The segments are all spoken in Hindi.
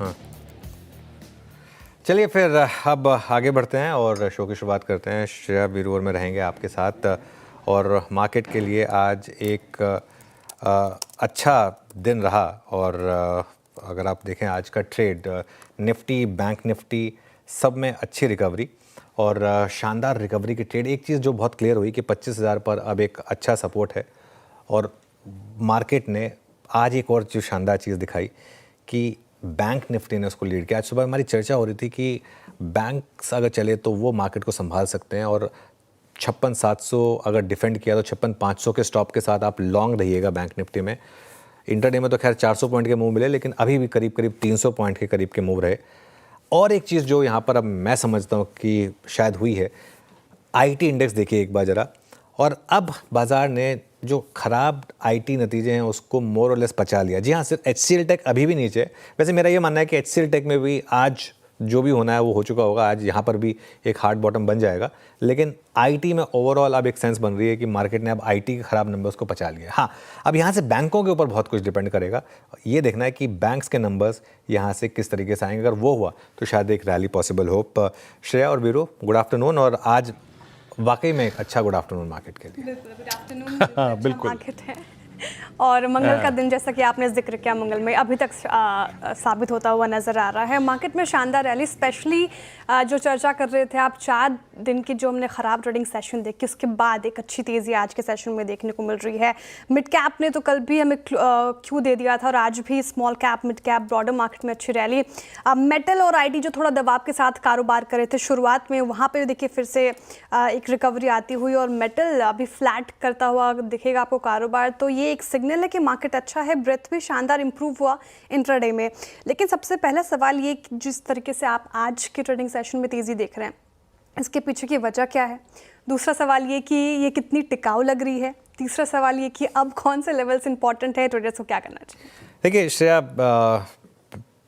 हाँ। चलिए फिर अब आगे बढ़ते हैं और शो की शुरुआत करते हैं। श्रेया वीरूर में रहेंगे आपके साथ और मार्केट के लिए आज एक अच्छा दिन रहा और अगर आप देखें आज का ट्रेड निफ्टी, बैंक निफ्टी सब में अच्छी रिकवरी और शानदार रिकवरी की ट्रेड। एक चीज़ जो बहुत क्लियर हुई कि 25,000 पर अब एक अच्छा सपोर्ट है और मार्केट ने आज एक और जो शानदार चीज़ दिखाई कि बैंक निफ्टी ने उसको लीड किया। आज सुबह हमारी चर्चा हो रही थी कि बैंक्स अगर चले तो वो मार्केट को संभाल सकते हैं और 56,700 अगर डिफेंड किया तो 56,500 के स्टॉप के साथ आप लॉन्ग रहिएगा बैंक निफ्टी में। इंटरडे में तो खैर 400 पॉइंट के मूव मिले, लेकिन अभी भी करीब करीब 300 पॉइंट के करीब के मूव रहे। और एक चीज़ जो यहाँ पर अब मैं समझता हूँ कि शायद हुई है, आईटी इंडेक्स देखिए एक बार ज़रा, और अब बाज़ार ने जो ख़राब आईटी नतीजे हैं उसको मोर और लेस पचा लिया। जी हाँ, सिर्फ एचसीएल टेक अभी भी नीचे। वैसे मेरा ये मानना है कि एचसीएल टेक में भी आज जो भी होना है वो हो चुका होगा, आज यहाँ पर भी एक हार्ड बॉटम बन जाएगा, लेकिन आईटी में ओवरऑल अब एक सेंस बन रही है कि मार्केट ने अब आईटी के ख़राब नंबर्स को पचा लिया। हाँ, अब यहाँ से बैंकों के ऊपर बहुत कुछ डिपेंड करेगा। ये देखना है कि बैंक्स के नंबर्स यहाँ से किस तरीके से आएंगे। अगर वो हुआ तो शायद एक रैली पॉसिबल हो। श्रेया और वीरू, गुड आफ्टरनून। और आज वाकई में एक अच्छा गुड आफ्टरनून मार्केट के लिए। Good afternoon. बिल्कुल मार्केट है और मंगल का दिन जैसा कि आपने जिक्र किया, मंगल में अभी तक साबित होता हुआ नजर आ रहा है। मार्केट में शानदार रैली, स्पेशली जो चर्चा कर रहे थे आप 4 दिन की जो हमने ख़राब ट्रेडिंग सेशन देखी, उसके बाद एक अच्छी तेज़ी आज के सेशन में देखने को मिल रही है। मिड कैप ने तो कल भी हमें क्यू दे दिया था और आज भी small cap, mid cap, broader market में अच्छी रैली। मेटल और आईटी जो थोड़ा दबाव के साथ कारोबार कर रहे थे शुरुआत में, वहाँ पर देखिए फिर से एक रिकवरी आती हुई और मेटल अभी फ्लैट करता हुआ दिखेगा आपको कारोबार। तो ये एक सिग्नल है कि मार्केट अच्छा है। ब्रेथ भी शानदार इंप्रूव हुआ इंट्राडे में। लेकिन सबसे पहला सवाल ये कि जिस तरीके से आप आज के ट्रेडिंग सेशन में तेज़ी देख रहे हैं, इसके पीछे की वजह क्या है? दूसरा सवाल ये कि ये कितनी टिकाऊ लग रही है? तीसरा सवाल ये कि अब कौन से लेवल्स इंपॉर्टेंट है, ट्रेडर्स को क्या करना चाहिए? देखिए श्रेया,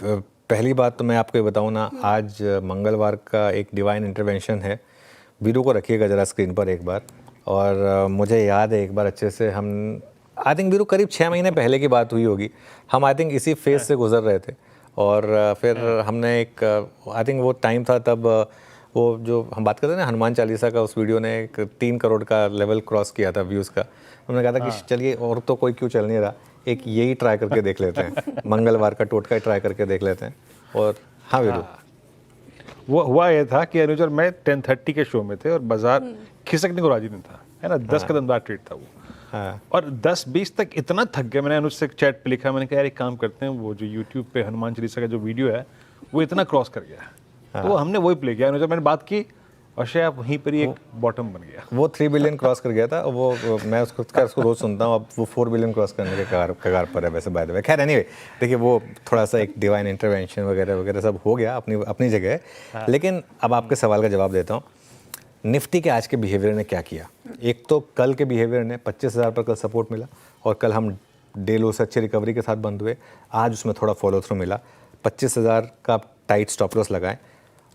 पहली बात तो मैं आपको ये बताऊँ ना, आज मंगलवार का एक डिवाइन इंटरवेंशन है। वीडियो को रखिएगा ज़रा स्क्रीन पर एक बार। और मुझे याद है एक बार अच्छे से, हम आई थिंक वीरू करीब 6 महीने पहले की बात हुई होगी, हम आई थिंक इसी फेज से गुजर रहे थे और फिर हमने एक आई थिंक वो टाइम था तब, वो जो हम बात करते हैं ना हनुमान चालीसा का, उस वीडियो ने एक 3 करोड़ का लेवल क्रॉस किया था व्यूज़ का। हमने कहा था कि चलिए और तो कोई क्यों चल नहीं रहा, एक यही ट्राई करके देख लेते हैं, मंगलवार का टोटका ट्राई करके देख लेते हैं। और हाँ वीरू, वो हुआ ये था कि अनुज और मैं 10:30 के शो में थे और बाजार खिसकने को राजी नहीं था, है ना। 10 कदम का ट्रेड था वो। हाँ। और 10-20 तक इतना थक गया, मैंने अनुज से चैट पे लिखा, मैंने कहा यार एक काम करते हैं, वो जो यूट्यूब पे हनुमान चालीसा का जो वीडियो है वो इतना क्रॉस कर गया। हाँ। तो हमने वही प्ले किया, अनुज मैंने बात की और शायद वहीं पर ही एक बॉटम बन गया। वो 3 बिलियन क्रॉस कर गया था और वो मैं उसको रोज सुनता हूँ। अब वो 4 बिलियन क्रॉस करने के कगार पर है वैसे, बाय द वे। खैर एनीवे, देखिए वो थोड़ा सा एक डिवाइन इंटरवेंशन वगैरह वगैरह सब हो गया अपनी जगह। हाँ। लेकिन अब आपके सवाल का जवाब देता हूँ। निफ्टी के आज के बिहेवियर ने क्या किया? एक तो कल के बिहेवियर ने 25,000 पर कल सपोर्ट मिला और कल हम डे लो से अच्छी रिकवरी के साथ बंद हुए। आज उसमें थोड़ा फॉलो थ्रू मिला, 25,000 का टाइट स्टॉप लॉस लगाएं।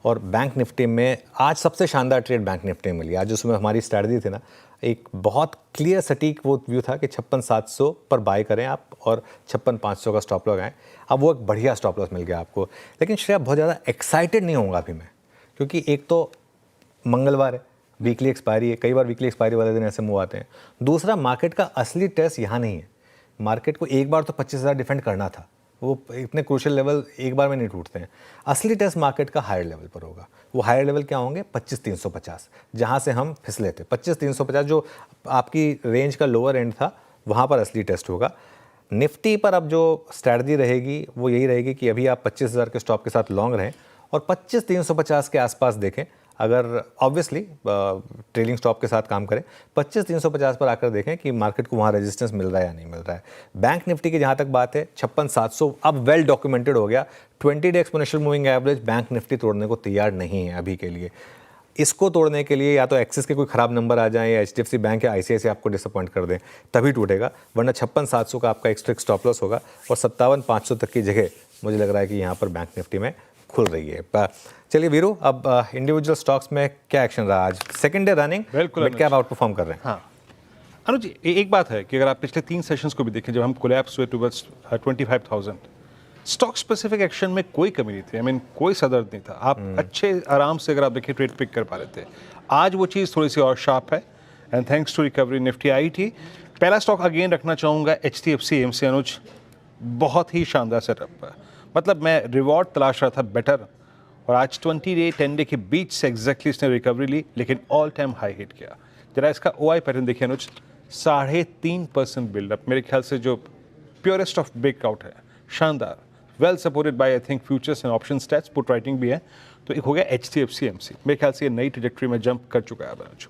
और बैंक निफ्टी में आज सबसे शानदार ट्रेड बैंक निफ्टी में मिली। आज उसमें हमारी स्ट्रैटेजी थी ना, एक बहुत क्लियर सटीक वो व्यू था कि 56,700 पर बाय करें आप और 56,500 का स्टॉप लगाएं। अब वो एक बढ़िया स्टॉप लॉस मिल गया आपको। लेकिन श्रेया, बहुत ज़्यादा एक्साइटेड नहीं होऊंगा अभी मैं, क्योंकि एक तो मंगलवार है, वीकली एक्सपायरी है, कई बार वीकली एक्सपायरी वाले दिन ऐसे मूव आते हैं। दूसरा, मार्केट का असली टेस्ट यहाँ नहीं है। मार्केट को एक बार तो 25,000 डिफेंड करना था, वो इतने क्रूशियल लेवल एक बार में नहीं टूटते हैं। असली टेस्ट मार्केट का हायर लेवल पर होगा। वो हायर लेवल क्या होंगे? 25,350, जहाँ से हम फिसले थे। 25,350 जो आपकी रेंज का लोअर एंड था, वहाँ पर असली टेस्ट होगा। निफ्टी पर अब जो स्ट्रैटेजी रहेगी वो यही रहेगी कि अभी आप 25,000 के स्टॉप के साथ लॉन्ग रहें और 25,350 के आसपास देखें। अगर ऑब्वियसली ट्रेलिंग स्टॉप के साथ काम करें, 25,350 पर आकर देखें कि मार्केट को वहाँ रेजिस्टेंस मिल रहा है या नहीं मिल रहा है। बैंक निफ्टी की जहाँ तक बात है, 56,700 अब वेल डॉक्यूमेंटेड हो गया। 20 day exponential moving average bank Nifty तोड़ने को तैयार नहीं है अभी के लिए। इसको तोड़ने के लिए या तो एक्सिस के कोई ख़राब नंबर आ जाए या HDFC बैंक या ICICI आपको डिसअपॉइंट कर दें, तभी टूटेगा, वरना 56,700 का आपका एक स्ट्रिक्ट स्टॉप लॉस होगा और 57,500 तक की जगह मुझे लग रहा है कि यहाँ पर बैंक निफ्टी में खुल रही है। चलिए वीरू, अब इंडिविजुअल स्टॉक्स में क्या एक्शन रहा आज? Second day running, mid cap out perform कर रहे हैं। हाँ अनुज जी, एक बात है कि अगर आप पिछले 3 सेशंस को भी देखें, जब हम कोलैप्स हुए टुवर्ड्स 25,000, स्टॉक स्पेसिफिक एक्शन में कोई कमी नहीं थी, आई मीन कोई सदर्द नहीं था, आप अच्छे आराम से अगर आप देखिए ट्रेड पिक कर पा रहे थे। आज वो चीज़ थोड़ी सी और शार्प है and thanks to recovery Nifty आई थी। पहला स्टॉक अगेन रखना चाहूँगा HDFC AMC अनुज, बहुत ही शानदार सेटअप है, मतलब मैं रिवॉर्ड तलाश रहा था बेटर, और आज 20 डे 10 डे के बीच से एग्जैक्टली इसने रिकवरी ली, लेकिन ऑल टाइम हाई हिट किया। जरा इसका OI पैटर्न देखिए अनुज, 3.5% बिल्डअप, मेरे ख्याल से जो प्योरेस्ट ऑफ ब्रेकआउट है, शानदार, well supported by I think futures and option stats, put writing भी है। तो एक हो गया HDFC AMC, मेरे ख्याल से ये नई ट्रेजेक्ट्री में जंप कर चुका है अनुज।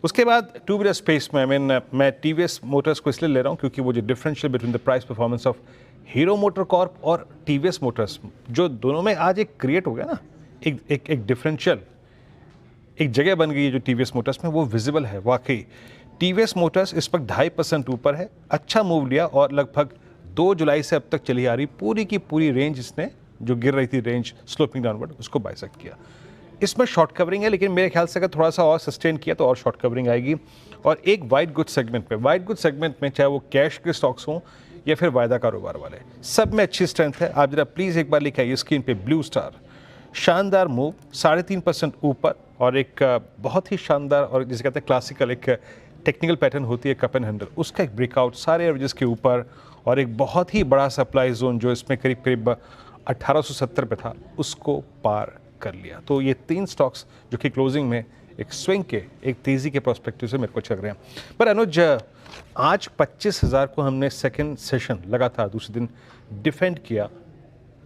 उसके बाद टू व्हीलर स्पेस में मैं TVS मोटर्स को इसलिए ले रहा हूँ क्योंकि वो जो differential between the price performance of hero motor Corp और TVS मोटर्स, जो दोनों में आज एक क्रिएट हो गया ना, एक डिफरेंशियल, एक जगह बन गई है जो TVS मोटर्स में, वो विजिबल है वाकई। TVS मोटर्स इस वक्त 2.5% ऊपर है, अच्छा मूव लिया और लगभग 2 जुलाई से अब तक चली आ रही पूरी की पूरी रेंज इसने, जो गिर रही थी रेंज स्लोपिंग डाउनवर्ड, उसको बाइसेक्ट किया। इसमें शॉर्ट कवरिंग है, लेकिन मेरे ख्याल से अगर थोड़ा सा और सस्टेन किया तो और शॉर्ट कवरिंग आएगी। और एक वाइट गुड सेगमेंट में, चाहे वो कैश के स्टॉक्स हों या फिर वायदा कारोबार वाले, सब में अच्छी स्ट्रेंथ है। आप जरा प्लीज़ एक बार लिखा है स्क्रीन पे ब्लू स्टार, शानदार मूव, 3.5% ऊपर, और एक बहुत ही शानदार और जिसे कहते हैं क्लासिकल एक टेक्निकल पैटर्न होती है कप एंड हैंडल, उसका एक ब्रेकआउट सारे एवरेजेस के ऊपर, और एक बहुत ही बड़ा सप्लाई जोन जो इसमें करीब करीब 1870 पे था, उसको पार कर लिया। तो ये 3 स्टॉक्स जो कि क्लोजिंग में एक स्विंग के, एक तेज़ी के प्रोस्पेक्टिव से मेरे को चल रहे हैं। पर अनुज, आज 25,000 को हमने सेकंड सेशन लगातार दूसरे दिन डिफेंड किया,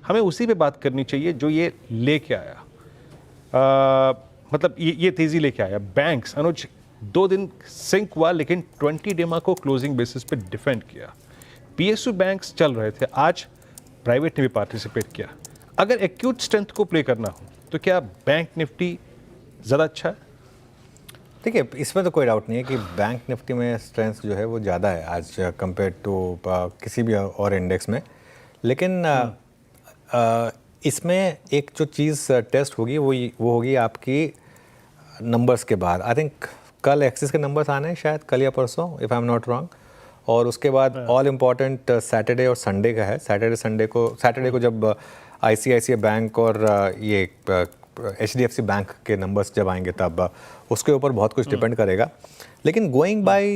हमें उसी पे बात करनी चाहिए जो ये लेके आया, मतलब ये तेज़ी लेके आया। बैंक्स अनुज 2 दिन सिंक हुआ, लेकिन 20 डेमा को क्लोजिंग बेसिस पे डिफेंड किया। PSU बैंक्स चल रहे थे, आज प्राइवेट ने भी पार्टिसिपेट किया। अगर एक्यूट स्ट्रेंथ को प्ले करना हो तो क्या बैंक निफ्टी ज़्यादा अच्छा है? देखिए, इसमें तो कोई डाउट नहीं है कि बैंक निफ्टी में स्ट्रेंथ जो है वो ज़्यादा है आज कंपेयर टू किसी भी और इंडेक्स में। लेकिन इसमें एक जो चीज़ टेस्ट होगी वो होगी आपकी नंबर्स के बाद। आई थिंक कल एक्सिस के नंबर्स आने हैं शायद, कल या परसों, if I am not wrong. और उसके बाद ऑल इम्पॉर्टेंट सैटरडे और संडे का है। सैटरडे को जब ICICI बैंक और ये HDFC बैंक के नंबर्स जब आएंगे तब उसके ऊपर बहुत कुछ डिपेंड करेगा। लेकिन गोइंग बाय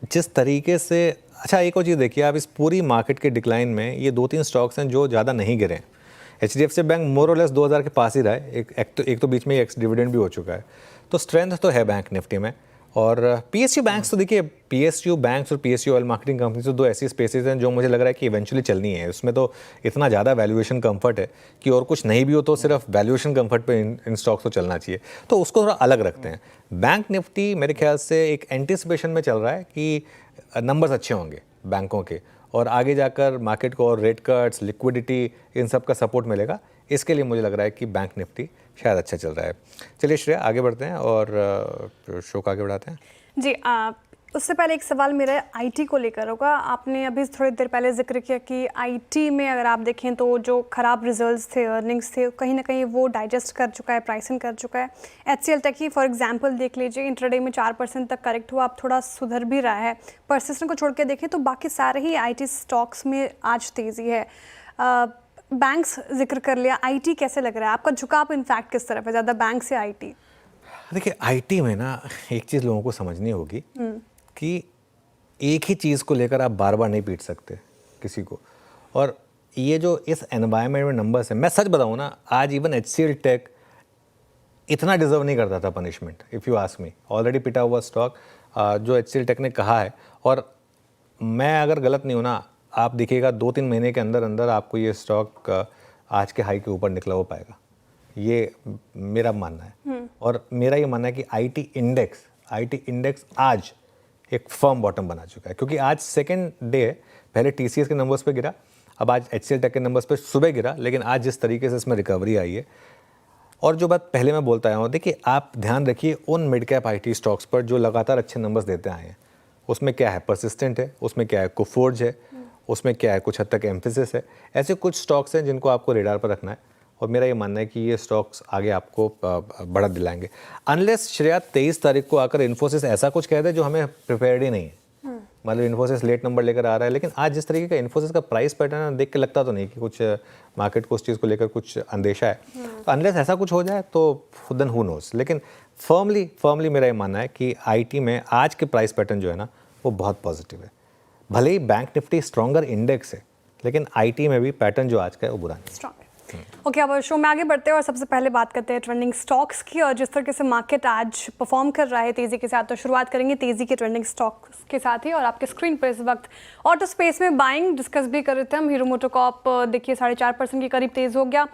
जिस तरीके से, अच्छा एक और चीज़ देखिए, आप इस पूरी मार्केट के डिक्लाइन में ये 2-3 स्टॉक्स हैं जो ज़्यादा नहीं गिरे हैं। HDFC बैंक मोर और लेस 2000 के पास ही रहा है, एक तो बीच में एक्स डिविडेंड भी हो चुका है। तो स्ट्रेंथ तो है बैंक निफ्टी में। और PSU बैंक्स तो देखिए, PSU बैंक्स और PSU ऑयल मार्केटिंग कंपनी तो 2 ऐसी स्पेसेस हैं जो मुझे लग रहा है कि इवेंचुअली चलनी है। उसमें तो इतना ज़्यादा वैल्यूएशन कंफर्ट है कि और कुछ नहीं भी हो तो सिर्फ वैल्यूएशन कंफर्ट पे इन स्टॉक्स को चलना चाहिए, तो उसको थोड़ा अलग रखते हैं। बैंक निफ्टी मेरे ख्याल से एक एंटिसिपेशन में चल रहा है कि नंबर्स अच्छे होंगे बैंकों के, और आगे जाकर मार्केट को और रेट कट्स, लिक्विडिटी, इन सब का सपोर्ट मिलेगा। इसके लिए मुझे लग रहा है कि बैंक निफ्टी शायद अच्छा चल रहा है। चलिए श्रेया, आगे बढ़ते हैं और शो को आगे बढ़ाते हैं। जी, उससे पहले एक सवाल मेरा IT को लेकर होगा। आपने अभी थोड़ी देर पहले जिक्र किया कि IT में अगर आप देखें तो जो ख़राब रिजल्ट्स थे, अर्निंग्स थे, कहीं ना कहीं वो डाइजेस्ट कर चुका है, प्राइसिंग कर चुका है। HCL तक ही फॉर एग्जांपल देख लीजिए, इंट्राडे में 4% तक करेक्ट हुआ, अब थोड़ा सुधर भी रहा है। परसिस्टेंट को छोड़ के देखें तो बाकी सारे ही IT स्टॉक्स में आज तेज़ी है। बैंक्स जिक्र कर लिया, IT कैसे लग रहा है आपका झुकाव इनफैक्ट किस तरफ है, ज़्यादा बैंक से IT? देखिए, IT में ना एक चीज़ लोगों को समझनी होगी कि एक ही चीज़ को लेकर आप बार बार नहीं पीट सकते किसी को। और ये जो इस एनवायरनमेंट में नंबर्स हैं, मैं सच बताऊँ ना, आज इवन HCL टेक इतना डिजर्व नहीं करता था punishment, if you ask me. Already पिटा हुआ स्टॉक जो HCL टेक ने कहा है, और मैं अगर गलत नहीं हूँ ना, आप देखिएगा 2-3 महीने के अंदर अंदर आपको ये स्टॉक आज के हाई के ऊपर निकला हो पाएगा, ये मेरा मानना है। और मेरा ये मानना है कि IT इंडेक्स आज एक फर्म बॉटम बना चुका है, क्योंकि आज सेकेंड डे है। पहले TCS के नंबर्स पे गिरा, अब आज HCL टेक के नंबर्स पे सुबह गिरा, लेकिन आज जिस तरीके से इसमें रिकवरी आई है, और जो बात पहले मैं बोलता आया हूँ, देखिए आप ध्यान रखिए उन मिड कैप IT स्टॉक्स पर जो लगातार अच्छे नंबर्स देते आए हैं। उसमें क्या है, परसिस्टेंट है, उसमें क्या है, कोफोर्ज है, उसमें क्या है, कुछ हद तक एम्फेसिस है। ऐसे कुछ स्टॉक्स हैं जिनको आपको रेडार पर रखना है, और मेरा ये मानना है कि ये स्टॉक्स आगे आपको बढ़त दिलाएंगे। अनलेस श्रेया 23 तारीख को आकर इन्फोसिस ऐसा कुछ कह दे जो हमें प्रिपेयर्ड ही नहीं है, मतलब इन्फोसिस लेट नंबर लेकर आ रहा है, लेकिन आज जिस तरीके का इन्फोसिस का प्राइस पैटर्न देख के लगता तो नहीं कि कुछ मार्केट को उस चीज़ को लेकर कुछ अंदेशा है। तो अनलेस ऐसा कुछ हो जाए तो देन हु नोस, लेकिन फर्मली मेरा ये मानना है कि आईटी में आज के प्राइस पैटर्न जो है ना वो बहुत पॉजिटिव है। भले ही बैंक निफ्टी स्ट्रॉन्गर इंडेक्स है, लेकिन आईटी में भी पैटर्न जो आज का है वो बुरा नहीं है। ओके, अब शो में आगे बढ़ते हैं और सबसे पहले बात करते हैं ट्रेंडिंग स्टॉक्स की और जिस तरीके से मार्केट आज परफॉर्म कर रहा है तेज़ी के साथ। तो शुरुआत करेंगे तेज़ी के ट्रेंडिंग स्टॉक्स के साथ ही, और आपके स्क्रीन पर इस वक्त ऑटो स्पेस में बाइंग डिस्कस भी कर रहे थे हम। हीरो मोटोकॉर्प देखिए 4.5% के करीब तेज़ हो गया।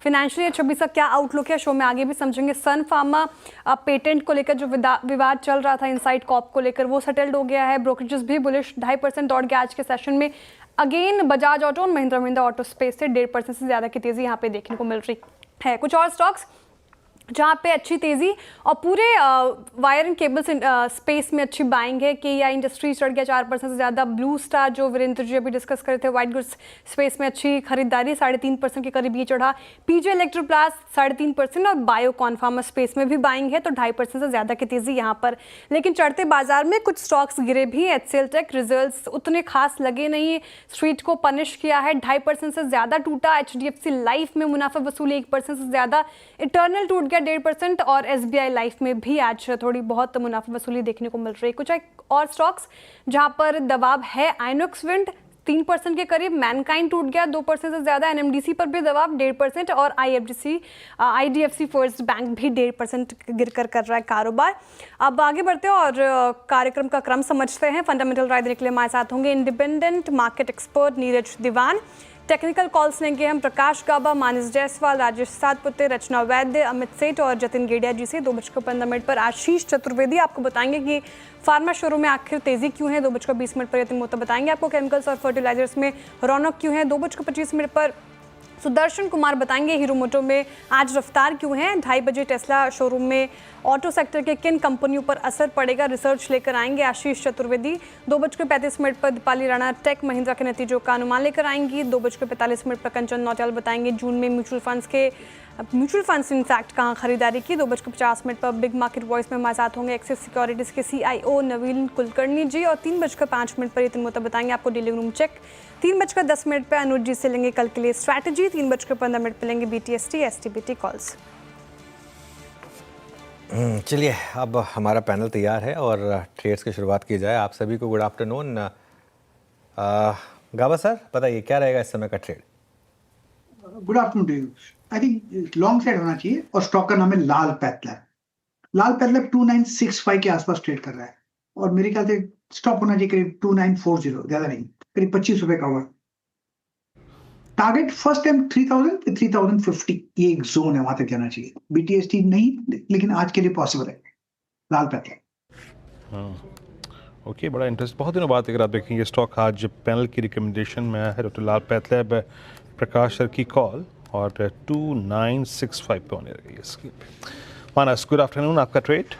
फाइनेंशियल ईयर 26 का क्या आउटलुक है, शो में आगे भी समझेंगे। सन फार्मा पेटेंट को लेकर जो विवाद चल रहा था इनसाइड कॉप को लेकर, वो सेटल्ड हो गया है। ब्रोकरेजेस भी बुलिश 2.5% दौड़ गया आज के सेशन में। अगेन बजाज ऑटो और महिंद्रा ऑटो स्पेस से 1.5% से ज़्यादा की तेज़ी यहाँ पे देखने को मिल रही है। कुछ और स्टॉक्स जहाँ पे अच्छी तेज़ी और पूरे वायर एंड केबल्स स्पेस में अच्छी बाइंग है। KEI इंडस्ट्रीज चढ़ गया 4% से ज़्यादा। ब्लू स्टार जो वीरेंद्र जी अभी डिस्कस कर रहे थे, वाइट गुड्स स्पेस में अच्छी खरीदारी 3.5% के करीब ये चढ़ा। PG इलेक्ट्रोप्लास्ट 3.5% और बायोकॉन फार्मा स्पेस में भी बाइंग है, तो 2.5% से ज़्यादा की तेज़ी यहाँ पर। लेकिन चढ़ते बाजार में कुछ स्टॉक्स गिरे भी। HCL टेक रिजल्ट्स उतने खास लगे नहीं, स्ट्रीट को पनिश किया है, 2.5% से ज़्यादा टूटा। HDFC लाइफ में मुनाफा वसूली 1% से ज़्यादा। इटर्नल टूट 1.5% और SBI लाइफ में भी आज थोड़ी बहुत मुनाफा वसूली देखने को मिल रही है। कुछ और स्टॉक्स जहां पर दबाव है, आइनॉक्स विंड 3% के करीब। मैनकाइंड टूट गया 2% से ज़्यादा। NMDC पर भी दबाव 1.5% और IDFC फर्स्ट बैंक भी 1.5% गिरकर कर रहा है कारोबार। अब आगे बढ़ते हैं और कार्यक्रम का क्रम समझते हैं। फंडामेंटल राय देने के लिए हमारे साथ होंगे इंडिपेंडेंट मार्केट एक्सपर्ट नीरज दीवान। टेक्निकल कॉल्स लेंगे हम प्रकाश गाबा, मानस जायसवाल, राजेश सातपुते, रचना वैद्य, अमित सेठ और जतिन गेडिया जी से। 2:15 पर आशीष चतुर्वेदी आपको बताएंगे कि फार्मा शुरू में आखिर तेजी क्यों है। 2:20 पर यतिन मोहता बताएंगे आपको केमिकल्स और फर्टिलाइजर्स में रौनक क्यों है। 2:25 पर सुदर्शन कुमार बताएंगे हीरो मोटो में आज रफ्तार क्यों है। 2:30 बजे टेस्ला शोरूम में ऑटो सेक्टर के किन कंपनियों पर असर पड़ेगा, रिसर्च लेकर आएंगे आशीष चतुर्वेदी। 2:35 पर दीपाली राणा टेक महिंद्रा के नतीजों का अनुमान लेकर आएंगी। 2:45 पर कंचन नौटियाल बताएंगे जून में म्यूचुअल फंड्स इनफैक्ट कहाँ खरीदारी की। 2:50 पर बिग मार्केट वॉइस में हमारे साथ होंगे एक्सिस सिक्योरिटीज़ के CIO नवीन कुलकर्णी जी। और 3:05 पर यतिन मोहता बताएंगे आपको डेली रूम चेक। 3:10 पर अनुज जी से लेंगे कल के लिए स्ट्रैटेजी। 3:15 पर लेंगे BTST STBT कॉल्स। चलिए अब हमारा पैनल तैयार है और ट्रेड्स की शुरुआत की जाए। आप सभी को गुड आफ्टरनून। गाबा सर बताइए क्या रहेगा इस समय का trade. Good afternoon to you. I think long side होना चाहिए और स्टॉक का नाम है लाल पैथलैब। लाल पैथलैब 2965 के आसपास ट्रेड कर रहा है और मेरे ख्याल से स्टॉप होना चाहिए करीब 2940, ज्यादा नहीं, करीब 25 रुपए का हुआ। टारगेट फर्स्ट टाइम 3000 फिर 3050, ये एक जोन है, वहां तक जाना चाहिए। BTST नहीं, लेकिन आज के लिए पॉसिबल है लाल पैथलैब। ओके, बड़ा इंटरेस्ट। बहुत दिनों बाद अगर आप देखेंगे स्टॉक आज पैनल की रिकमेंडेशन में आया है तो लाल पैथलैब प्रकाश सर की कॉल और 2965 पे होने लगी इसकी। मानस गुड आफ्टरनून, आपका ट्रेड।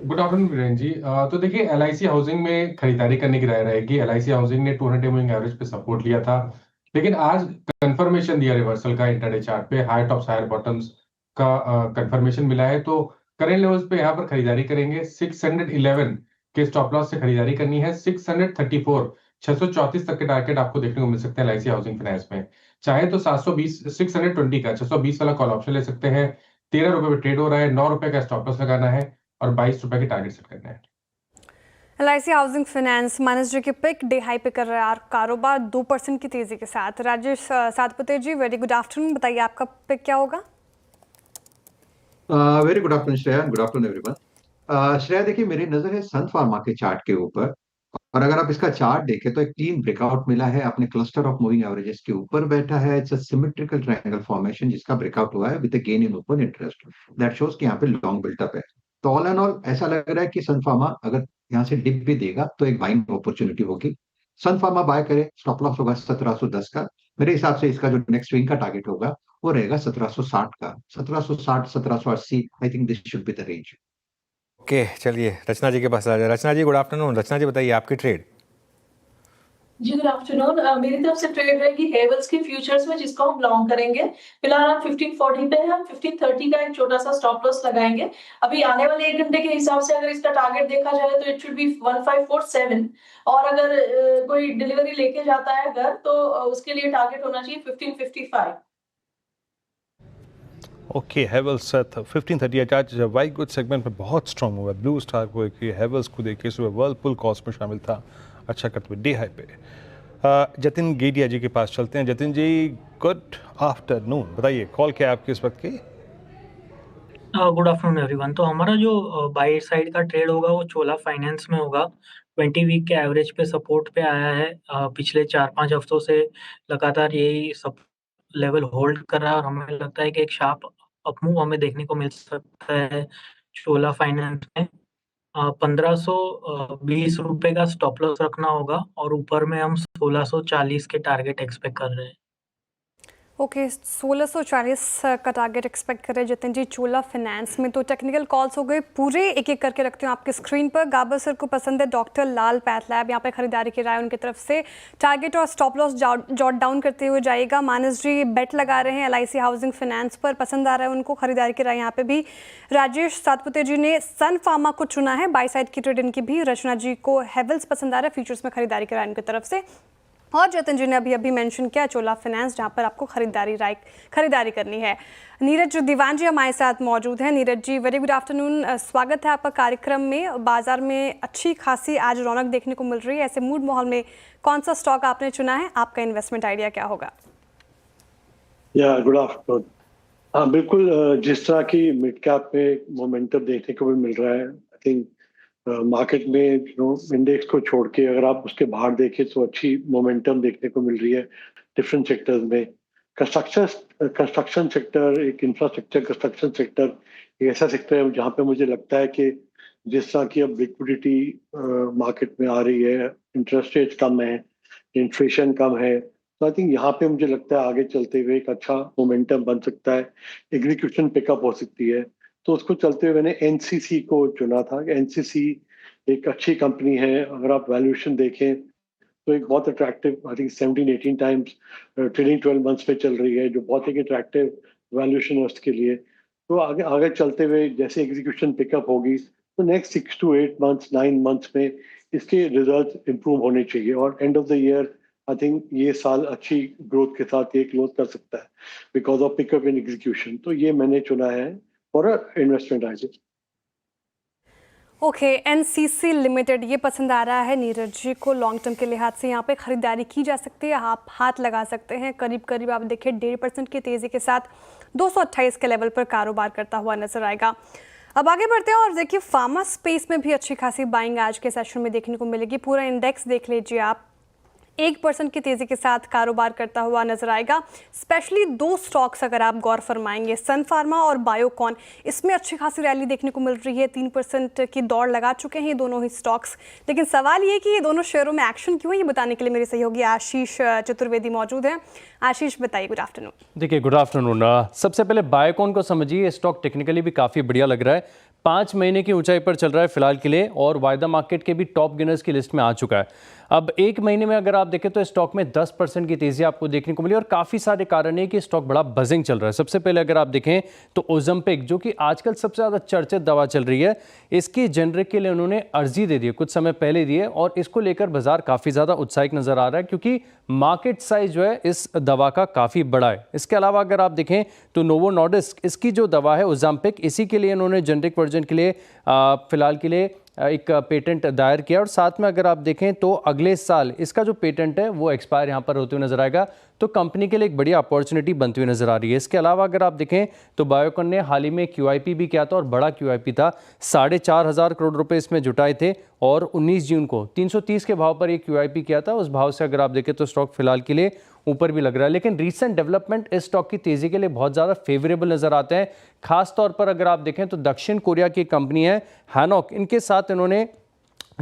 गुड आफ्टरनून वीरेंद्र जी। तो देखिए LIC हाउसिंग में खरीदारी करने की राय रहेगी। LIC हाउसिंग ने 200 मूविंग एवरेज पे सपोर्ट लिया था, लेकिन आज कंफर्मेशन दिया रिवर्सल का इंट्राडे चार्ट पे। हायर टॉप्स हायर बॉटम्स का कंफर्मेशन मिला है, तो करेंट लेवल्स पे यहाँ पर खरीदारी करेंगे। 611 के स्टॉप लॉस से खरीदारी करनी है। 634 तक के टारगेट आपको देखने को मिल सकते हैं LIC हाउसिंग फाइनेंस में। चाहे तो 620 का 620 वाला कॉल ऑप्शन ले सकते हैं। 13 रुपए पे ट्रेड हो रहा है। 9 रुपए का स्टॉप लॉस लगाना है और 22 रुपए की टारगेट सेट करना है। LIC हाउसिंग फाइनेंस माइनस जी के पिक डे हाई पे कर रहा है कारोबार 2% की तेजी के साथ। राजेश सातपुते जी वेरी गुड आफ्टरनून, बताइए आपका पिक क्या होगा। Very good afternoon Shreya, good afternoon everyone. Shreya देखिए, मेरी नजर है सन फार्मा के चार्ट के ऊपर, और अगर आप इसका चार्ट देखें तो एक क्लीन ब्रेकआउट मिला है, अपने क्लस्टर ऑफ मूविंग एवरेजेस के ऊपर बैठा है। It's a symmetrical triangle formation जिसका ब्रेकआउट हुआ है with a gain in open interest, that shows कि यहाँ पे लॉन्ग बिल्टअप है। तो ऑल एंड ऑल ऐसा लग रहा है कि सन फार्मा अगर यहाँ से डिप भी देगा तो एक बाइंग अपॉर्चुनिटी होगी। सन फार्मा बाय करे, स्टॉप लॉस होगा 1710 का। मेरे हिसाब से इसका जो नेक्स्ट स्विंग का टारगेट होगा वो रहेगा 1760 का। 1760 1780, I think this should be the range. Okay चलिए रचना जी के पास आ जाए। रचना जी गुड आफ्टरनून। रचना जी बताइए आपकी ट्रेड। जी गुड आफ्टरनून। मेरी तरफ से ट्रेड रहेगी हेवल्स के फ्यूचर्स में, जिसको हम लॉन्ग करेंगे। फिलहाल हम 1540 पे हैं, हम 1530 का एक छोटा सा स्टॉप लॉस लगाएंगे। अभी आने वाले 1 घंटे के हिसाब से अगर इसका टारगेट देखा जाए तो इट शुड बी 1547, और अगर कोई डिलीवरी लेके जाता है घर तो उसके लिए टारगेट होना चाहिए 1555। ओके, हेवल्स 1538 आज वाइट गुड सेगमेंट में बहुत स्ट्रॉन्ग हुआ है। ब्लू स्टार को देखिए, हेवल्स को देखिए, सुबह वर्लपुल कॉस्ट में शामिल था, अच्छा करते हुए डे हाई पे। जतिन गेडिया जी के पास चलते हैं। जतिन जी गुड आफ्टरनून, बताइए कॉल क्या है आपकी इस वक्त की? Good afternoon everyone. तो हमारा जो बाई साइड का ट्रेड होगा वो चोला फाइनेंस में होगा। 20 वीक के एवरेज पे सपोर्ट पे आया है। पिछले 4-5 हफ्तों से लगातार यही सब लेवल होल्ड कर रहा है, और हमें लगता है कि एक शार्प अपमूव हमें देखने को मिल सकता है चोला फाइनेंस में। 1520 रुपये का स्टॉप लॉस रखना होगा, और ऊपर में हम 1640 के टारगेट एक्सपेक्ट कर रहे हैं। ओके, 1640 का टारगेट एक्सपेक्ट कर रहे हैं जतिन जी चोला फाइनेंस में। तो टेक्निकल कॉल्स हो गए पूरे, एक एक करके रखती हूँ आपकी स्क्रीन पर। गाबर सर को पसंद है डॉक्टर लाल पैथलैब, यहाँ पे खरीदारी की राय उनकी तरफ से। टारगेट और स्टॉप लॉस जॉट डाउन करते हुए जाएगा। मानस जी बेट लगा रहे हैं LIC हाउसिंग फाइनेंस पर, पसंद आ रहा है उनको, खरीदारी की राय यहाँ पे भी। राजेश सातपुते जी ने सन फार्मा को चुना है, बाई साइड की ट्रेड इनकी भी। रचना जी को हेवल्स पसंद आ रहा है, फ्यूचर्स में खरीदारी की राय उनकी तरफ से। और जतिन जी ने अभी मेंशन किया चोला फाइनेंस, जहां पर आपको खरीदारी करनी है। नीरज दीवान जी हमारे साथ मौजूद हैं। Neeraj ji very good afternoon, स्वागत है आपका कार्यक्रम में। बाजार में अच्छी खासी आज रौनक देखने को मिल रही है, ऐसे मूड माहौल में कौन सा स्टॉक आपने चुना है, आपका इन्वेस्टमेंट आइडिया क्या होगा? या गुड आफ्टरनून। हाँ बिल्कुल, जिस तरह की मिड कैप में मोमेंटम देखने को भी मिल रहा है, आई थिंक मार्केट में इंडेक्स को छोड़ के अगर आप उसके बाहर देखें तो अच्छी मोमेंटम देखने को मिल रही है डिफरेंट सेक्टर्स में। कंस्ट्रक्शन सेक्टर, एक इंफ्रास्ट्रक्चर कंस्ट्रक्शन सेक्टर एक ऐसा सेक्टर है जहाँ पे मुझे लगता है कि जिस तरह की अब लिक्विडिटी मार्केट में आ रही है, इंटरेस्ट रेट कम है, इन्फ्लेशन कम है, तो आई थिंक यहाँ पे मुझे लगता है आगे चलते हुए एक अच्छा मोमेंटम बन सकता है, एग्जीक्यूशन पिकअप हो सकती है। तो उसको चलते हुए मैंने एनसीसी को चुना था। एनसीसी एक अच्छी कंपनी है, अगर आप वैल्यूएशन देखें तो एक बहुत attractive, I think 17-18 times trailing 12 months पे चल रही है, जो बहुत एक अट्रैक्टिव वैल्यूएशन है उसके लिए। तो आगे आगे चलते हुए जैसे एग्जीक्यूशन पिकअप होगी तो नेक्स्ट 6 to 8 मंथ्स 9 मंथ्स में इसके रिजल्ट इंप्रूव होने चाहिए, और end of the year I think ये साल अच्छी ग्रोथ के साथ ये क्लोज कर सकता है because of pickup in execution. तो ये मैंने चुना है और investment idea. Okay, NCC limited ये पसंद आ रहा है नीरज जी को। लॉन्ग टर्म के लिहाज से यहाँ पे खरीदारी की जा सकती है, आप हाथ लगा सकते हैं। करीब करीब आप देखिए 1.5% की तेज़ी के साथ 228 के लेवल पर कारोबार करता हुआ नजर आएगा। अब आगे बढ़ते हैं और देखिए फार्मा स्पेस में भी अच्छी खासी बाइंग आज के सेशन में देखने को मिलेगी। पूरा इंडेक्स देख लीजिए आप, 1% की तेज़ी के साथ कारोबार करता हुआ नजर आएगा। स्पेशली 2 स्टॉक्स अगर आप गौर फरमाएंगे, सन फार्मा और बायोकॉन, इसमें अच्छी खासी रैली देखने को मिल रही है। 3% की दौड़ लगा चुके हैं ये दोनों ही स्टॉक्स। लेकिन सवाल ये कि ये दोनों शेयरों में एक्शन क्यों है, ये बताने के लिए मेरे सहयोगी आशीष चतुर्वेदी मौजूद हैं। आशीष बताइए, गुड आफ्टरनून। देखिए गुड आफ्टरनून। सबसे पहले बायोकॉन को समझिए, स्टॉक टेक्निकली भी काफ़ी बढ़िया लग रहा है, 5 महीने की ऊंचाई पर चल रहा है फिलहाल के लिए, और वायदा मार्केट के भी टॉप गेनर्स की लिस्ट में आ चुका है। अब 1 महीने में अगर आप देखें तो स्टॉक में 10% की तेजी आपको देखने को मिली, और काफ़ी सारे कारण है कि स्टॉक बड़ा बजिंग चल रहा है। सबसे पहले अगर आप देखें तो ओजम्पिक, जो कि आजकल सबसे ज़्यादा चर्चित दवा चल रही है, इसकी जेनरिक के लिए उन्होंने अर्जी दे दी है, कुछ समय पहले दी है, और इसको लेकर बाजार काफ़ी ज़्यादा उत्साहित नजर आ रहा है क्योंकि मार्केट साइज जो है इस दवा का काफ़ी बड़ा है। इसके अलावा अगर आप देखें तो नोवो नॉर्डिस्क, इसकी जो दवा है ओजम्पिक, इसी के लिए इन्होंने जेनरिक वर्जन के लिए फिलहाल के लिए एक पेटेंट दायर किया, और साथ में अगर आप देखें तो अगले साल इसका जो पेटेंट है वो एक्सपायर यहाँ पर होते हुए नजर आएगा। तो कंपनी के लिए एक बड़ी अपॉर्चुनिटी बनती हुई नजर आ रही है। इसके अलावा अगर आप देखें तो बायोकॉन ने हाल ही में QIP भी किया था, और बड़ा QIP था, 4,500 करोड़ रुपए इसमें जुटाए थे, और 19 जून को 330 के भाव पर एक QIP किया था। उस भाव से अगर आप देखें तो स्टॉक फिलहाल के लिए ऊपर भी लग रहा है, लेकिन रीसेंट डेवलपमेंट इस स्टॉक की तेजी के लिए बहुत ज़्यादा फेवरेबल नजर आते हैं। खास तौर पर अगर आप देखें तो दक्षिण कोरिया की कंपनी है हैनॉक, इनके साथ इन्होंने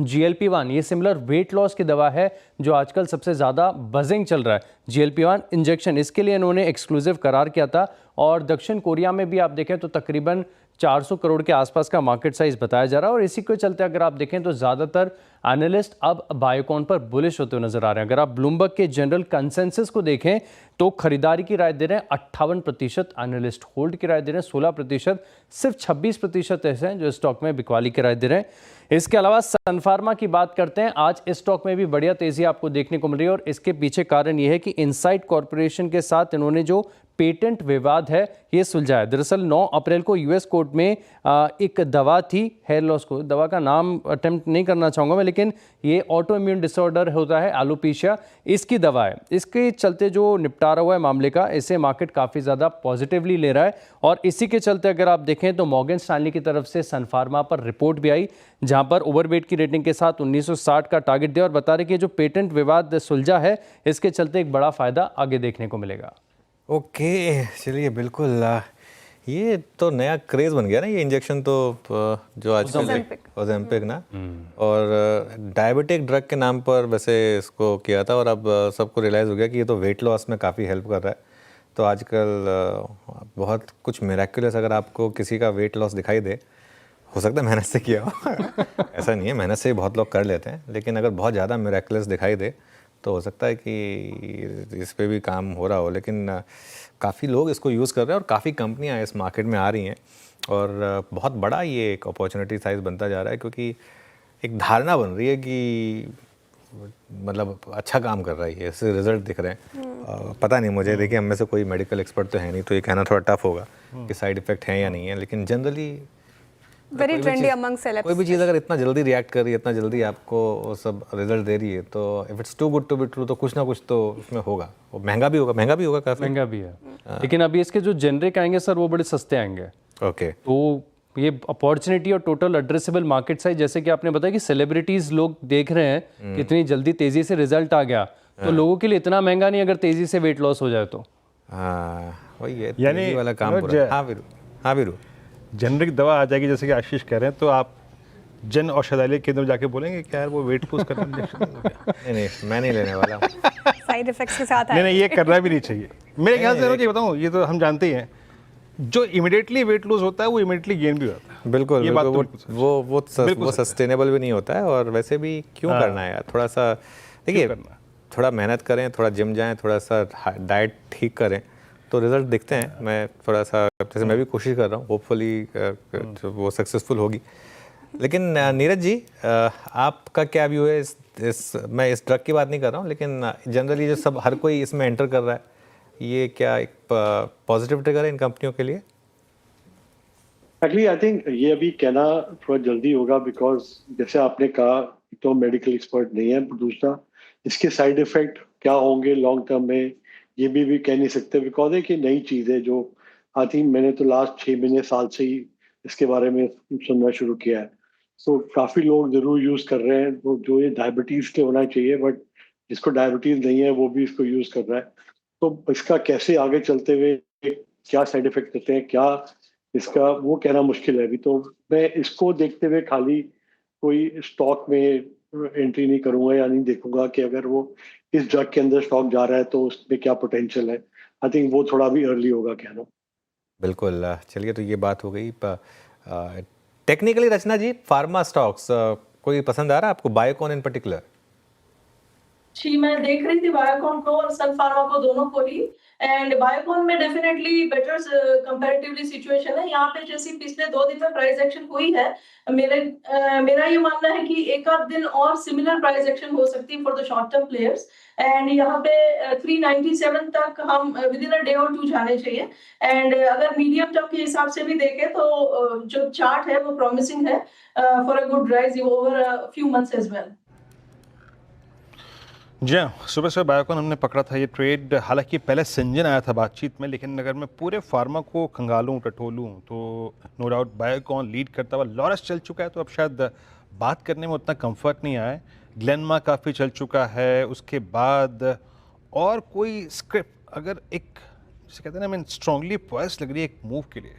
GLP-1, ये सिमिलर वेट लॉस की दवा है जो आजकल सबसे ज़्यादा बजिंग चल रहा है, GLP-1 इंजेक्शन, इसके लिए इन्होंने एक्सक्लूसिव करार किया था। और दक्षिण कोरिया में भी आप देखें तो तकरीबन 400 करोड़ के आसपास का मार्केट साइज बताया जा रहा है और इसी के चलते अगर आप देखें तो ज़्यादातर एनालिस्ट अब बायोकॉन पर बुलिश होते हुए नजर आ रहे हैं। अगर आप ब्लूमबर्ग के जनरल कंसेंसस को देखें तो खरीदारी की राय दे रहे हैं 58%, एनालिस्ट होल्ड की राय दे रहे हैं 16%, सिर्फ 26% ऐसे हैं जो स्टॉक में बिकवाली की राय दे रहे हैं। इसके अलावा सन फार्मा की बात करते हैं, आज इस स्टॉक में भी बढ़िया तेजी आपको देखने को मिल रही है और इसके पीछे कारण यह है कि इनसाइट कॉर्पोरेशन के साथ इन्होंने जो पेटेंट विवाद है ये सुलझा है। दरअसल 9 अप्रैल को यूएस कोर्ट में एक दवा थी हेयर लॉस को, दवा का नाम अटेम्प्ट नहीं करना चाहूँगा मैं, लेकिन ये ऑटो इम्यून डिसऑर्डर होता है एलोपेशिया, इसकी दवा है। इसके चलते जो निपटारा हुआ है मामले का, इसे मार्केट काफ़ी ज़्यादा पॉजिटिवली ले रहा है और इसी के चलते अगर आप देखें तो मॉर्गन स्टैनली की तरफ से सन फार्मा पर रिपोर्ट भी आई जहाँ पर ओवरवेट की रेटिंग के साथ 1960 का टारगेट दिया और बता रहे कि जो पेटेंट विवाद सुलझा है इसके चलते एक बड़ा फायदा आगे देखने को मिलेगा। ओके चलिए बिल्कुल, ये तो नया क्रेज़ बन गया ना ये इंजेक्शन, तो जो आजकल ओजेम्पिक ना, और डायबिटिक ड्रग के नाम पर वैसे इसको किया था और अब सबको रियलाइज़ हो गया कि ये तो वेट लॉस में काफ़ी हेल्प कर रहा है। तो आजकल बहुत कुछ मिराक्युलस अगर आपको किसी का वेट लॉस दिखाई दे, हो सकता है मेहनत से किया हो ऐसा नहीं है, मेहनत से बहुत लोग कर लेते हैं, लेकिन अगर बहुत ज़्यादा मिराक्युलस दिखाई दे तो हो सकता है कि इस पे भी काम हो रहा हो। लेकिन काफ़ी लोग इसको यूज़ कर रहे हैं और काफ़ी कंपनियां इस मार्केट में आ रही हैं और बहुत बड़ा ये एक अपॉर्चुनिटी साइज़ बनता जा रहा है, क्योंकि एक धारणा बन रही है कि मतलब अच्छा काम कर रहा है ये, इससे रिजल्ट दिख रहे हैं। पता नहीं मुझे, देखिए हम में से कोई मेडिकल एक्सपर्ट तो है नहीं, तो ये कहना थोड़ा टफ होगा कि साइड इफ़ेक्ट हैं या नहीं है, लेकिन generally very trendy among celebs. कोई भी चीज़ अगर इतना जल्दी रिएक्ट कर रही है, इतना जल्दी आपको सब रिजल्ट दे रही है, तो if it's too good to be true तो कुछ ना कुछ तो उसमें होगा। वो महंगा भी होगा काफ़ी महंगा भी है, लेकिन अभी इसके जो जेनरिक आएंगे सर वो बड़े सस्ते आएंगे। ओके, तो ये अपॉर्चुनिटी और टोटल एड्रेसेबल मार्केट साइज, जैसे कि आपने बताया कि सेलिब्रिटीज लोग देख रहे हैं कि इतनी जल्दी तेजी से रिजल्ट आ गया, तो लोगों के लिए इतना महंगा नहीं अगर तेजी से वेट लॉस हो जाए तो। वही है यानी वाला काम पूरा। हाँ वीरू, जेनरिक दवा आ जाएगी जैसे कि आशीष कह रहे हैं, तो आप जन औषधालय केंद्र में जाके बोलेंगे क्या यार वो वेट लूज करने इंजेक्शन नहीं मैं नहीं लेने वाला साइड इफेक्ट्स के साथ नहीं ये करना भी नहीं चाहिए मेरे ख्याल से। कि बताऊँ, ये तो हम जानते ही हैं, जो इमिडिएटली वेट लूज होता है वो इमिडिएटली गेन भी होता है। बिल्कुल, ये बात तो वो सस्टेनेबल भी नहीं होता है, और वैसे भी क्यों करना है यार, थोड़ा सा देखिए, थोड़ा मेहनत करें, थोड़ा जिम जाएं, थोड़ा सा डाइट ठीक करें तो रिजल्ट दिखते हैं। मैं थोड़ा सा जैसे मैं भी कोशिश कर रहा हूँ, होपफुली वो सक्सेसफुल होगी। लेकिन नीरज जी, आपका क्या व्यू है मैं इस ड्रग की बात नहीं कर रहा हूँ, लेकिन जनरली जो सब हर कोई इसमें एंटर कर रहा है, ये क्या एक पॉजिटिव ट्रिगर है इन कंपनियों के लिए? एक्चुअली आई थिंक ये अभी कहना थोड़ा जल्दी होगा, बिकॉज जैसे आपने कहा तो मेडिकल एक्सपर्ट नहीं है, दूसरा इसके साइड इफेक्ट क्या होंगे लॉन्ग टर्म में ये भी कह नहीं सकते, बिकॉज एक नई चीज़ है जो आई थिंक मैंने तो लास्ट 6 महीने साल से ही इसके बारे में सुनना शुरू किया है। सो काफ़ी लोग ज़रूर यूज़ कर रहे हैं, तो जो ये डायबिटीज़ के होना चाहिए, बट जिसको डायबिटीज़ नहीं है वो भी इसको यूज़ कर रहा है। तो इसका कैसे आगे चलते हुए क्या साइड इफेक्ट होते हैं, क्या इसका वो कहना मुश्किल है अभी। तो मैं इसको देखते हुए खाली कोई स्टॉक में एंट्री नहीं करूंगा या नहीं देखूंगा कि अगर वो इस ड्रग के अंदर स्टॉक जा रहा है तो उसमें क्या पोटेंशियल है। आई थिंक वो थोड़ा भी अर्ली होगा कहना। बिल्कुल, चलिए तो ये बात हो गई। टेक्निकली रचना जी, फार्मा स्टॉक्स कोई पसंद आ रहा है आपको, बायोकॉन इन पर्टिकुलर? जी, मैं देख रही थी बायोकॉन को और सन फार्मा को, दोनों को ही। एंड बायोकॉन में डेफिनेटली बेटर कंपैरेटिवली सिचुएशन है। यहाँ पे जैसे पिछले 2 दिन में प्राइस एक्शन हुई है, मेरा ये मानना है कि एक आध दिन और सिमिलर प्राइस एक्शन हो सकती है for the short term players. And यहाँ पे 397 तक हम विद इन अ डे और 2 जाने चाहिए। एंड अगर मीडियम टर्म के हिसाब से भी देखें तो जो चार्ट है वो प्रॉमिसिंग है for a good rise over a few months as well. जी हाँ, सुबह से बायोकॉन हमने पकड़ा था ये ट्रेड। हालांकि पहले संजन आया था बातचीत में, लेकिन अगर मैं पूरे फार्मा को खंगालूं टटोलूं तो नो डाउट बायोकॉन लीड करता हुआ। लॉरस चल चुका है तो अब शायद बात करने में उतना कंफर्ट नहीं आया। ग्लेनमा काफ़ी चल चुका है, उसके बाद और कोई स्क्रिप्ट अगर एक जैसे कहते हैं ना, मैं स्ट्रांगली पॉइस लग रही है एक मूव के लिए।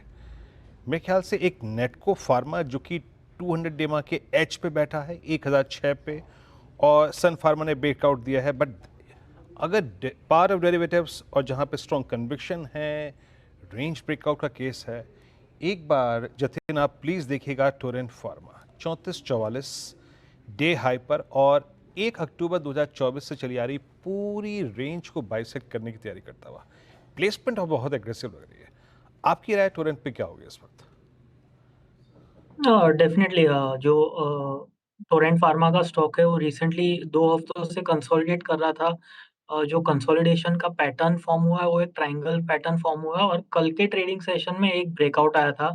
मेरे ख्याल से एक नेटको फार्मा जो कि 200 डेमा के एच पे बैठा है 1006 पे, और सन फार्मा ने ब्रेकआउट दिया है। बट अगर पावर ऑफ डेरिवेटिव्स और जहाँ पे स्ट्रॉन्ग कन्विक्शन है, रेंज ब्रेकआउट का केस है, एक बार जतिन आप प्लीज़ देखिएगा टोरेंट फार्मा 3444 डे हाई पर और 1 अक्टूबर 2024 से चली आ रही पूरी रेंज को बाइसेक्ट करने की तैयारी करता हुआ प्लेसमेंट अब बहुत एग्रेसिव लग रही है। आपकी राय टोरेंट पे क्या होगी इस वक्त? डेफिनेटली जो टोरेंट फार्मा का स्टॉक है वो रिसेंटली 2 हफ्तों से कंसोलिडेट कर रहा था। जो कंसोलिडेशन का पैटर्न फॉर्म हुआ है वो एक ट्रायंगल पैटर्न फॉर्म हुआ है और कल के ट्रेडिंग सेशन में एक ब्रेकआउट आया था।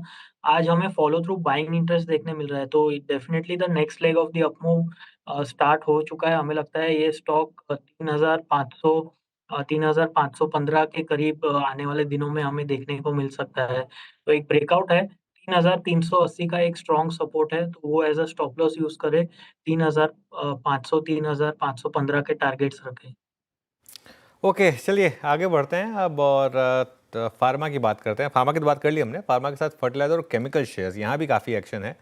आज हमें फॉलो थ्रू बाइंग इंटरेस्ट देखने मिल रहा है, तो definitely the next leg of the up move start हो चुका है। हमें लगता है ये स्टॉक 3500 3515 के करीब आने वाले दिनों में हमें देखने को मिल सकता है। तो एक ब्रेकआउट है, 3380 का एक स्ट्रॉन्ग सपोर्ट है, तो वो as a stop loss use करें। 3500 3515 के टारगेट्स रखें। ओके, चलिए आगे बढ़ते हैं अब और फार्मा की बात करते हैं। फार्मा की तो बात कर ली हमने, फार्मा के साथ फर्टिलाइजर और केमिकल शेयर्स, यहाँ भी काफ़ी एक्शन है।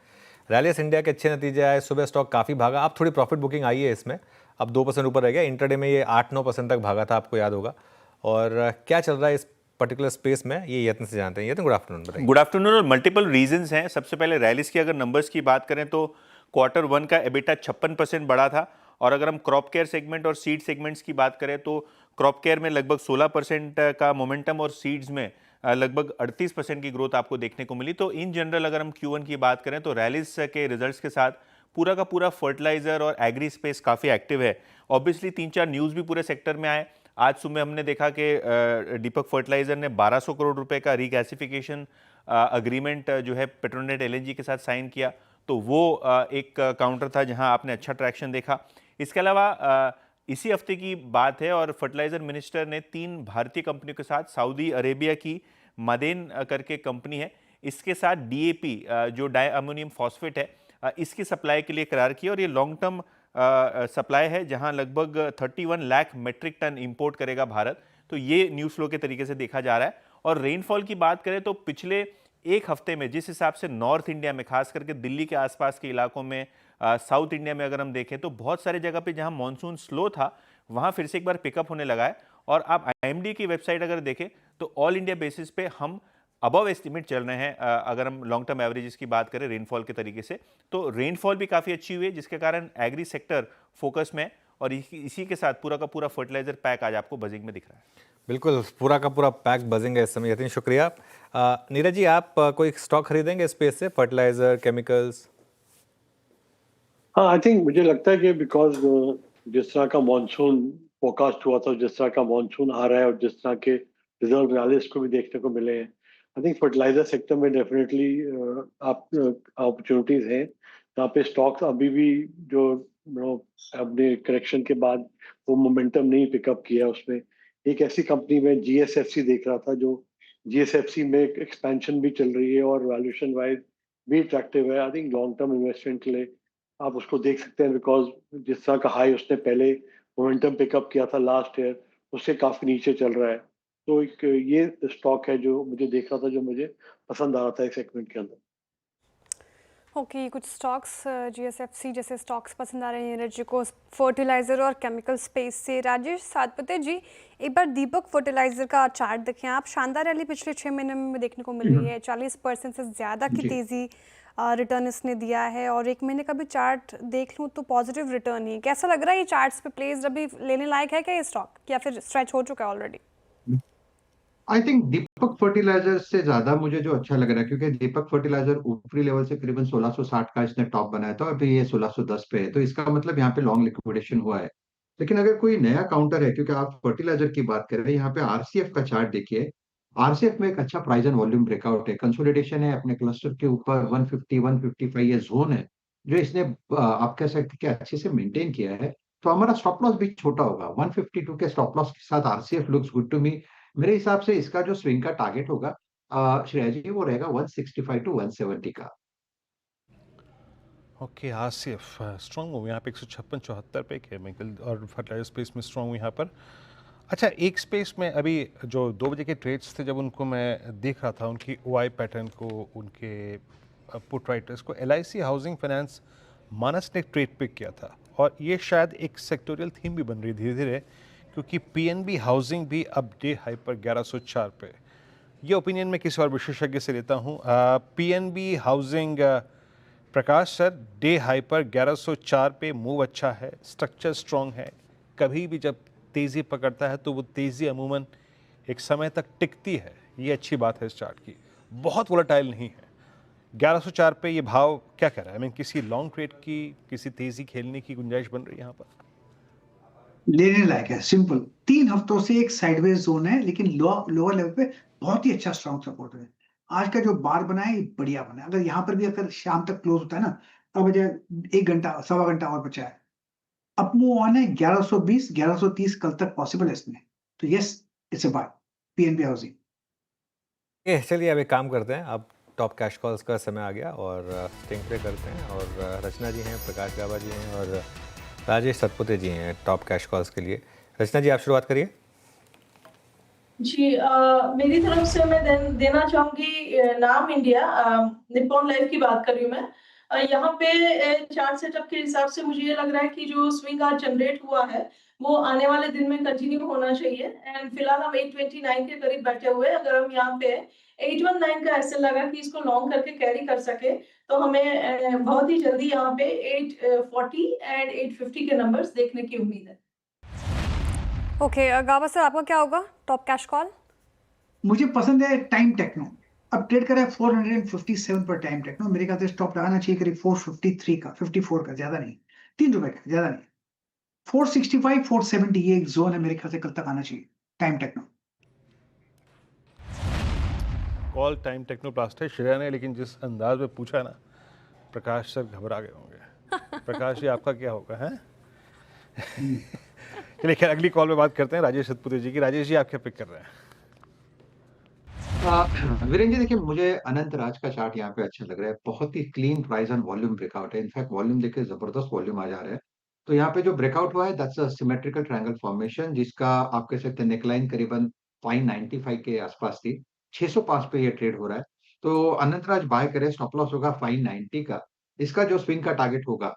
रैलियस इंडिया के अच्छे नतीजे आए, सुबह स्टॉक काफ़ी भागा, अब थोड़ी प्रॉफिट बुकिंग आई है इसमें, अब 2% ऊपर रह गया। इंटरडे में ये 8-9% तक भागा था, आपको याद होगा। और क्या चल रहा है इस पर्टिकुलर स्पेस में, ये यत्न से जानते हैं। यत्न, गुड आफ्टरनून बताइए। Good afternoon. और मल्टीपल रीजंस हैं। सबसे पहले रैलिस की अगर नंबर्स की बात करें तो क्वार्टर 1 का एबिटा 56% बढ़ा था, और अगर हम क्रॉप केयर सेगमेंट और सीड सेगमेंट्स की बात करें तो क्रॉप केयर में लगभग 16% का मोमेंटम और सीड्स में लगभग 38% की ग्रोथ आपको देखने को मिली। तो इन जनरल अगर हम Q1 की बात करें तो रैलिस के रिजल्ट्स के साथ पूरा का पूरा फर्टिलाइजर और एग्री स्पेस काफ़ी एक्टिव है। ऑब्वियसली 3-4 न्यूज़ भी पूरे सेक्टर में आए। आज सुबह हमने देखा कि दीपक फर्टिलाइजर ने 1200 करोड़ रुपए का रिगैसिफिकेशन अग्रीमेंट जो है पेट्रोनेट LNG के साथ साइन किया, तो वो एक काउंटर था जहां आपने अच्छा ट्रैक्शन देखा। इसके अलावा इसी हफ्ते की बात है और फर्टिलाइजर मिनिस्टर ने 3 भारतीय कंपनियों के साथ सऊदी अरेबिया की मदेन करके कंपनी है, इसके साथ DAP जो डाई अमोनियम फॉस्फेट है, इसकी सप्लाई के लिए करार किया। और ये लॉन्ग टर्म सप्लाई है जहां लगभग 31 लाख मेट्रिक टन इंपोर्ट करेगा भारत। तो ये न्यूज़ फ्लो के तरीके से देखा जा रहा है। और रेनफॉल की बात करें तो पिछले एक हफ्ते में जिस हिसाब से नॉर्थ इंडिया में, खास करके दिल्ली के आसपास के इलाकों में, साउथ इंडिया में अगर हम देखें तो बहुत सारे जगह पे जहां मॉनसून स्लो था वहां फिर से एक बार पिकअप होने लगा है। और आप IMD की वेबसाइट अगर देखें तो ऑल इंडिया बेसिस पे हम अबव एस्टिमेट चल रहे हैं। अगर हम लॉन्ग टर्म एवरेजेस की बात करें रेनफॉल के तरीके से, तो रेनफॉल भी काफ़ी अच्छी हुई है जिसके कारण एग्री सेक्टर फोकस में, और इसी के साथ पूरा का पूरा फर्टिलाइजर पैक आज आपको बजिंग में दिख रहा है। बिल्कुल, पूरा का पूरा पैक बजिंग है इस समय। यतीन, शुक्रिया। नीरज जी, आप कोई स्टॉक खरीदेंगे स्पेस से, फर्टिलाइजर, केमिकल्स? हाँ, आई थिंक मुझे लगता है कि बिकॉज जिस तरह का मानसून फोरकास्ट हुआ था, जिस तरह का मानसून आ रहा है और जिस तरह के रिजल्ट रैलीज को भी देखने को मिले हैं, आई थिंक फर्टिलाइजर सेक्टर में डेफिनेटली आप अपॉर्चुनिटीज हैं जहाँ पे स्टॉक्स अभी भी जो अपने करेक्शन के बाद वो मोमेंटम नहीं पिकअप किया। उसमें एक ऐसी कंपनी में GSFC देख रहा था, जो GSFC में एक्सपेंशन भी चल रही है और वैल्यूएशन वाइज भी अट्रैक्टिव है। आई थिंक लॉन्ग टर्म इन्वेस्टमेंट के लिए आप उसको देख सकते हैं, बिकॉज जिस तरह का हाई उसने पहले मोमेंटम पिकअप किया था लास्ट ईयर, उससे काफी नीचे चल रहा है। तो एक ये स्टॉक है जो मुझे देख रहा था, जो मुझे पसंद आ रहा था इस सेगमेंट के अंदर। ओके, कुछ स्टॉक्स GSFC जैसे स्टॉक्स पसंद आ रहे हैं नीरज जी को फर्टिलाइजर और केमिकल स्पेस से। राजेश सातपते जी, एक बार दीपक फर्टिलाइजर का चार्ट देखें आप। शानदार रैली पिछले 6 महीने में देखने को मिल रही है, 40% से ज़्यादा की तेज़ी रिटर्न इसने दिया है, और 1 महीने का भी चार्ट देख लूँ तो पॉजिटिव रिटर्न ही। कैसा लग रहा है ये चार्ट्स पे प्लेस, अभी लेने लायक है क्या ये स्टॉक, या फिर स्ट्रेच हो चुका है already? I think Deepak fertiliser से ज्यादा मुझे जो अच्छा लग रहा है, क्योंकि दीपक फर्टिलाइजर ऊपरी लेवल से करीबन 1660 का इसने टॉप बनाया था, अभी ये 1610 पे है, तो इसका मतलब यहाँ पे लॉन्ग लिक्विडेशन हुआ है। लेकिन अगर कोई नया काउंटर है, क्योंकि आप फर्टिलाइजर की बात कर रहे हैं, यहाँ पे RCF का चार्ट देखिए। RCF में एक अच्छा प्राइस एंड वॉल्यूम ब्रेकआउट है, कंसोलिडेशन है अपने क्लस्टर के ऊपर 150 155 ये जोन है जो इसने आप कह सकते हैं कि अच्छे से मेंटेन किया है। तो हमारा स्टॉप लॉस भी छोटा होगा, 152 के स्टॉप लॉस के साथ RCF looks good to me. मेरे हिसाब से इसका जो स्विंग का टारगेट होगा श्रेया जी, वो रहेगा 165 टू 170 का। ओके, RCF स्ट्रॉन्ग मूव यहाँ पे 156-74 पे केमिकल और फर्टिलाइजर स्पेस में स्ट्रॉन्ग यहाँ पर। अच्छा, एक स्पेस में अभी जो 2 बजे के ट्रेड्स थे, जब उनको मैं देख रहा था उनकी OI पैटर्न को, उनके पुट राइटर्स को, LIC हाउसिंग फाइनेंस मानस ने ट्रेड पिक किया था, और ये शायद एक सेक्टोरियल थीम भी बन रही धीरे धीरे, क्योंकि PNB हाउसिंग भी अब डे हाई पर 1104 पे। ये ओपिनियन मैं किसी और विशेषज्ञ से लेता हूँ। पीएनबी हाउसिंग, प्रकाश सर, डे हाई पर 1104 पे मूव अच्छा है, स्ट्रक्चर स्ट्रॉन्ग है। कभी भी जब तेज़ी पकड़ता है तो वो तेज़ी अमूमन एक समय तक टिकती है, ये अच्छी बात है इस चार्ट की। बहुत वोलेटाइल नहीं है। 1104 पे ये भाव क्या कह रहा है? किसी लॉन्ग ट्रेड की, किसी तेज़ी खेलने की गुंजाइश बन रही है यहाँ पर? लेने लायक है, सिंपल। 3 हफ्तों से एक साइडवेज जोन है, लेकिन लोअर लेवल पे बहुत ही अच्छा स्ट्रॉन्ग सपोर्ट है। आज का जो बार बना है, ये बढ़िया बना है। अगर यहाँ पर भी अगर शाम तक क्लोज होता है ना, अब 1 घंटा, सवा घंटा और बचा है। अप मूव ऑन है 1120, 1130 कल तक पॉसिबल है इसमें। तो yes, it's a buy, PNB housing. चलिए अब एक काम करते हैं, अब टॉप कैश कॉल्स का समय आ गया और स्टिंग प्ले करते हैं। और रचना जी हैं, प्रकाश गाबा जी हैं और राजेश सतपुते जी हैं टॉप कैश कॉल्स के लिए। रचना जी, आप शुरुआत करिए। जी, मेरी तरफ से मैं देना चाहूंगी नाम इंडिया, निप्पॉन लाइफ की बात कर रही हूँ मैं। यहाँ पे चार्ट सेटअप के हिसाब से मुझे ये लग रहा है कि जो स्विंग आज जनरेट हुआ है वो आने वाले दिन में कंटिन्यू होना चाहिए। एंड फिलहाल हम 829 के करीब बैठे हुए, अगर हम यहाँ पे 819 का ऐसे लगा कि इसको लॉन्ग करके कैरी कर सके तो हमें बहुत ही जल्दी यहाँ पे 840 एंड 850 के नंबर्स देखने की उम्मीद है। ओके, गाबा सर, आपका क्या होगा टॉप कैश कॉल? मुझे पसंद है टाइम टेक्नो। अब ट्रेड कर रहा है 457 पर टाइम टेक्नो। मेरे ख्याल से स्टॉप लगाना चाहिए करीब 453 का, 54 का, ज्यादा नहीं, 3 रुपए का, ज्यादा नहीं। 465, 470 ये एक जोन है, मेरे ख्याल से कल तक आना चाहिए Time Techno. Call Time Technoplast है श्रेया ने, लेकिन जिस अंदाज में पूछा ना, प्रकाश सर घबरा गए होंगे। प्रकाश जी, आपका क्या होगा? है चलिए खैर, अगली कॉल में बात करते हैं राजेश सतपुते जी की। राजेश जी, आप क्या पिक कर रहे हैं? वीरेंद्र जी, देखिए मुझे अनंत राज का चार्ट यहाँ पे अच्छा लग रहा है। बहुत ही clean price and volume breakout है। इनफैक्ट वॉल्यूम देखिए जबरदस्त वॉल्यूम आ जा रहा है। तो यहाँ पे जो ब्रेकआउट हुआ है, that's a symmetrical triangle formation, जिसका आप कह सकते हैं नेकलाइन करीबन 595 के आसपास थी। 605 पे ये ट्रेड हो रहा है। तो अनंत राज बाय करे, स्टॉप लॉस होगा 590 का। इसका जो स्विंग का टारगेट होगा,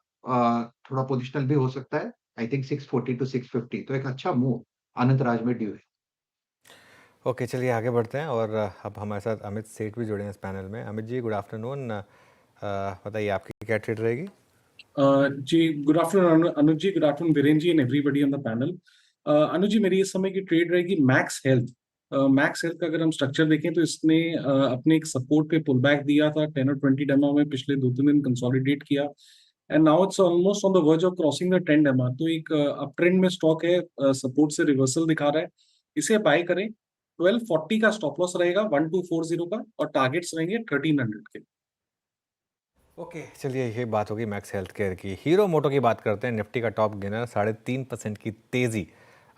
थोड़ा पोजिशनल भी हो सकता है, आई थिंक 640 टू 650। तो एक अच्छा मूव अनंत राज में ड्यू है। ओके, चलिए आगे बढ़ते हैं और अब हमारे साथ अमित सेठ भी जुड़े हैं इस पैनल में। Amit ji, good afternoon. बताइए आपकी क्या ट्रेड रहेगी? जी, good afternoon Anuj ji, good afternoon Virendra ji and everybody on the panel. Anuj ji, मेरी इस समय की ट्रेड रहेगी मैक्स हेल्थ। मैक्स हेल्थ का अगर हम स्ट्रक्चर देखें तो इसने अपने एक सपोर्ट पे पुल बैक दिया था 10 और 20 डेमो में, पिछले 2-3 दिन कंसोलिडेट किया and now it's almost on the verge of crossing the 10 demo. तो एक अप ट्रेंड में स्टॉक है, सपोर्ट से रिवर्सल दिखा रहा है, इसे बाय करें। 1240 का स्टॉप लॉस रहेगा, 1240 का, और टारगेट्स रहेंगे 1300 के। ओके, चलिए ये बात होगी मैक्स हेल्थ केयर की। हीरो मोटो की बात करते हैं। निफ्टी का टॉप गेनर, 3.5% की तेज़ी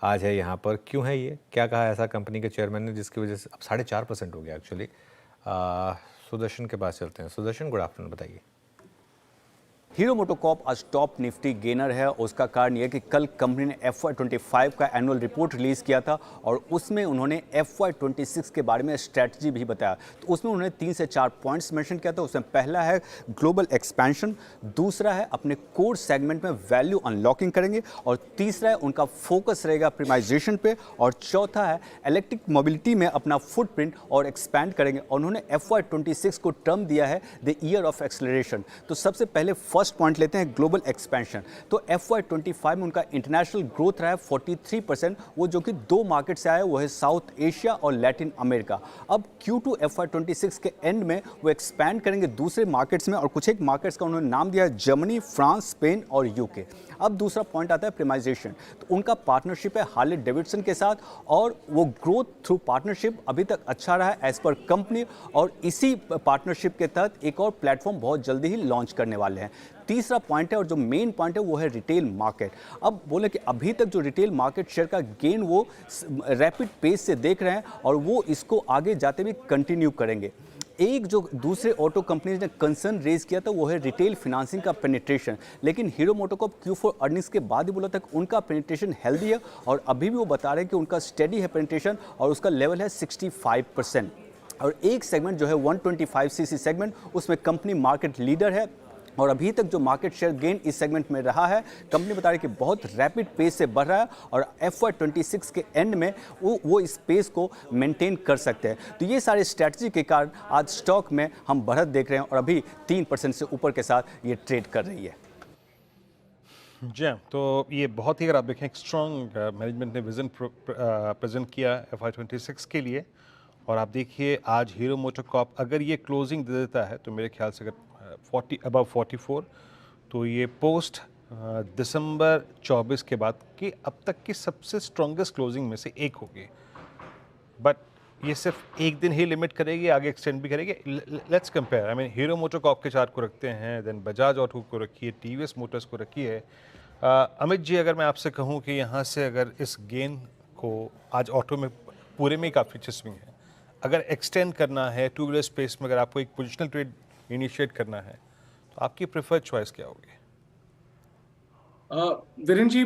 आज है यहाँ पर। क्यों है ये? क्या कहा ऐसा कंपनी के चेयरमैन ने जिसकी वजह से अब 4.5% हो गया एक्चुअली? सुदर्शन के पास चलते हैं। सुदर्शन, गुड आफ्टरनून, बताइए। हीरो मोटोकॉर्प आज टॉप निफ्टी गेनर है। उसका कारण यह कि कल कंपनी ने FY25 का एनुअल रिपोर्ट रिलीज किया था और उसमें उन्होंने FY26 के बारे में स्ट्रैटेजी भी बताया। तो उसमें उन्होंने 3 से 4 पॉइंट्स मेंशन किया था। उसमें पहला है ग्लोबल एक्सपेंशन, दूसरा है अपने कोर सेगमेंट में वैल्यू अनलॉकिंग करेंगे, और तीसरा है उनका फोकस रहेगा प्रीमाइजेशन पे, और चौथा है इलेक्ट्रिक मोबिलिटी में अपना फुटप्रिंट और एक्सपैंड करेंगे। और उन्होंने FY26 को टर्म दिया है द ईयर ऑफ एक्सेलरेशन। तो सबसे पहले फर्स्ट पॉइंट लेते हैं ग्लोबल एक्सपेंशन। तो FY25 में उनका इंटरनेशनल ग्रोथ रहा है 43%, वो जो कि 2 मार्केट से आया, वो है साउथ एशिया और लैटिन अमेरिका। अब Q2 FY26 के एंड में वो एक्सपैंड करेंगे दूसरे मार्केट्स में, और कुछ एक मार्केट्स का उन्होंने नाम दिया है जर्मनी, फ्रांस, स्पेन और यूके। अब दूसरा पॉइंट आता है प्रीमाइजेशन। तो उनका पार्टनरशिप है हार्ले डेविडसन के साथ, और वो ग्रोथ थ्रू पार्टनरशिप अभी तक अच्छा रहा है एज पर कंपनी, और इसी पार्टनरशिप के तहत एक और प्लेटफॉर्म बहुत जल्दी ही लॉन्च करने वाले हैं। तीसरा पॉइंट है, और जो मेन पॉइंट है, वो है रिटेल मार्केट। अब बोले कि अभी तक जो रिटेल मार्केट शेयर का गेन वो रैपिड पेस से देख रहे हैं, और वो इसको आगे जाते भी कंटिन्यू करेंगे। एक जो दूसरे ऑटो कंपनीज ने कंसर्न रेज किया था, वो है रिटेल फाइनेंसिंग का पेनिट्रेशन। लेकिन हीरो मोटोकॉर्प Q4 अर्निंग्स के बाद ही बोला था कि उनका पेनिट्रेशन हेल्दी है, और अभी भी वो बता रहे हैं कि उनका स्टेडी है पेनिट्रेशन, और उसका लेवल है 65%। और एक सेगमेंट जो है 125cc सेगमेंट, उसमें कंपनी मार्केट लीडर है, और अभी तक जो मार्केट शेयर गेन इस सेगमेंट में रहा है, कंपनी बता रही है कि बहुत रैपिड पेस से बढ़ रहा है और FY26 के एंड में वो इस पेस को मेंटेन कर सकते हैं। तो ये सारे स्ट्रैटेजी के कारण आज स्टॉक में हम बढ़त देख रहे हैं और अभी 3% से ऊपर के साथ ये ट्रेड कर रही है। जी हाँ, तो ये बहुत ही, अगर आप देखें, एक स्ट्रॉन्ग मैनेजमेंट ने विजन प्रेजेंट किया FY26 के लिए। और आप देखिए आज हीरो मोटर कॉर्प अगर ये क्लोजिंग दे देता है तो मेरे ख्याल से अगर 40 अबव 44, तो ये पोस्ट दिसंबर 24 के बाद की अब तक की सबसे स्ट्रॉन्गेस्ट क्लोजिंग में से एक होगी। बट ये सिर्फ एक दिन ही लिमिट करेगी, आगे एक्सटेंड भी करेगी। Let's compare, I mean hero motor Corp के चार्ट को रखते हैं, देन बजाज ऑटो को रखिए, TVS मोटर्स को रखिए। अमित जी, अगर मैं आपसे कहूँ कि यहाँ से अगर इस गेन को, आज ऑटो में पूरे में ही काफ़ी अच्छे स्विंग है, अगर एक्सटेंड करना है टू व्हीलर स्पेस में, अगर आपको एक पोजिशनल ट्रेड इनिशिएट करना है, तो आपकी प्रेफर्ड चॉइस क्या होगी? वीरेन जी,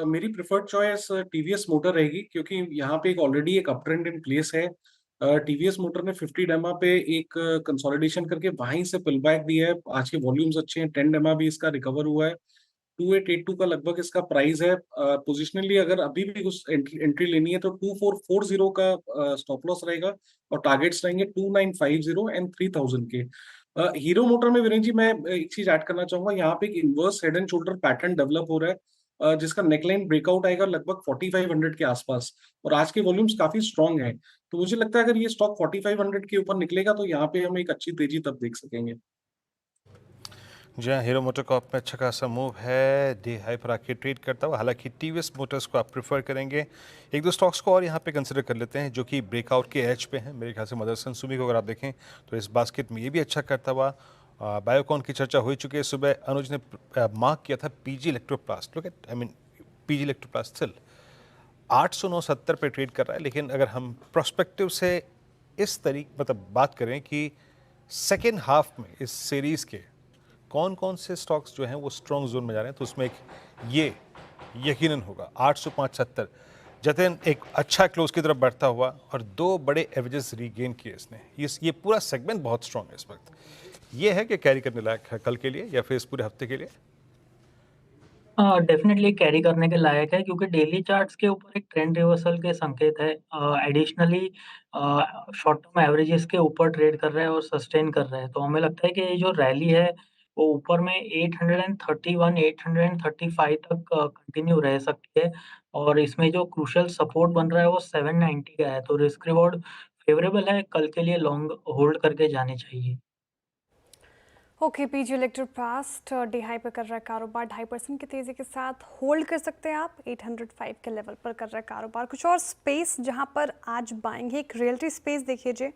मेरी प्रेफर्ड चॉइस टीवीएस मोटर रहेगी, क्योंकि यहाँ पे एक ऑलरेडी एक अप ट्रेंड इन प्लेस है। टीवीएस मोटर ने 50 डेमा पे एक कंसोलिडेशन करके वहीं से पुल बैक दिया है। आज के वॉल्यूम्स अच्छे हैं, 10 डेमा भी इसका रिकवर हुआ है। 2882 का लगभग इसका प्राइस है। पोजिशनली अगर अभी भी कुछ एंट्री लेनी है तो 2440 का स्टॉप लॉस रहेगा और टारगेट्स रहेंगे 2950 एंड 3000 के। हीरो मोटर में वीरेन जी, मैं एक चीज ऐड करना चाहूंगा। यहाँ पे एक inverse head and shoulder pattern develop हो रहा है, जिसका नेकलाइन ब्रेकआउट आएगा लगभग 4500 के आसपास और आज के वॉल्यूम्स काफी स्ट्रांग है। तो मुझे लगता है अगर ये स्टॉक 4500 के ऊपर निकलेगा तो यहाँ पे हम एक अच्छी तेजी तब देख सकेंगे। जी हाँ, हीरो मोटर कॉर्प में अच्छा खासा मूव है, डे हाई पर आके ट्रेड करता हुआ। हालांकि TVS मोटर्स को आप प्रेफर करेंगे। एक दो स्टॉक्स को और यहाँ पे कंसिडर कर लेते हैं जो कि ब्रेकआउट के एज पे हैं। मेरे ख्याल से मदरसन सुमी को अगर आप देखें तो इस बास्केट में ये भी अच्छा करता हुआ। बायोकॉन की चर्चा हो चुकी है, सुबह अनुज ने मार्क किया था PG Electroplast. Look at, I mean PG Electroplast still 809.70 पे ट्रेड कर रहा है। लेकिन अगर हम प्रोस्पेक्टिव से इस तरीके मतलब बात करें कि सेकेंड हाफ में इस सीरीज़ के कौन कौन से स्टॉक्स जो हैं वो स्ट्रॉन्ग जोन में जा रहे हैं, तो उसमें एक ये यकीनन होगा 805.70। जतिन एक अच्छा क्लोज की तरफ बढ़ता हुआ और दो बड़े एवरेजेस रीगेन किए इसने। ये पूरा सेगमेंट बहुत स्ट्रॉन्ग है इस वक्त। ये है कि कैरी करने लायक है कल के लिए या फिर इस पूरे हफ्ते के लिए? डेफिनेटली कैरी करने के लायक है, क्योंकि डेली चार्ट्स के ऊपर एक ट्रेंड रिवर्सल के संकेत है। एडिशनली शॉर्ट टर्म एवरेजेस के ऊपर ट्रेड कर रहा है और सस्टेन कर रहा है। तो हमें लगता है कि ये जो रैली है वो ऊपर में 831 835 तक कंटिन्यू रह सकती है और इसमें जो क्रूशियल सपोर्ट बन रहा है वो 790 का है। तो रिस्क रिवॉर्ड फेवरेबल है, कल के लिए लॉन्ग होल्ड करके जाने चाहिए। Okay, PG Electroplast day high पर कर रहा है कारोबार, 2.5% की तेज़ी के साथ होल्ड कर सकते हैं आप। 805 के लेवल पर कर रहा है कारोबार। कुछ और स्पेस जहां पर आज बाइंग है, एक रियल्टी स्पेस देखिए जी।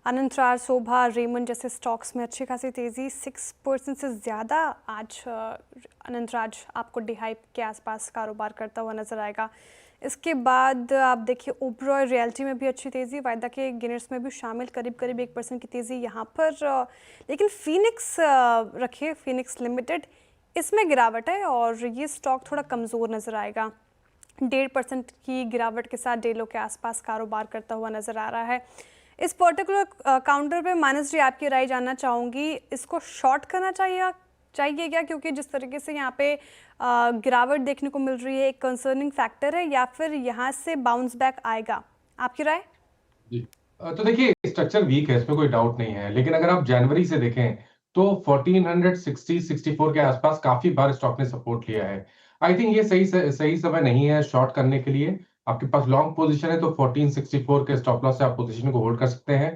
अनंतराज, शोभा, रेमंड जैसे स्टॉक्स में अच्छी खासी तेज़ी, 6% से ज़्यादा आज अनंतराज आपको डे हाई के आसपास कारोबार करता हुआ नजर आएगा। इसके बाद आप देखिए ओबरॉय रियल्टी में भी अच्छी तेज़ी, वायदा के गेनर्स में भी शामिल, करीब करीब 1% की तेज़ी यहाँ पर। लेकिन फिनिक्स रखिए, फिनिक्स लिमिटेड, इसमें गिरावट है और ये स्टॉक थोड़ा कमज़ोर नज़र आएगा। 1.5% की गिरावट के साथ डेलो के आसपास कारोबार करता हुआ नज़र आ रहा है। इस पर्टिकुलर काउंटर पे मानस जी आपकी राय जानना चाहूँगी, इसको शॉर्ट करना चाहिए क्या? क्योंकि जिस तरीके से यहाँ पे गिरावट देखने को मिल रही है, एक कंसर्निंग फैक्टर है, या फिर यहाँ से बाउंस बैक आएगा? आपकी राय? जी, तो देखिए स्ट्रक्चर वीक है, इसमें कोई डाउट नहीं है। लेकिन अगर आप जनवरी से देखें तो 1460-64 के आसपास काफी बार स्टॉक ने सपोर्ट लिया है। आई थिंक ये सही समय नहीं है शॉर्ट करने के लिए। आपके पास लॉन्ग पोजीशन है तो 1464 के स्टॉप लॉस से आप पोजीशन को होल्ड कर सकते हैं।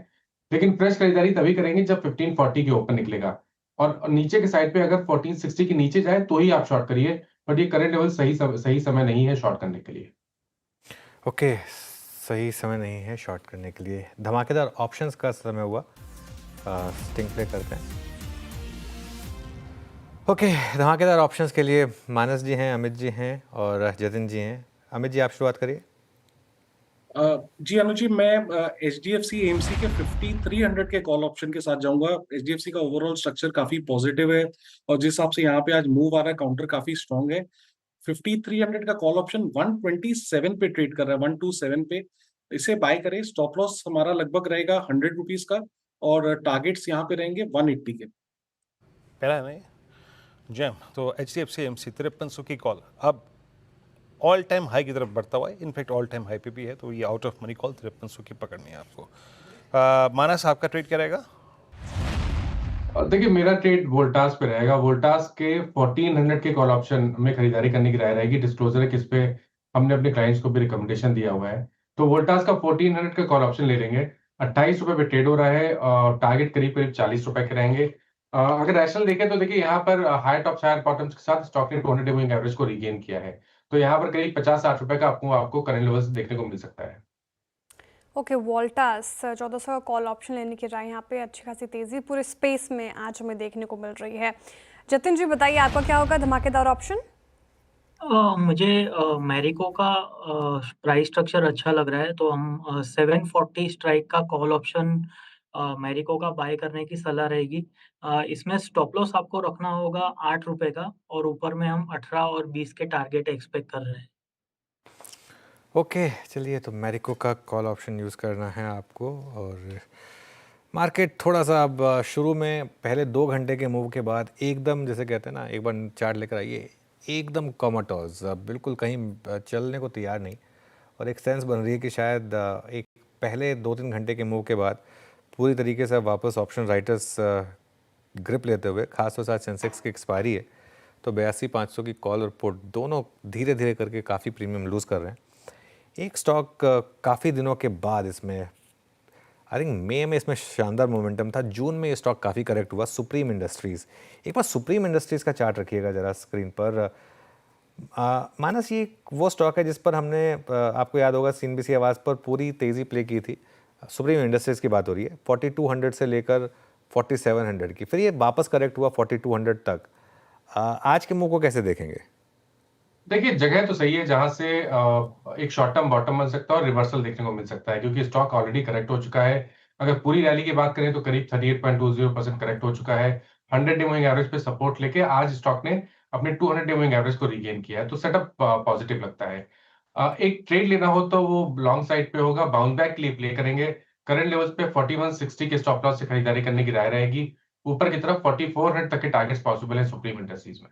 लेकिन फ्रेश खरीदारी तभी करेंगे जब 1540 के ऊपर निकलेगा और नीचे के साइड पे अगर 1460 के नीचे जाए तो ही आप शॉर्ट करिए। बट ये करंट लेवल सही समय नहीं है शॉर्ट करने के लिए। ओके, सही समय नहीं है शॉर्ट करने के लिए। धमाकेदार ऑप्शंस का समय हुआ, स्टिंग प्ले करते हैं। ओके, धमाकेदार ऑप्शंस के लिए मानस जी हैं, अमित जी हैं और जतिन जी हैं। अमित जी, आप शुरुआत करिए। जी अनुज जी, मैं HDFC AMC के 5300 के कॉल ऑप्शन के साथ जाऊंगा। HDFC का ओवरऑल स्ट्रक्चर काफी पॉजिटिव है और जिस हिसाब से यहाँ पे आज मूव आ रहा है, काउंटर काफी स्ट्रांग है। 5300 का कॉल ऑप्शन 127 पे ट्रेड कर रहा है, 127 पे। इसे बाय करें। स्टॉप लॉस हमारा लगभग रहेगा 100 रुपीज का और टारगेट्स यहाँ पे रहेंगे 180 के। पहला है नहीं जैम, तो HDFC AMC 5300 की कॉल अब ऑल टाइम हाई की तरफ बढ़ता हुआ है, इनफैक्ट ऑल टाइम हाई पे भी है, तो ये आउट ऑफ मनी कॉल 5300 की पकड़नी है आपको। मानस आपका ट्रेड क्या रहेगा? देखिए मेरा ट्रेड वोल्टास पे रहेगा। वोल्टास के 1400 के कॉल ऑप्शन में खरीदारी करने की राय रहेगी। डिस्क्लोजर है किस पे हमने अपने क्लाइंट्स को भी रिकमेंडेशन दिया हुआ है। तो वोल्टास का 1400 का कॉल ऑप्शन ले लेंगे। 28 रुपए पे ट्रेड हो रहा है और टारगेट करीब करीब 40 रुपए के रहेंगे। अगर रैशनल देखें तो देखिए यहाँ पर हाई टॉप्स हायर बॉटम्स के साथ स्टॉक ने 200 मूविंग एवरेज को रिगेन किया है। तो यहाँ पर करीब 50-60 रुपए का आपको करंट लेवल्स देखने को मिल सकता है। ओके, वोल्टास 1400 का कॉल ऑप्शन लेने की राय यहाँ पे अच्छी खासी तेजी पूरे स्पेस में आज हमें देखने को मिल रही है। जतिन जी बताइए आपका क्या होगा धमाकेदार ऑप्शन? मुझे मैरिको का प्राइस स्ट्रक्चर अच्छा लग रहा है, तो हम 740 स्ट्राइक का कॉल ऑप्शन मैरिको का बाय करने की सलाह रहेगी। इसमें स्टॉप लॉस आपको रखना होगा 8 रुपए का, और ऊपर में हम 18 और 20 के टारगेट एक्सपेक्ट कर रहे हैं। ओके चलिए, तो मैरिको का कॉल ऑप्शन यूज़ करना है आपको। और मार्केट थोड़ा सा अब शुरू में पहले 2 घंटे के मूव के बाद एकदम, जैसे कहते हैं ना, एक बार चार्ट लेकर आइए, एकदम कॉमाटोज, बिल्कुल कहीं चलने को तैयार नहीं। और एक सेंस बन रही है कि शायद एक पहले 2-3 घंटे के मूव के बाद पूरी तरीके से वापस ऑप्शन राइटर्स ग्रिप लेते हुए, खासतौर से आज सेंसेक्स की एक्सपायरी है तो 82,500 की कॉल और पुट दोनों धीरे धीरे करके काफ़ी प्रीमियम लूज़ कर रहे हैं। एक स्टॉक काफ़ी दिनों के बाद इसमें, आई थिंक मई में इसमें शानदार मोमेंटम था, जून में ये स्टॉक काफ़ी करेक्ट हुआ, सुप्रीम इंडस्ट्रीज़। एक बार सुप्रीम इंडस्ट्रीज़ का चार्ट रखिएगा ज़रा स्क्रीन पर। मानस, ये वो स्टॉक है जिस पर हमने आपको याद होगा CNBC आवाज़ पर पूरी तेज़ी प्ले की थी। सुप्रीम इंडस्ट्रीज़ की बात हो रही है, 4200 से लेकर 4700 की, फिर ये वापस करेक्ट हुआ 4200 तक। आज के मूव को कैसे देखेंगे? देखिए जगह तो सही है जहां से एक शॉर्ट टर्म बॉटम बन सकता है और रिवर्सल देखने को मिल सकता है, क्योंकि स्टॉक ऑलरेडी करेक्ट हो चुका है। अगर पूरी रैली की बात करें तो करीब 38.20% करेक्ट हो चुका है। 100 डे मूविंग एवरेज पे सपोर्ट लेके आज स्टॉक ने अपने 200 डे मूविंग एवरेज को रीगेन किया है, तो सेटअप पॉजिटिव लगता है। एक ट्रेड लेना हो तो वो लॉन्ग साइड पे होगा, बाउंस बैक के लिए प्ले करेंगे। करंट लेवल्स पे 4160 के स्टॉप लॉस से खरीदारी करने की राय रहेगी। ऊपर की तरफ 4400 तक के टारगेट्स पॉसिबल है सुप्रीम इंडस्ट्रीज में।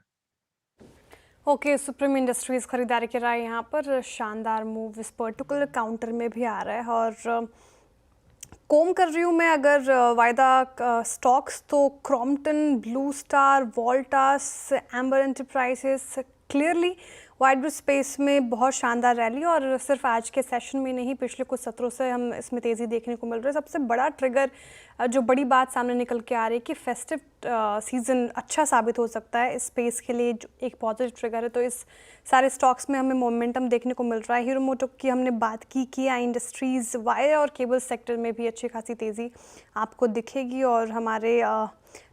ओके, सुप्रीम इंडस्ट्रीज़ खरीदारी की राय यहाँ पर, शानदार मूव इस पर्टिकुलर काउंटर में भी आ रहा है। और कोम कर रही हूँ मैं अगर वायदा स्टॉक्स, तो Crompton, blue star, Voltas, amber enterprises, clearly wide space में बहुत शानदार रैली, और सिर्फ आज के सेशन में नहीं, पिछले कुछ सत्रों से हम इसमें तेज़ी देखने को मिल रही है। सबसे बड़ा ट्रिगर, जो बड़ी बात सामने निकल के आ रही है कि फेस्टिव सीज़न अच्छा साबित हो सकता है इस स्पेस के लिए, जो एक पॉजिटिव ट्रिगर है। तो इस सारे स्टॉक्स में हमें मोमेंटम देखने को मिल रहा है। हीरो मोटो की हमने बात की आई इंडस्ट्रीज़, वायर और केबल सेक्टर में भी अच्छी खासी तेज़ी आपको दिखेगी। और हमारे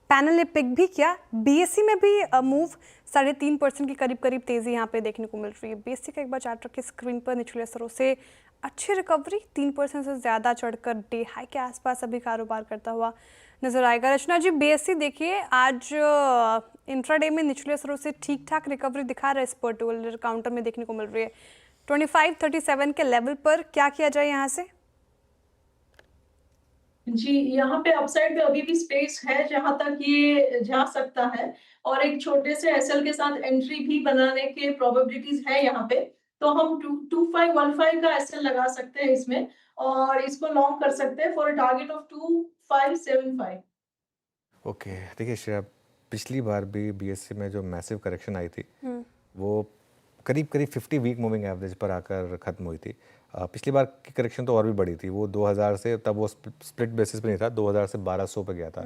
पैनल ने पिक भी किया, BSE में भी मूव 3.5% की करीब तेज़ी यहाँ पे देखने को मिल रही है। BSE का एक बार चार्ट रखिए स्क्रीन पर, निचले स्तरों से अच्छी रिकवरी, 3% से ज़्यादा चढ़कर डे हाई के आसपास अभी कारोबार करता हुआ नजर आएगा। रचना जी, BSE देखिए आज इंट्राडे में निचले स्तरों से ठीक ठाक रिकवरी दिखा रहा है, इस पर्टिकुलर काउंटर में देखने को मिल रही है। 2537 के लेवल पर क्या किया जाए यहाँ से? जी, यहाँ पे अपसाइड पे अभी भी स्पेस है जहां तक ये जा सकता है, और एक छोटे से एसएल के साथ एंट्री भी बनाने के प्रोबेबिलिटीज है यहाँ पे। तो हम 2515 का एसएल लगा सकते हैं इसमें, और इसको लॉन्ग कर सकते हैं फॉर टारगेट ऑफ 2575। ओके, देखिए श्रेया, पिछली बार भी BSE में जो मैसिव करेक्शन आई थी वो करीब 50 वीक मूविंग एवरेज पर आकर ख़त्म हुई थी। पिछली बार की करेक्शन तो और भी बड़ी थी, वो 2000 से, तब वो स्प्लिट बेसिस पे नहीं था, 2000 से 1200 पे गया था।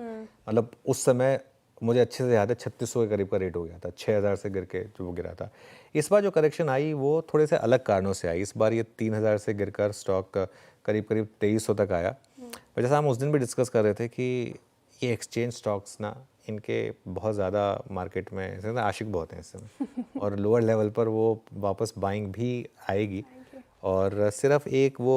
मतलब उस समय मुझे अच्छे से याद है 3600 के करीब का रेट हो गया था, 6000 से गिर के जो वो गिरा था। इस बार जो करेक्शन आई वो थोड़े से अलग कारणों से आई। इस बार ये 3000 से गिरकर स्टॉक करीब 2300 तक आया। और जैसा हम उस दिन भी डिस्कस कर रहे थे कि ये एक्सचेंज स्टॉक्स ना, इनके बहुत ज़्यादा मार्केट में आशिक बहुत हैं इस समय और लोअर लेवल पर वो वापस बाइंग भी आएगी। और सिर्फ एक वो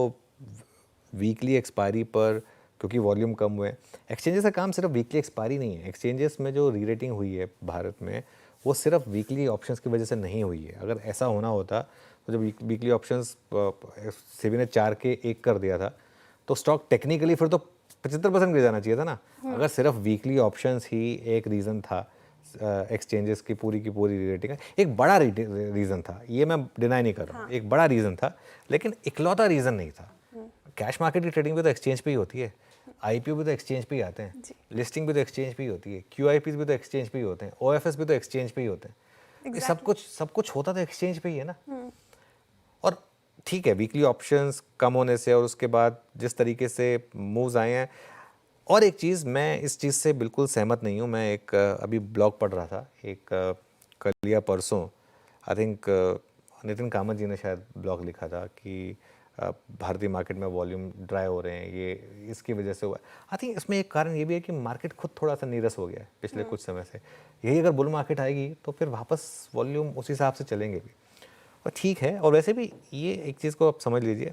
वीकली एक्सपायरी पर, क्योंकि वॉल्यूम कम हुए, एक्सचेंजेस का काम सिर्फ वीकली एक्सपायरी नहीं है। एक्सचेंजेस में जो री रेटिंग हुई है भारत में, वो सिर्फ वीकली ऑप्शंस की वजह से नहीं हुई है। अगर ऐसा होना होता तो जब वीकली ऑप्शंस सेबी ने 4 के 1 कर दिया था, तो स्टॉक टेक्निकली फिर तो 75% गिर जाना चाहिए था ना। अगर सिर्फ वीकली ऑप्शंस ही एक रीज़न था एक्सचेंजेस की पूरी रेटिंग है। एक बड़ा रीज़न था, ये मैं डिनाई नहीं कर रहा हूँ, एक बड़ा रीज़न था, लेकिन इकलौता रीज़न नहीं था। कैश मार्केट की ट्रेडिंग भी तो एक्सचेंज पे ही होती है, आईपीओ भी तो एक्सचेंज पे ही आते हैं, लिस्टिंग भी तो एक्सचेंज पे ही होती है, क्यूआईपीज भी तो एक्सचेंज पे ही होते हैं, ओएफएस भी तो एक्सचेंज पे ही होते हैं। ये सब कुछ होता तो एक्सचेंज पे ही है ना। और ठीक है, वीकली ऑप्शंस कम होने से और उसके बाद जिस तरीके से मूव्स आए हैं, और एक चीज़, मैं इस चीज़ से बिल्कुल सहमत नहीं हूँ। मैं एक अभी ब्लॉग पढ़ रहा था, एक कल या परसों, आई थिंक नितिन कामत जी ने शायद ब्लॉग लिखा था कि भारतीय मार्केट में वॉल्यूम ड्राई हो रहे हैं, ये इसकी वजह से हुआ। आई थिंक इसमें एक कारण ये भी है कि मार्केट खुद थोड़ा सा नीरस हो गया है पिछले कुछ समय से। यही अगर बुल मार्केट आएगी तो फिर वापस वॉल्यूम उस हिसाब से चलेंगे भी, और ठीक है। और वैसे भी ये एक चीज़ को आप समझ लीजिए,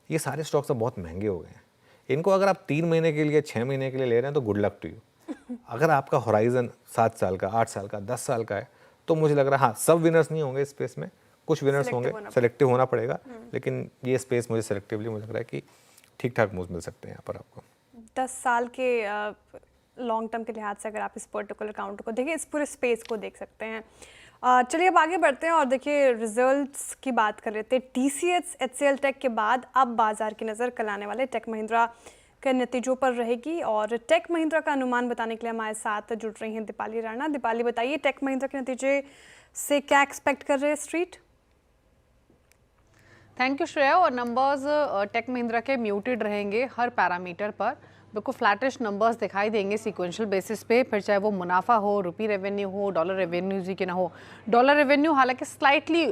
ये सारे स्टॉक्स अब बहुत महंगे हो गए हैं। इनको अगर आप 3 महीने के लिए, 6 महीने के लिए ले रहे हैं तो गुड लक टू यू। अगर आपका होराइजन 7 साल का, 8 साल का, 10 साल का है, तो मुझे लग रहा है हाँ, सब विनर्स नहीं होंगे इस स्पेस में, कुछ विनर्स होंगे, सेलेक्टिव होना पड़ेगा। लेकिन ये स्पेस मुझे सेलेक्टिवली मुझे लग रहा है कि ठीक ठाक मूव मिल सकते हैं यहाँ पर आपको। 10 साल के लॉन्ग टर्म के लिहाज से अगर आप इस पर्टिकुलर काउंट को देखिए, इस पूरे स्पेस को देख सकते हैं। चलिए अब आगे बढ़ते हैं और देखिए रिजल्ट्स की बात कर लेते हैं। टीसीएस एचसीएल टेक के बाद अब बाजार की नज़र कल आने वाले टेक महिंद्रा के नतीजों पर रहेगी, और टेक महिंद्रा का अनुमान बताने के लिए हमारे साथ जुड़ रही हैं दीपाली राणा। दीपाली, बताइए टेक महिंद्रा के नतीजे से क्या एक्सपेक्ट कर रहे हैं स्ट्रीट? Thank you Shreya. और नंबर्स टेक महिंद्रा के म्यूटेड रहेंगे हर पैरामीटर पर, बिल्कुल फ्लैटिश नंबर्स दिखाई देंगे सीक्वेंशियल बेसिस पे, फिर चाहे वो मुनाफा हो, रुपी रेवेन्यू हो, डॉलर रेवेन्यू जी के ना हो। डॉलर रेवेन्यू हालांकि स्लाइटली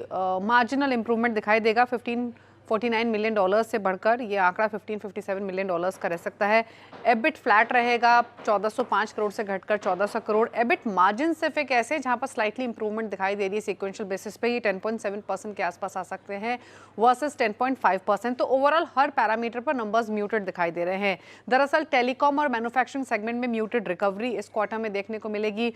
मार्जिनल इंप्रूवमेंट दिखाई देगा, 1549 मिलियन डॉलर्स से बढ़कर ये आंकड़ा 1557 मिलियन डॉलर्स का रह सकता है। एबिट फ्लैट रहेगा 1405 करोड़ से घटकर 1400 करोड़। एबिट मार्जिन सिर्फ एक ऐसे जहां पर स्लाइटली इंप्रूवमेंट दिखाई दे रही है सीक्वेंशियल बेसिस पे, ये 10.7% के आसपास आ सकते हैं वर्सेस 10.5%। तो ओवरऑल हर पैरामीटर पर नंबर्स म्यूटेड दिखाई दे रहे हैं। दरअसल टेलीकॉम और मैन्युफैक्चरिंग सेगमेंट में म्यूटेड रिकवरी इस क्वार्टर में देखने को मिलेगी,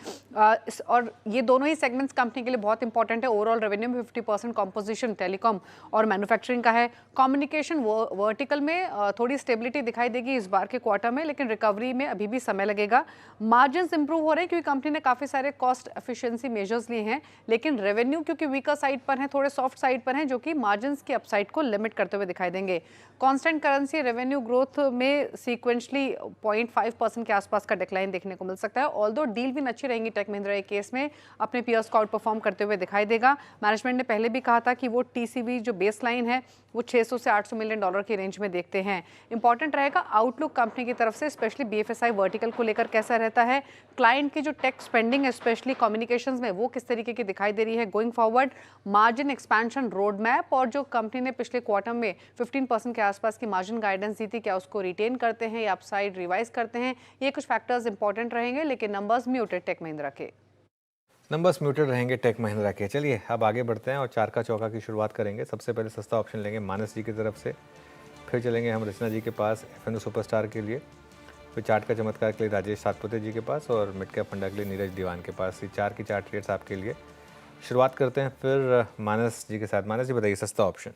और ये दोनों ही सेगमेंट्स कंपनी के लिए बहुत इंपॉर्टेंट है। ओवरऑल रेवेन्यू में 50% कॉम्पोजिशन टेलीकॉम और मैन्युफैक्चरिंग का है। कम्युनिकेशन वर्टिकल में थोड़ी स्टेबिलिटी दिखाई देगी इस बार के क्वार्टर में, लेकिन रिकवरी में अभी भी समय लगेगा। मार्जिन्स इंप्रूव हो रहे हैं क्योंकि कंपनी ने काफी सारे कॉस्ट एफिशिएंसी मेजर्स लिए हैं, लेकिन रेवेन्यू क्योंकि वीकर साइड पर है, थोड़े सॉफ्ट साइड पर हैं, जो कि मार्जिन्स की अपसाइड को लिमिट करते हुए दिखाई देंगे। कांस्टेंट करेंसी रेवेन्यू ग्रोथ में सीक्वेंशली 0.5% के आसपास का डिक्लाइन देखने को मिल सकता है। ऑल्दो डील भी अच्छी रहेंगी टेक महिंद्रा के केस में, अपने पीयर्स को आउट परफॉर्म करते हुए दिखाई देगा। मैनेजमेंट ने पहले भी कहा था कि वो टीसीवी जो बेस लाइन है वो 600 से 800 मिलियन डॉलर की रेंज में देखते हैं। इंपॉर्टेंट रहेगा आउटलुक कंपनी की तरफ से, स्पेशली बीएफएसआई वर्टिकल को लेकर कैसा रहता है, क्लाइंट की जो टेक स्पेंडिंग है स्पेशली कम्युनिकेशंस में वो किस तरीके की दिखाई दे रही है going forward, margin expansion road map, और जो कंपनी ने पिछले क्वार्टर में 15% के आसपास की मार्जिन गाइडेंस दी थी, क्या उसको रिटेन करते हैं या अपसाइड रिवाइज करते हैं, ये कुछ फैक्टर्स इंपॉर्टेंट रहेंगे। लेकिन नंबर्स म्यूटेड टेक महिंद्रा के, नंबर्स म्यूटेड रहेंगे टेक महिंद्रा के। चलिए अब आगे बढ़ते हैं और चार का चौका की शुरुआत करेंगे। सबसे पहले सस्ता ऑप्शन लेंगे मानस जी की तरफ से, फिर चलेंगे हम रचना जी के पास एफएनओ सुपरस्टार के लिए, फिर चार्ट का चमत्कार के लिए राजेश सातपुते जी के पास, और मिड कैप फंडा के लिए नीरज दीवान के पास। ये चार की चार ट्रेड्स आपके लिए। शुरुआत करते हैं फिर मानस जी के साथ। मानस जी बताइए सस्ता ऑप्शन।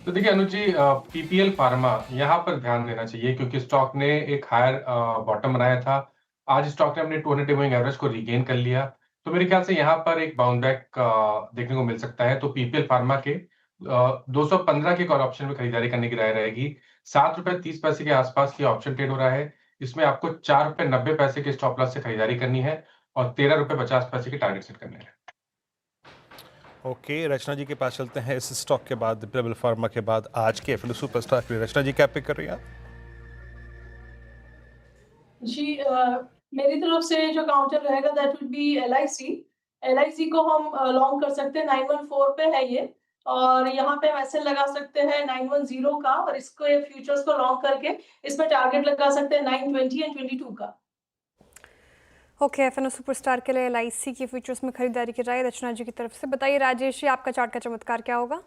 तो देखिए अनुज जी, पीपीएल फार्मा यहाँ पर ध्यान देना चाहिए क्योंकि स्टॉक ने एक हायर बॉटम बनाया था। आज स्टॉक ने अपने 200 मूविंग एवरेज को रिगेन कर लिया, तो मेरे ख्याल से यहाँ पर एक बाउंड बैक देखने को मिल सकता है। तो पीपीएल फार्मा के 215 के कॉल ऑप्शन में खरीदारी करने की राय रहेगी। 7 रुपए 30 पैसे के आसपास की ऑप्शन ट्रेड हो रहा है। इसमें आपको 4 रुपए 90 पैसे के स्टॉप लॉस से खरीदारी करनी है और 13 रुपए 50 पैसे के टारगेट सेट करने हैं। ओके, रचना जी के पास चलते हैं इस स्टॉक के बाद, पीपीएल फार्मा के बाद आज के एफएनओ सुपरस्टार के लिए। रचना जी क्या पिक कर रही हैं आप? जी मेरी तरफ से जो काउंटर रहेगा दैट वुड बी एलआईसी को हम लॉन्ग कर सकते हैं। 914 पे है ये, और यहाँ पे हम ऐसे लगा सकते हैं 910 का, और इसको ये फ्यूचर्स को लॉन्ग करके इसमें टारगेट लगा सकते हैं 920 एंड 22 का। ओके, एफएनओ सुपरस्टार के लिए एलआईसी की फ्यूचर्स में खरीदारी की राय रचना जी की तरफ से। बताइए राजेश जी, आपका चार्ट का चमत्कार क्या होगा?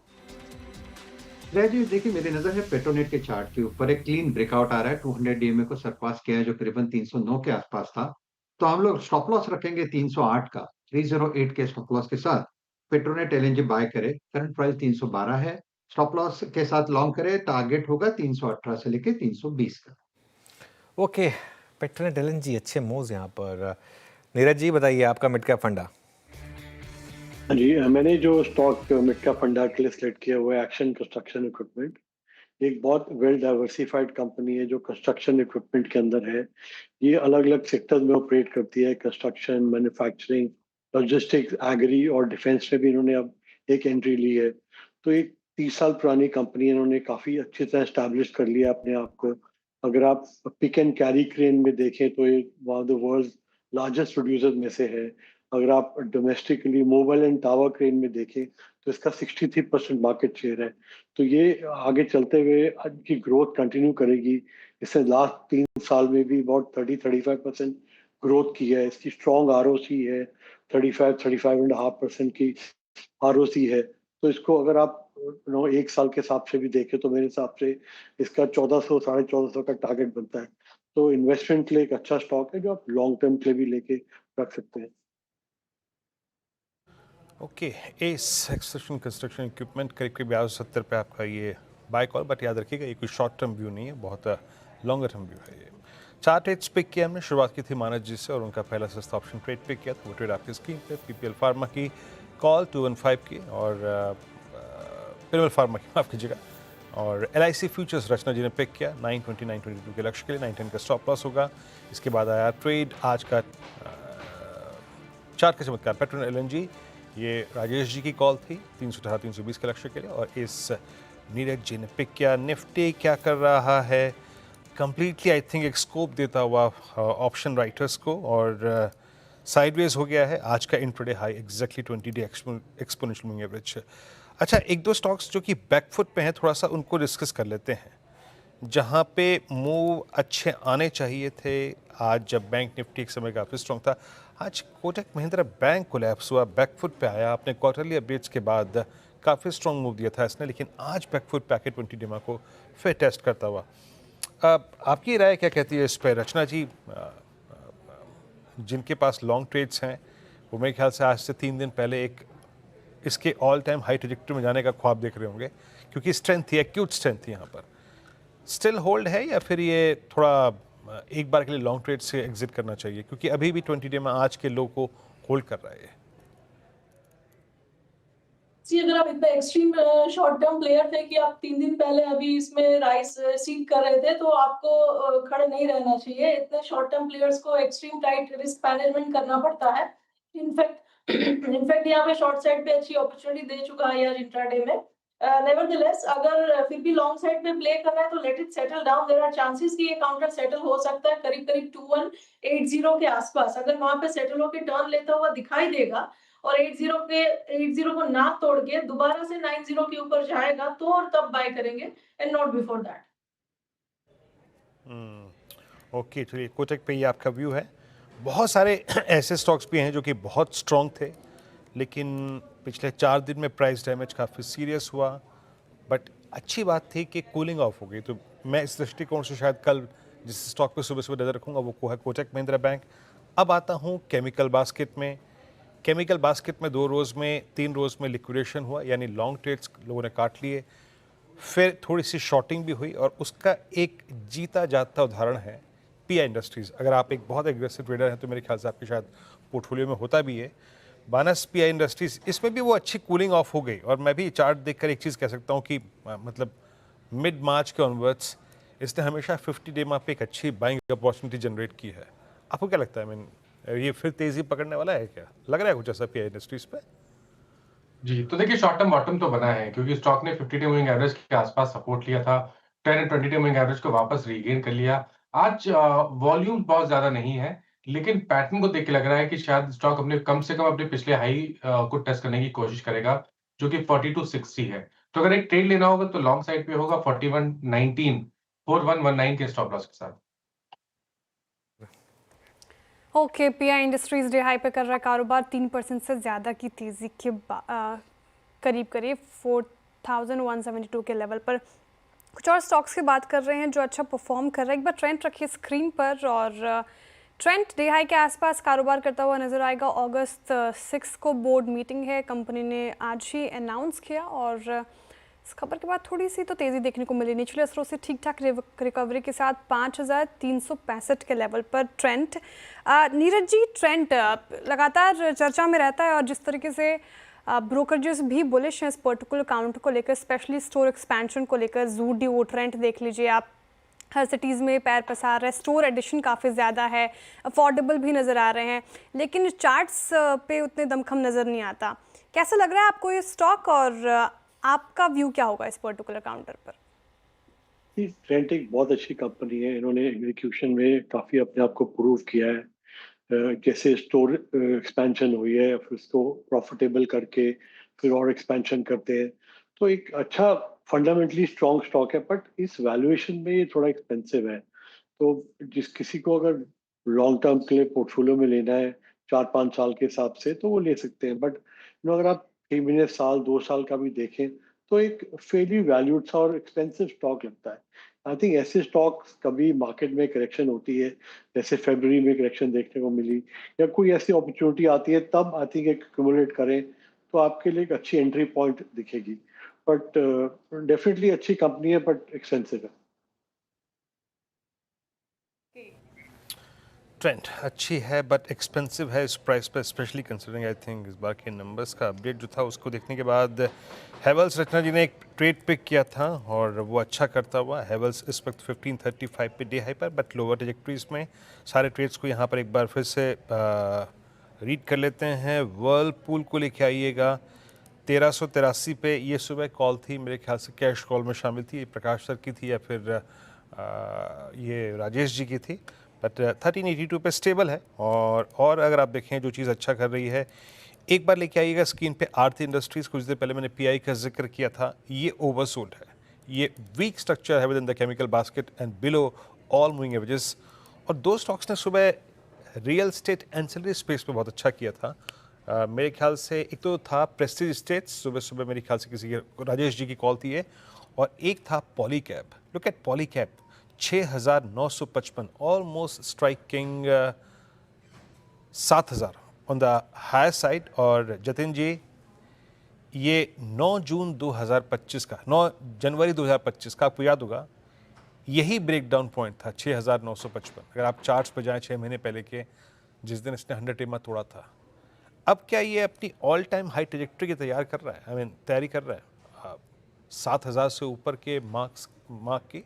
जी देखिए, मेरी नजर है पेट्रोनेट के चार्ट के ऊपर एक क्लीन ब्रेकआउट आ रहा है। 200 डीएमए को सरपास किया है जो करीबन 309 के आसपास था। तो हम लोग स्टॉप लॉस रखेंगे 308 का, 308 के स्टॉप लॉस के साथ पेट्रोनेट एलएनजी बाय करे। करंट प्राइस 312 है, स्टॉप लॉस के साथ लॉन्ग करे, टारगेट होगा 318 से लेके 320 का। ओके, पेट्रोनेट एलएनजी अच्छे मूव्स यहाँ पर। नीरज जी बताइए आपका मिड कैप फंडा। हाँ जी, मैंने जो स्टॉक मिड कैप फंडा के लिए सिलेक्ट किया हुआ है एक्शन कंस्ट्रक्शन इक्विपमेंट। एक बहुत वेल डाइवर्सिफाइड कंपनी है जो कंस्ट्रक्शन इक्विपमेंट के अंदर है। ये अलग अलग सेक्टर्स में ऑपरेट करती है, कंस्ट्रक्शन, मैन्युफैक्चरिंग, लॉजिस्टिक्स, एग्री और डिफेंस में भी इन्होंने अब एक एंट्री ली है। तो एक 30 साल पुरानी कंपनी इन्होंने काफ़ी अच्छी तरह स्टैब्लिश कर लिया अपने आप को। अगर आप पिक एंड कैरी क्रेन में देखें तो ये one of the world largest producer में से है। अगर आप domestically mobile and tower crane में देखें तो इसका 63% मार्केट शेयर है। तो ये आगे चलते हुए की ग्रोथ कंटिन्यू करेगी। इसने लास्ट 3 साल में भी अबाउट 30-35% ग्रोथ की है। इसकी स्ट्रॉन्ग आरओसी है, 35-35.5% की आरओसी है। तो इसको अगर आप एक साल के हिसाब से भी देखें तो मेरे हिसाब से इसका 1400 1450 का टारगेट बनता है। तो इन्वेस्टमेंट के लिए एक अच्छा स्टॉक है जो आप लॉन्ग टर्म के लिए भी लेके रख सकते हैं। Okay, S extraction construction equipment करीब 70 पे आपका ये बाय कॉल, बट याद रखिएगा ये कोई शॉर्ट टर्म व्यू नहीं है, बहुत लॉन्गर टर्म व्यू है ये। 4 ट्रेड्स पिक किया हमने, शुरुआत की थी मानस जी से और उनका पहला सस्ता ऑप्शन ट्रेड पिक किया था, वो ट्रेड आपकी स्क्रीन पे पीपीएल फार्मा की कॉल 215 की और पिलवल फार्मा की माफ कीजिएगा, और LIC फ्यूचर्स रचना जी ने पिक किया 920 922 के लक्ष्य के लिए, 910 का स्टॉप लॉस होगा। इसके बाद आया ट्रेड आज का 4 का चमत्कार पेट्रोल LNG, ये राजेश जी की कॉल थी 318 320 के लक्ष्य के लिए, और इस नीरज जी ने पिक किया। निफ्टी क्या कर रहा है, कंप्लीटली आई थिंक एक स्कोप देता हुआ ऑप्शन राइटर्स को, और साइडवेज हो गया है। आज का intraday high exactly 20 day exponential moving average. अच्छा, एक दो स्टॉक्स जो कि बैकफुट पे हैं, थोड़ा सा उनको डिस्कस कर लेते हैं। जहाँ पे मूव अच्छे आने चाहिए थे, आज जब बैंक निफ्टी एक समय काफ़ी स्ट्रॉन्ग था, आज कोटक महिंद्रा बैंक कोलैप्स हुआ, बैकफुट पे आया। अपने क्वार्टरली अपडेट्स के बाद काफ़ी स्ट्रॉन्ग मूव दिया था इसने, लेकिन आज बैकफुट पे आके 20 डेमा को फिर टेस्ट करता हुआ। आपकी राय क्या कहती है इस पर रचना जी? जिनके पास लॉन्ग ट्रेड्स हैं वो मेरे ख्याल से आज से 3 दिन पहले एक इसके ऑल टाइम हाई ट्रैजेक्टरी में जाने का ख्वाब देख रहे होंगे, क्योंकि स्ट्रेंथ थी, एक्यूट स्ट्रेंथ थी यहाँ पर। स्टिल होल्ड है या फिर ये थोड़ा एक बार के लिए लॉन्ग ट्रेड से एग्जिट करना चाहिए, क्योंकि अभी भी 20 डे में आज के लो को होल्ड कर रहा है? जी, अगर आप इतना एक्सट्रीम शॉर्ट टर्म प्लेयर थे कि आप 3 दिन पहले अभी इसमें राइस सीक कर रहे थे, तो आपको खड़े नहीं रहना चाहिए। इतने शॉर्ट टर्म प्लेयर्स को एक्सट्रीम टाइट रिस्क मैनेजमेंट करना पड़ता है। इनफैक्ट यहाँ पे शॉर्ट साइड पे अच्छी अपॉर्चुनिटी दे चुका है यार इंट्राडे में। नेवरदलेस अगर फिर भी लॉन्ग साइड पे प्ले करना है तो let it settle down. There are chances कि ये काउंटर सेटल हो सकता है करीब 2180 के आसपास। अगर वहां पे सेटल होकर टर्न लेता हुआ दिखाई देगा और 80 को ना तोड़ के दोबारा से 90 के ऊपर जाएगा तो और तब बाय करेंगे, and not before that. Okay, चलिए कोटक पे ये आपका व्यू है। बहुत सारे ऐसे स्टॉक्स भी हैं जो कि बहुत स्ट्रॉन्ग थे, लेकिन पिछले 4 दिन में प्राइस डैमेज काफ़ी सीरियस हुआ, बट अच्छी बात थी कि कूलिंग ऑफ हो गई। तो मैं इस दृष्टिकोण से शायद कल जिस स्टॉक पे सुबह सुबह नज़र रखूँगा वो है कोटक महिंद्रा बैंक। अब आता हूँ केमिकल बास्केट में। केमिकल बास्केट में 2 रोज़ में 3 रोज़ में लिक्विडेशन हुआ, यानी लॉन्ग ट्रेड्स लोगों ने काट लिए, फिर थोड़ी सी शॉर्टिंग भी हुई, और उसका एक जीता जाता उदाहरण है PI इंडस्ट्रीज़। अगर आप एक बहुत एग्रेसिव ट्रेडर हैं तो मेरे ख्याल से आपके शायद पोर्टफोलियो में होता भी है बानस PI इंडस्ट्रीज़। इसमें भी वो अच्छी कूलिंग ऑफ हो गई, और मैं भी चार्ट देखकर एक चीज़ कह सकता हूँ कि मतलब मिड मार्च के ऑनवर्ड्स इसने हमेशा 50 डे में पे एक अच्छी बाइंग अपॉर्चुनिटी जनरेट की है। आपको क्या लगता है, मैं ये फिर तेज़ी पकड़ने वाला है? क्या लग रहा है कुछ ऐसा PI इंडस्ट्रीज़ पे? जी, तो देखिए शॉर्ट टर्म बॉटम तो बना है, क्योंकि स्टॉक ने 50 डे मूविंग एवरेज के आसपास सपोर्ट लिया था, 10 एंड 20 डे मूविंग एवरेज को वापस रीगेन कर लिया। आज वॉल्यूम बहुत ज्यादा नहीं है, लेकिन पैटर्न को देख के लग रहा है कि शायद स्टॉक अपने कम से कम अपने पिछले हाई को टेस्ट करने की कोशिश करेगा, जो कि 4260 है। तो अगर एक ट्रेड लेना होगा तो लॉन्ग साइड पे होगा 4119 4119 के स्टॉप लॉस के साथ। Okay, PI industries day high पे कर रहा है कारोबार 3% से ज़्यादा की तेज़ी के करीब 4172 के लेवल पर। कुछ और स्टॉक्स की बात कर रहे हैं जो अच्छा परफॉर्म कर रहा है। एक बार ट्रेंड रखिए स्क्रीन पर, और ट्रेंड डे हाई के आसपास कारोबार करता हुआ नज़र आएगा। अगस्त 6 को बोर्ड मीटिंग है, कंपनी ने आज ही अनाउंस किया, और इस खबर के बाद थोड़ी सी तो तेज़ी देखने को मिली, निचले स्तरों से ठीक ठाक रिकवरी के साथ 5,365 के लेवल पर ट्रेंड। नीरज जी, ट्रेंड लगातार चर्चा में रहता है और जिस तरीके से ब्रोकरेजेस भी बुलिश हैं इस पर्टिकुलर काउंट को लेकर, स्पेशली स्टोर एक्सपेंशन को लेकर। ज़ूडियो ट्रेंड देख लीजिए आप, हर सिटीज़ में पैर पसार रहे, स्टोर एडिशन काफ़ी ज़्यादा है, अफोर्डेबल भी नज़र आ रहे हैं, लेकिन चार्ट्स पे उतने दमखम नज़र नहीं आता। कैसा लग रहा है आपको ये स्टॉक और आपका व्यू क्या होगा इस पर्टिकुलर काउंटर पर? ट्रेंट एक बहुत अच्छी कंपनी है, इन्होंने एग्जीक्यूशन में काफ़ी अपने आप को प्रूव किया है। जैसे स्टोर एक्सपेंशन हुई है, फिर उसको प्रॉफिटेबल करके फिर और एक्सपेंशन करते हैं, तो एक अच्छा फंडामेंटली स्ट्रॉन्ग स्टॉक है। बट इस वैल्यूएशन में ये थोड़ा एक्सपेंसिव है, तो जिस किसी को अगर लॉन्ग टर्म के लिए पोर्टफोलियो में लेना है 4-5 साल के हिसाब से, तो वो ले सकते हैं। बट अगर आप 3 महीने, साल, 2 साल का भी देखें तो एक फेयरली वैल्यूड सा और एक्सपेंसिव स्टॉक लगता है। आई थिंक ऐसे स्टॉक्स कभी मार्केट में करेक्शन होती है, जैसे फरवरी में करेक्शन देखने को मिली, या कोई ऐसी अपॉर्चुनिटी आती है, तब आई थिंक एक एक्यूमुलेट करें तो आपके लिए एक अच्छी एंट्री पॉइंट दिखेगी। बट डेफिनेटली अच्छी कंपनी है, बट एक्सपेंसिव है। ट्रेंड अच्छी है बट एक्सपेंसिव है इस प्राइस पर, स्पेशली कंसिडरिंग आई थिंक इस बार के नंबर्स का अपडेट जो था उसको देखने के बाद हेवल्स रचना जी ने एक ट्रेड पिक किया था और वो अच्छा करता हुआ। हेवल्स इस वक्त 1535 पे डे हाई पर, बट लोअर ट्रेजेक्ट्रीज में सारे ट्रेड्स को यहाँ पर एक बार फिर से रीड कर लेते हैं। वर्लपूल को लेके आइएगा 1383 पे, ये सुबह कॉल थी, मेरे ख्याल से कैश कॉल में शामिल थी, प्रकाश सर की थी या फिर ये राजेश जी की थी, बट 1382 पे स्टेबल है। और अगर आप देखें जो चीज़ अच्छा कर रही है, एक बार लेके आइएगा स्क्रीन पे आरती इंडस्ट्रीज़। कुछ देर पहले मैंने पीआई का जिक्र किया था, ये ओवरसोल्ड है, ये वीक स्ट्रक्चर है with in the chemical basket and below all moving averages. और दो स्टॉक्स ने सुबह रियल स्टेट एंसिलरी स्पेस पे बहुत अच्छा किया था। मेरे ख्याल से एक तो था प्रेस्टीज स्टेट्स, सुबह सुबह मेरे ख्याल से किसी की राजेश जी की कॉल थी ये, और एक था Polycab. Look at Polycab 6,955, almost striking 7,000 on the higher side. और जतिन जी, ये 9 जून 2025 का, 9 जनवरी 2025 का, आपको याद होगा यही ब्रेकडाउन पॉइंट था 6,955। अगर आप चार्ट्स पर जाएं 6 महीने पहले के, जिस दिन इसने 100 EMA तोड़ा था। अब क्या ये अपनी ऑल टाइम हाई ट्रेजेक्टरी की तैयार कर रहा है, तैयारी कर रहा है 7,000 से ऊपर के मार्क की?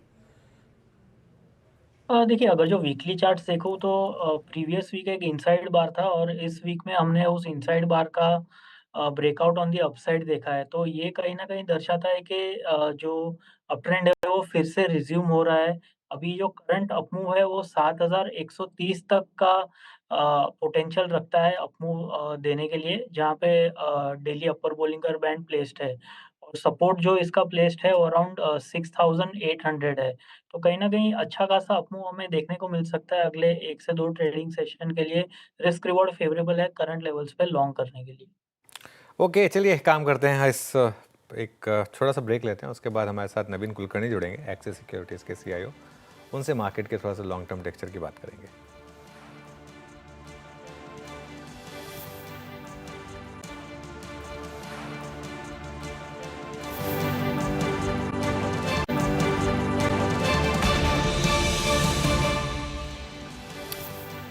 देखिए, अगर जो वीकली चार्ट्स देखो तो प्रीवियस वीक एक इनसाइड बार था और इस वीक में हमने उस इनसाइड बार का ब्रेकआउट ऑन द अपसाइड देखा है। तो ये कहीं न कहीं दर्शाता है कि जो अप ट्रेंड है वो फिर से रिज़्यूम हो रहा है। अभी जो करंट अप मूव है वो 7,130 तक का पोटेंशियल रखता है अप मूव देने के लिए, जहाँ पे डेली अपर बोलिंगर बैंड प्लेस्ड है। और सपोर्ट जो इसका प्लेस्ड है वो अराउंड 6,800 है। तो कहीं न कहीं अच्छा खासा अप मूव हमें देखने को मिल सकता है अगले 1 से 2 ट्रेडिंग सेशन के लिए। रिस्क रिवॉर्ड फेवरेबल है करंट लेवल्स पे लॉन्ग करने के लिए। ओके, चलिए एक काम करते हैं, इस एक छोटा सा ब्रेक लेते हैं, उसके बाद हमारे साथ नवीन कुलकर्णी जुड़ेंगे, एक्सिस सिक्योरिटीज़ के CIO। उनसे मार्केट के थोड़ा सा लॉन्ग टर्म टेक्सचर की बात करेंगे।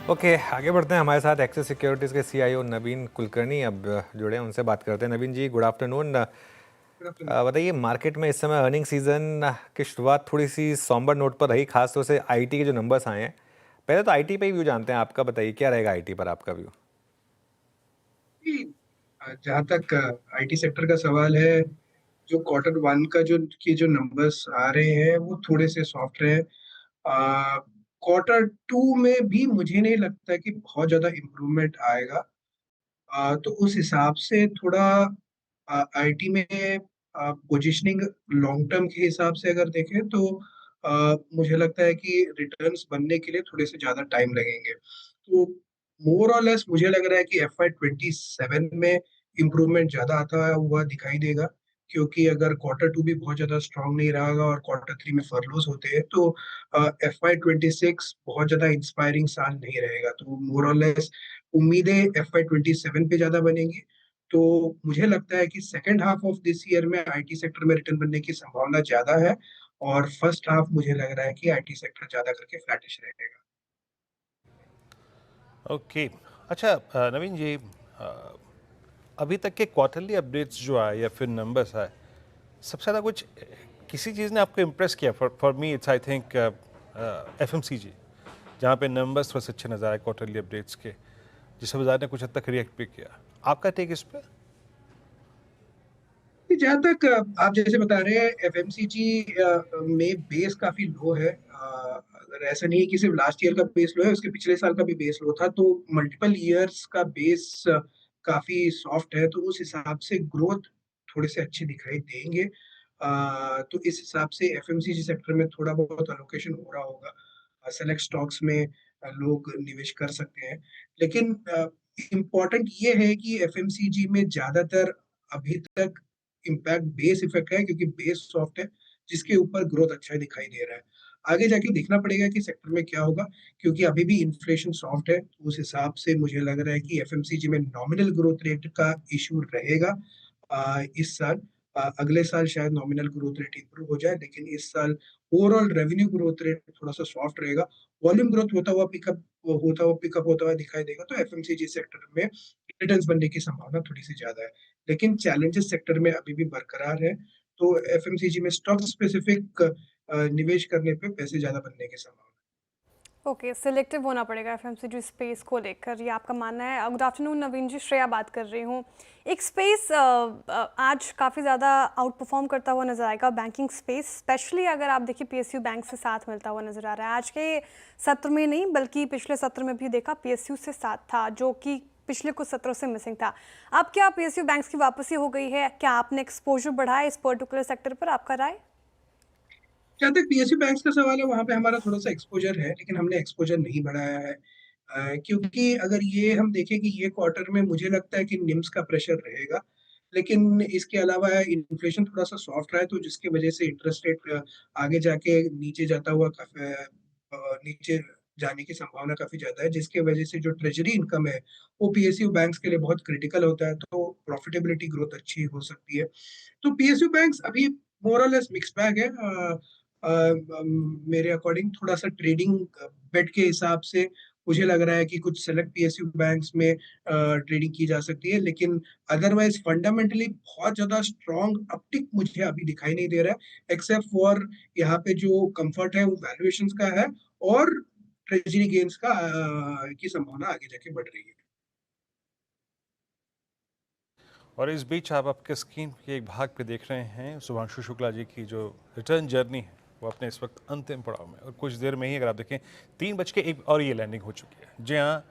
ओके, आगे बढ़ते हैं। हमारे साथ एक्सिस सिक्योरिटीज़ के CIO नवीन कुलकर्णी अब जुड़े हैं, उनसे बात करते हैं। नवीन जी, गुड आफ्टरनून। बताइए, मार्केट में इस समय अर्निंग सीजन की शुरुआत थोड़ी सी सॉम्बर नोट पर रही, खास तौर से आईटी के जो नंबर्स आए हैं। पहले तो आईटी पे ही व्यू जानते हैं आपका, बताइए क्या रहेगा आईटी पर आपका व्यू? जहाँ तक आईटी सेक्टर का सवाल है, जो Q1 का जो नंबर्स आ रहे हैं वो थोड़े से सॉफ्ट रहे। Q2 में भी मुझे नहीं लगता कि बहुत ज्यादा इम्प्रूवमेंट आएगा। तो उस हिसाब से थोड़ा आईटी में पोजीशनिंग लॉन्ग टर्म के हिसाब से अगर देखें तो मुझे लगता है कि रिटर्न्स बनने के लिए थोड़े से ज्यादा टाइम लगेंगे। तो मोर और लेस मुझे लग रहा है कि FY27 में इम्प्रूवमेंट ज्यादा आता हुआ दिखाई देगा, क्योंकि अगर Q2 भी बहुत ज्यादा स्ट्रांग नहीं रहेगा और Q3 में फर्लोस होते हैं तो FY26 बहुत ज्यादा इंस्पायरिंग साल नहीं रहेगा। तो मोर और लेस उम्मीदें FY27 पे ज्यादा बनेंगी तो मुझे लगता है कि second half of this year में आईटी सेक्टर में रिटर्न बनने की संभावना ज़्यादा है और फर्स्ट हाफ मुझे लग रहा है कि आईटी सेक्टर ज़्यादा करके फ्लैटिश रहेगा। ओके। अच्छा नवीन जी, अभी तक के क्वार्टरली अपडेट्स जो आए या फिर नंबर्स आए, सबसे ज़्यादा कुछ किसी चीज़ ने आपको इम्प्रेस किया? For me it's I think FMCG, जहाँ पे नंबर्स थोड़े से अच्छे नजर आए क्वार्टरली अपडेट्स के, जिससे बाजार ने कुछ हद तक रिएक्ट भी किया। आपका टेक इस पे? जहाँ तक आप जैसे बता रहे हैं एफएमसीजी में बेस काफी लो है। अगर ऐसा नहीं है कि सिर्फ लास्ट ईयर का बेस लो है, उसके पिछले साल का भी बेस लो था, तो मल्टीपल ईयर्स का बेस काफी सॉफ्ट है, तो उस हिसाब से ग्रोथ थोड़े से अच्छे दिखाई देंगे। तो इस हिसाब से एफएमसीजी सेक्टर में थोड़ा बहुत अलोकेशन हो रहा होगा। सेलेक्ट स्टॉक्स में लोग निवेश कर सकते हैं, लेकिन इम्पोर्टेंट ये है कि एफएमसीजी में ज्यादातर अभी तक इम्पैक्ट बेस इफेक्ट है, क्योंकि बेस सॉफ्ट है जिसके ऊपर ग्रोथ अच्छा दिखाई दे रहा है। आगे जाके देखना पड़ेगा कि सेक्टर में क्या होगा, क्योंकि अभी भी इन्फ्लेशन सॉफ्ट है। उस हिसाब से मुझे लग रहा है कि एफएमसीजी में नॉमिनल ग्रोथ रेट का इशू रहेगा इस साल। अगले साल शायद नॉमिनल ग्रोथ रेट इंप्रूव हो जाए, लेकिन इस साल ओवरऑल रेवेन्यू ग्रोथ रेट थोड़ा सा सॉफ्ट रहेगा। वॉल्यूम ग्रोथ होता हुआ दिखाई देगा, तो एफएमसीजी सेक्टर में रिटर्न्स बनने की संभावना थोड़ी सी ज्यादा है, लेकिन चैलेंजेस सेक्टर में अभी भी बरकरार है। तो एफएमसीजी में स्टॉक स्पेसिफिक निवेश करने पे पैसे ज्यादा बनने की संभावना। ओके, सिलेक्टिव होना पड़ेगा एफएमसीजी स्पेस को लेकर, ये आपका मानना है। गुड आफ्टरनून नवीन जी, श्रेया बात कर रही हूँ। एक स्पेस आज काफ़ी ज़्यादा आउट परफॉर्म करता हुआ नजर आएगा, बैंकिंग स्पेस स्पेशली अगर आप देखिए पीएसयू बैंक से साथ मिलता हुआ नजर आ रहा है। आज के सत्र में नहीं बल्कि पिछले सत्र में भी देखा पीएसयू से साथ था, जो कि पिछले कुछ सत्रों से मिसिंग था। अब क्या पीएसयू बैंक्स की वापसी हो गई है? क्या आपने एक्सपोजर बढ़ाया इस पर्टिकुलर सेक्टर पर? आपका राय? जहाँ तक पीएसयू बैंक्स का सवाल है, वहां पे हमारा थोड़ा सा एक्सपोजर है, लेकिन हमने एक्सपोजर नहीं बढ़ाया है, क्योंकि अगर ये हम देखें कि ये क्वार्टर में मुझे लगता है कि निम्स का प्रेशर रहेगा, लेकिन इसके अलावा इन्फ्लेशन थोड़ा सा सॉफ्ट रहा है, तो जिसकी वजह से इंटरेस्ट रेट आगे जाके नीचे जाता हुआ नीचे जाने की संभावना काफी ज्यादा है, जिसके वजह से जो ट्रेजरी इनकम है वो पीएसयू बैंक्स के लिए बहुत क्रिटिकल होता है, तो प्रॉफिटेबिलिटी ग्रोथ अच्छी हो सकती है। तो पीएसयू बैंक्स अभी मोर और लेस मिक्स बैग है। मेरे अकॉर्डिंग थोड़ा सा ट्रेडिंग बेट के हिसाब से मुझे लग रहा है कि कुछ सेलेक्ट पीएसयू बैंक्स में ट्रेडिंग की जा सकती है, लेकिन अदरवाइज फंडामेंटली बहुत ज्यादा स्ट्रॉन्ग अपटिक मुझे अभी दिखाई नहीं दे रहा है, एक्सेप्ट फॉर यहाँ पे जो कंफर्ट है वो वैल्यूएशंस का है और ट्रेजरी गेन्स का की संभावना आगे जाके बढ़ रही है। और इस बीच आप आपके स्क्रीन के एक भाग पे देख रहे हैं शुभांशु शुक्ला जी की जो रिटर्न जर्नी है, वो अपने इस वक्त अंतिम पड़ाव में, और कुछ देर में ही अगर आप देखें 3:01 और ये लैंडिंग हो चुकी है। जी हाँ,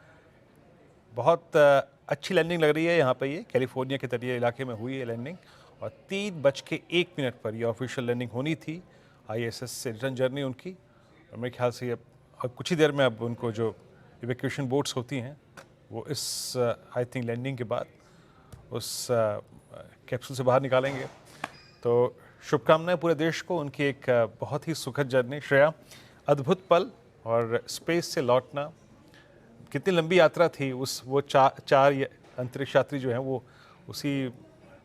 बहुत अच्छी लैंडिंग लग रही है यहाँ पे, ये कैलिफोर्निया के तटीय इलाके में हुई है लैंडिंग, और 3:01 पर यह ऑफिशियल लैंडिंग होनी थी ISS से रिटर्न जर्नी उनकी। और मेरे ख्याल से अब कुछ ही देर में अब उनको जो इवैक्यूएशन बोट्स होती हैं वो इस आई थिंक लैंडिंग के बाद उस कैप्सूल से बाहर निकालेंगे। तो शुभकामनाएं पूरे देश को उनकी एक बहुत ही सुखद जर्नी। श्रेया, अद्भुत पल, और स्पेस से लौटना, कितनी लंबी यात्रा थी। वो चार अंतरिक्ष यात्री जो हैं वो उसी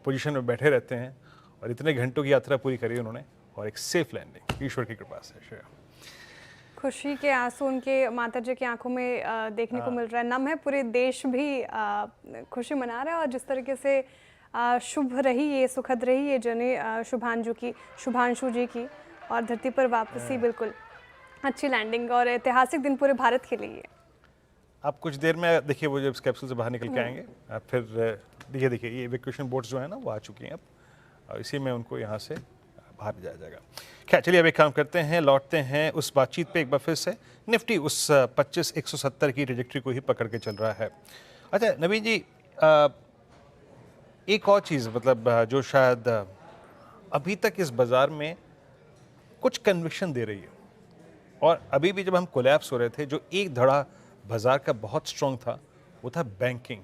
पोजीशन में बैठे रहते हैं, और इतने घंटों की यात्रा पूरी करी उन्होंने, और एक सेफ लैंडिंग ईश्वर की कृपा से। श्रेया, खुशी के आंसू उनके माताजी की आंखों में देखने को मिल रहा है। नम है, पूरे देश भी खुशी मना रहा है, और जिस तरीके से शुभ रही ये, सुखद रही ये जर्नी शुभांशु जी की, और धरती पर वापसी बिल्कुल अच्छी लैंडिंग और ऐतिहासिक दिन पूरे भारत के लिए। आप कुछ देर में देखिए वो जब कैप्सूल से बाहर निकल के आएंगे, फिर देखिए ये इवैक्यूएशन बोट्स जो है ना वो आ चुकी हैं अब, और इसी में उनको यहाँ से बाहर जाया जाएगा। खैर चलिए अब एक काम करते हैं, लौटते हैं उस बातचीत पे एक बार फिर से। निफ्टी उस 25,170 की ट्रेजेक्टरी को ही पकड़ के चल रहा है। अच्छा नवीन जी, एक और चीज़ मतलब जो शायद अभी तक इस बाज़ार में कुछ कन्विक्शन दे रही है, और अभी भी जब हम कोलैप्स हो रहे थे, जो एक धड़ा बाज़ार का बहुत स्ट्रॉन्ग था वो था banking.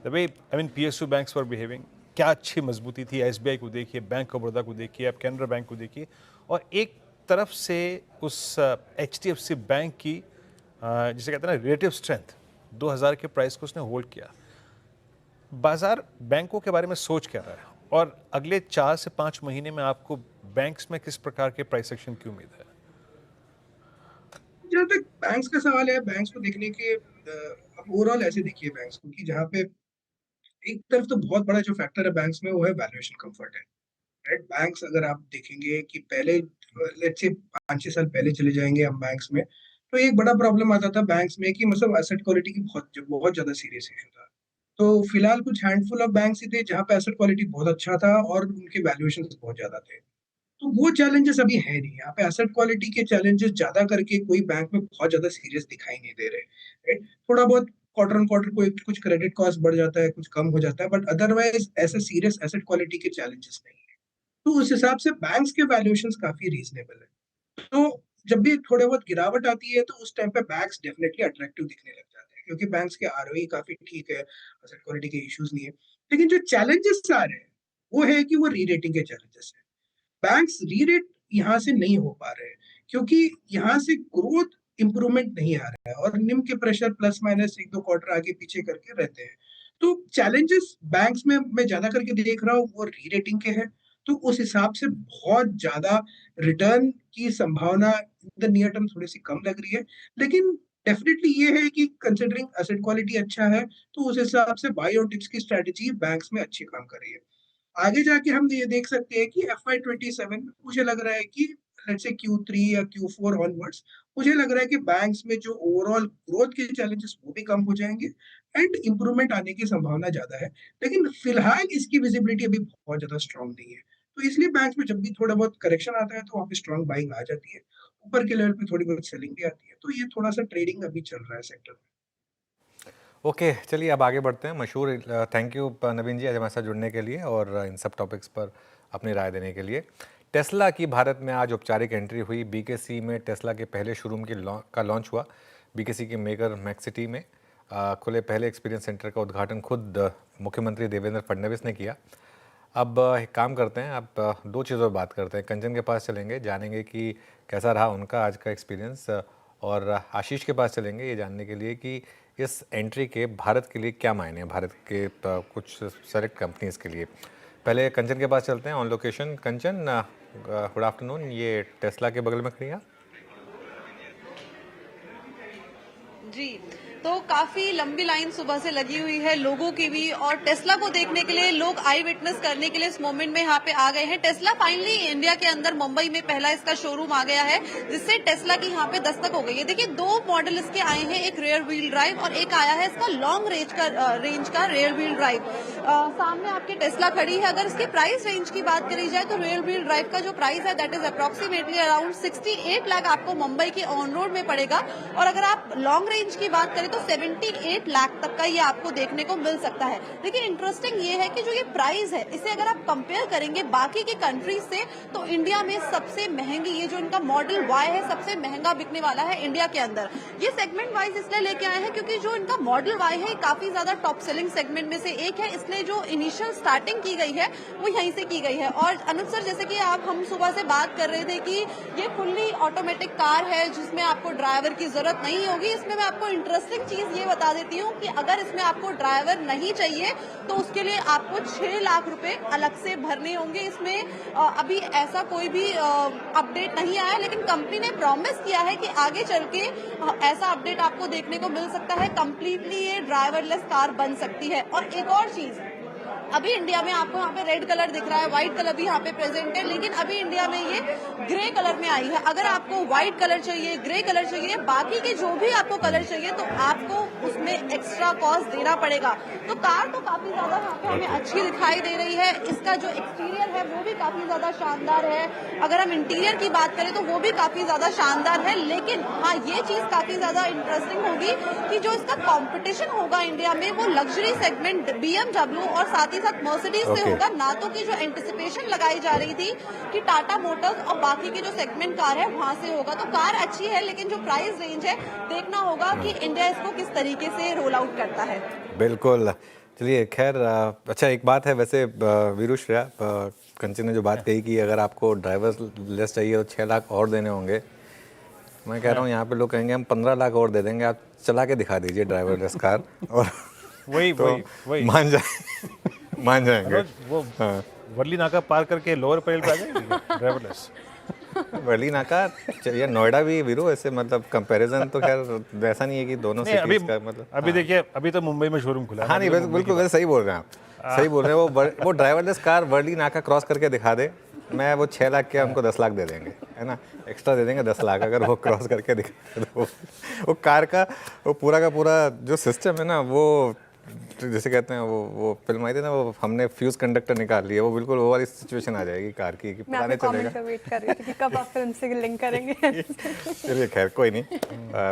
The way I mean PSU banks were behaving, क्या अच्छी मजबूती थी। SBI को देखिए, बैंक ऑफ बड़ौदा को देखिए, आप कैनरा बैंक को देखिए, और एक तरफ से उस HDFC बैंक की जिसे कहते हैं ना रिलेटिव स्ट्रेंथ, 2000 के प्राइस को उसने होल्ड किया। बाजार बैंकों के बारे में सोच क्या रहा है और अगले 4 से 5 महीने में आपको बैंक्स में किस प्रकार के प्राइस एक्शन की उम्मीद है? जहाँ तक बैंक्स का सवाल है, बैंक्स को देखने के अब ओवरऑल ऐसे देखिए बैंक्स को कि जहाँ पे एक तरफ तो बहुत बड़ा जो फैक्टर है बैंक्स में वो है वैल्यूएशन कंफर्ट है, राइट? बैंक्स अगर आप देखेंगे कि पहले लेट्स से 5-6 साल पहले चले जाएंगे हम बैंक्स में, तो एक बड़ा प्रॉब्लम आता था बैंक्स में कि मतलब एसेट क्वालिटी की बहुत ज्यादा सीरियस इशू था। तो फिलहाल कुछ हैंडफुल ऑफ बैंक्स ही थे जहाँ पे एसेट क्वालिटी बहुत अच्छा था और उनके वैल्यूएशन बहुत ज्यादा थे। तो वो चैलेंजेस अभी है नहीं। यहाँ पे एसेट क्वालिटी के चैलेंजेस ज्यादा करके कोई बैंक में बहुत ज्यादा सीरियस दिखाई नहीं दे रहे, राइट? थोड़ा बहुत क्वार्टर ऑन क्वार्टर कोई कुछ क्रेडिट कॉस्ट बढ़ जाता है, कुछ कम हो जाता है, बट अदरवाइज ऐसे सीरियस एसेट क्वालिटी के चैलेंजेस नहीं है। तो उस हिसाब से बैंक्स के वैल्यूएशंस काफी रीजनेबल है। तो जब भी थोड़े बहुत गिरावट आती है तो उस टाइम पे बैंक्स डेफिनेटली अट्रैक्टिव दिखने लग जाते हैं क्योंकि बैंक्स के आरओई काफी ठीक है, एसेट क्वालिटी के इश्यूज नहीं है। लेकिन जो चैलेंजेस आ रहे हैं वो है कि वो री रेटिंग के चैलेंजेस है। बैंक्स री-रेट यहाँ से नहीं हो पा रहे हैं क्योंकि यहाँ से ग्रोथ इंप्रूवमेंट नहीं आ रहा है और निम के प्रेशर प्लस माइनस 1-2 क्वार्टर आगे पीछे करके रहते हैं। तो चैलेंजेस बैंक्स में मैं ज्यादा करके देख रहा हूँ वो री-रेटिंग के हैं। तो उस हिसाब से बहुत ज्यादा रिटर्न की संभावना इन द नियर टर्म थोड़ी सी कम लग रही है। लेकिन डेफिनेटली ये है कि कंसिडरिंग एसेट क्वालिटी अच्छा है तो उस हिसाब से बाय और डिप्स की स्ट्रेटजी बैंक्स में अच्छी काम कर रही है। आगे जाके हम ये देख सकते हैं कि FY27 में मुझे लग रहा है कि लेट्स से Q3 या Q4 ऑनवर्ड्स मुझे लग रहा है कि बैंक्स में जो ओवरऑल ग्रोथ के चैलेंजेस वो भी कम हो जाएंगे एंड इंप्रूवमेंट आने की संभावना ज्यादा है। लेकिन फिलहाल इसकी विजिबिलिटी अभी बहुत ज्यादा स्ट्रांग नहीं है। तो इसलिए बैंक्स में जब भी थोड़ा बहुत करेक्शन आता है तो वहाँ पे स्ट्रांग बाइंग आ जाती है, ऊपर के लेवल पे थोड़ी बहुत सेलिंग भी आती है। तो ये थोड़ा सा ट्रेडिंग अभी चल रहा है सेक्टर में। ओके चलिए अब आगे बढ़ते हैं। मशहूर थैंक यू नवीन जी आज हमारे साथ जुड़ने के लिए और इन सब टॉपिक्स पर अपनी राय देने के लिए। टेस्ला की भारत में आज औपचारिक एंट्री हुई। बीकेसी में टेस्ला के पहले शोरूम का लॉन्च हुआ। बीकेसी के मेकर मैक्सिटी में खुले पहले एक्सपीरियंस सेंटर का उद्घाटन खुद मुख्यमंत्री देवेंद्र फडणवीस ने किया। अब एक काम करते हैं, अब दो चीज़ों पर बात करते हैं। कंचन के पास चलेंगे, जानेंगे कि कैसा रहा उनका आज का एक्सपीरियंस, और आशीष के पास चलेंगे ये जानने के लिए कि इस एंट्री के भारत के लिए क्या मायने हैं, भारत के कुछ सेलेक्ट कंपनीज के लिए। पहले कंचन के पास चलते हैं on location. Kanchan good afternoon, ये टेस्ला के बगल में खड़ी हैं? जी, तो काफी लंबी लाइन सुबह से लगी हुई है लोगों की भी, और टेस्ला को देखने के लिए लोग आई विटनेस करने के लिए इस मोमेंट में यहाँ पे आ गए हैं। टेस्ला फाइनली इंडिया के अंदर मुंबई में पहला इसका शोरूम आ गया है, जिससे टेस्ला की यहाँ पे दस्तक हो गई है। देखिए 2 मॉडल इसके आए हैं, एक रेयर व्हील ड्राइव और एक आया है इसका लॉन्ग रेंज का रेयर व्हील ड्राइव। सामने आपकी टेस्ला खड़ी है। अगर इसके प्राइस रेंज की बात करी जाए तो रेयर व्हील ड्राइव का जो प्राइस है that is approximately around 68 lakh आपको मुंबई के ऑन रोड में पड़ेगा, और अगर आप लॉन्ग रेंज की बात करें तो 78 लाख तक का ये आपको देखने को मिल सकता है। लेकिन इंटरेस्टिंग ये है कि जो ये प्राइस है इसे अगर आप कंपेयर करेंगे बाकी की कंट्रीज से तो इंडिया में सबसे महंगी ये जो इनका मॉडल वाई है सबसे महंगा बिकने वाला है इंडिया के अंदर। ये सेगमेंट वाइज इसलिए लेके आए हैं क्योंकि जो इनका मॉडल वाई है काफी ज्यादा टॉप सेलिंग सेगमेंट में से एक है, इसलिए जो इनिशियल स्टार्टिंग की गई है वो यहीं से की गई है। और अनुज सर, जैसे कि हम सुबह से बात कर रहे थे कि ये फुल्ली ऑटोमेटिक कार है जिसमें आपको ड्राइवर की जरूरत नहीं होगी। इसमें मैं आपको इंटरेस्टिंग चीज ये बता देती हूँ कि अगर इसमें आपको ड्राइवर नहीं चाहिए तो उसके लिए आपको 6 लाख रुपए अलग से भरने होंगे। इसमें अभी ऐसा कोई भी अपडेट नहीं आया, लेकिन कंपनी ने प्रॉमिस किया है कि आगे चल के ऐसा अपडेट आपको देखने को मिल सकता है। कंप्लीटली ये ड्राइवरलेस कार बन सकती है। और एक और चीज, अभी इंडिया में आपको यहाँ पे रेड कलर दिख रहा है, व्हाइट कलर भी यहाँ पे प्रेजेंट है, लेकिन अभी इंडिया में ये ग्रे कलर में आई है। अगर आपको व्हाइट कलर चाहिए, ग्रे कलर चाहिए, बाकी के जो भी आपको कलर चाहिए तो आपको उसमें एक्स्ट्रा कॉस्ट देना पड़ेगा। तो कार तो काफी ज्यादा यहाँ पे हमें अच्छी दिखाई दे रही है। इसका जो एक्सटीरियर है वो भी काफी ज्यादा शानदार है। अगर हम इंटीरियर की बात करें तो वो भी काफी ज्यादा शानदार है। लेकिन हाँ, ये चीज काफी ज्यादा इंटरेस्टिंग होगी कि जो इसका कॉम्पिटिशन होगा इंडिया में वो लग्जरी सेगमेंट BMW और साथ ही साथ मर्सिडीज से होगा, ना तो कि जो एंटिसिपेशन लगाई जा रही थी कि टाटा मोटर्स और बाकी के जो सेगमेंट कार है वहां से होगा। तो कार अच्छी है, लेकिन जो प्राइस रेंज है देखना होगा कि इंडिया इसको किस तरीके से रोल आउट करता है। बिल्कुल, चलिए खैर अच्छा एक बात है वैसे वीरू श्रेया, कंचन ने जो बात कही कि अगर आपको ड्राइवर लेस चाहिए तो 6 लाख और देने होंगे। मैं कह रहा हूँ यहाँ पे लोग कहेंगे हम 15 लाख और दे देंगे, आप चला के दिखा दीजिए ड्राइवर लेस कार और वही तो वही वही मान जाएंगे। वो हाँ। वर्ली नाका पार करके लोअर पैरेल पे आ जाएंगे ड्राइवरलेस। वर्ली नाका या नोएडा भी वीरू, ऐसे मतलब कंपैरिजन तो खैर ऐसा नहीं है कि दोनों नहीं, सिटीज का मतलब। अभी देखिए, अभी तो मुंबई में शोरूम खुला है। हाँ नहीं, बिल्कुल वैसे सही बोल रहे हैं आप, सही बोल रहे हैं। वो ड्राइवरलेस कार वर्ली नाका क्रॉस करके दिखा दे, मैं वो 6 लाख के हमको 10 लाख दे देंगे, है ना, एक्स्ट्रा दे देंगे 10 लाख अगर वो क्रॉस करके दिखा दे। वो कार का वो पूरा का पूरा जो सिस्टम है ना, वो जैसे कहते हैं वो फिल्म आई थी ना, वो हमने फ्यूज कंडक्टर निकाल लिया, वो बिल्कुल वो वाली सिचुएशन आ जाएगी कार की कि मैं पता नहीं आपके चलेगा। कमेंट का वेट कर रही थी कि कब आप फिल्म से लिंक करेंगे। चलिए खैर कोई नहीं।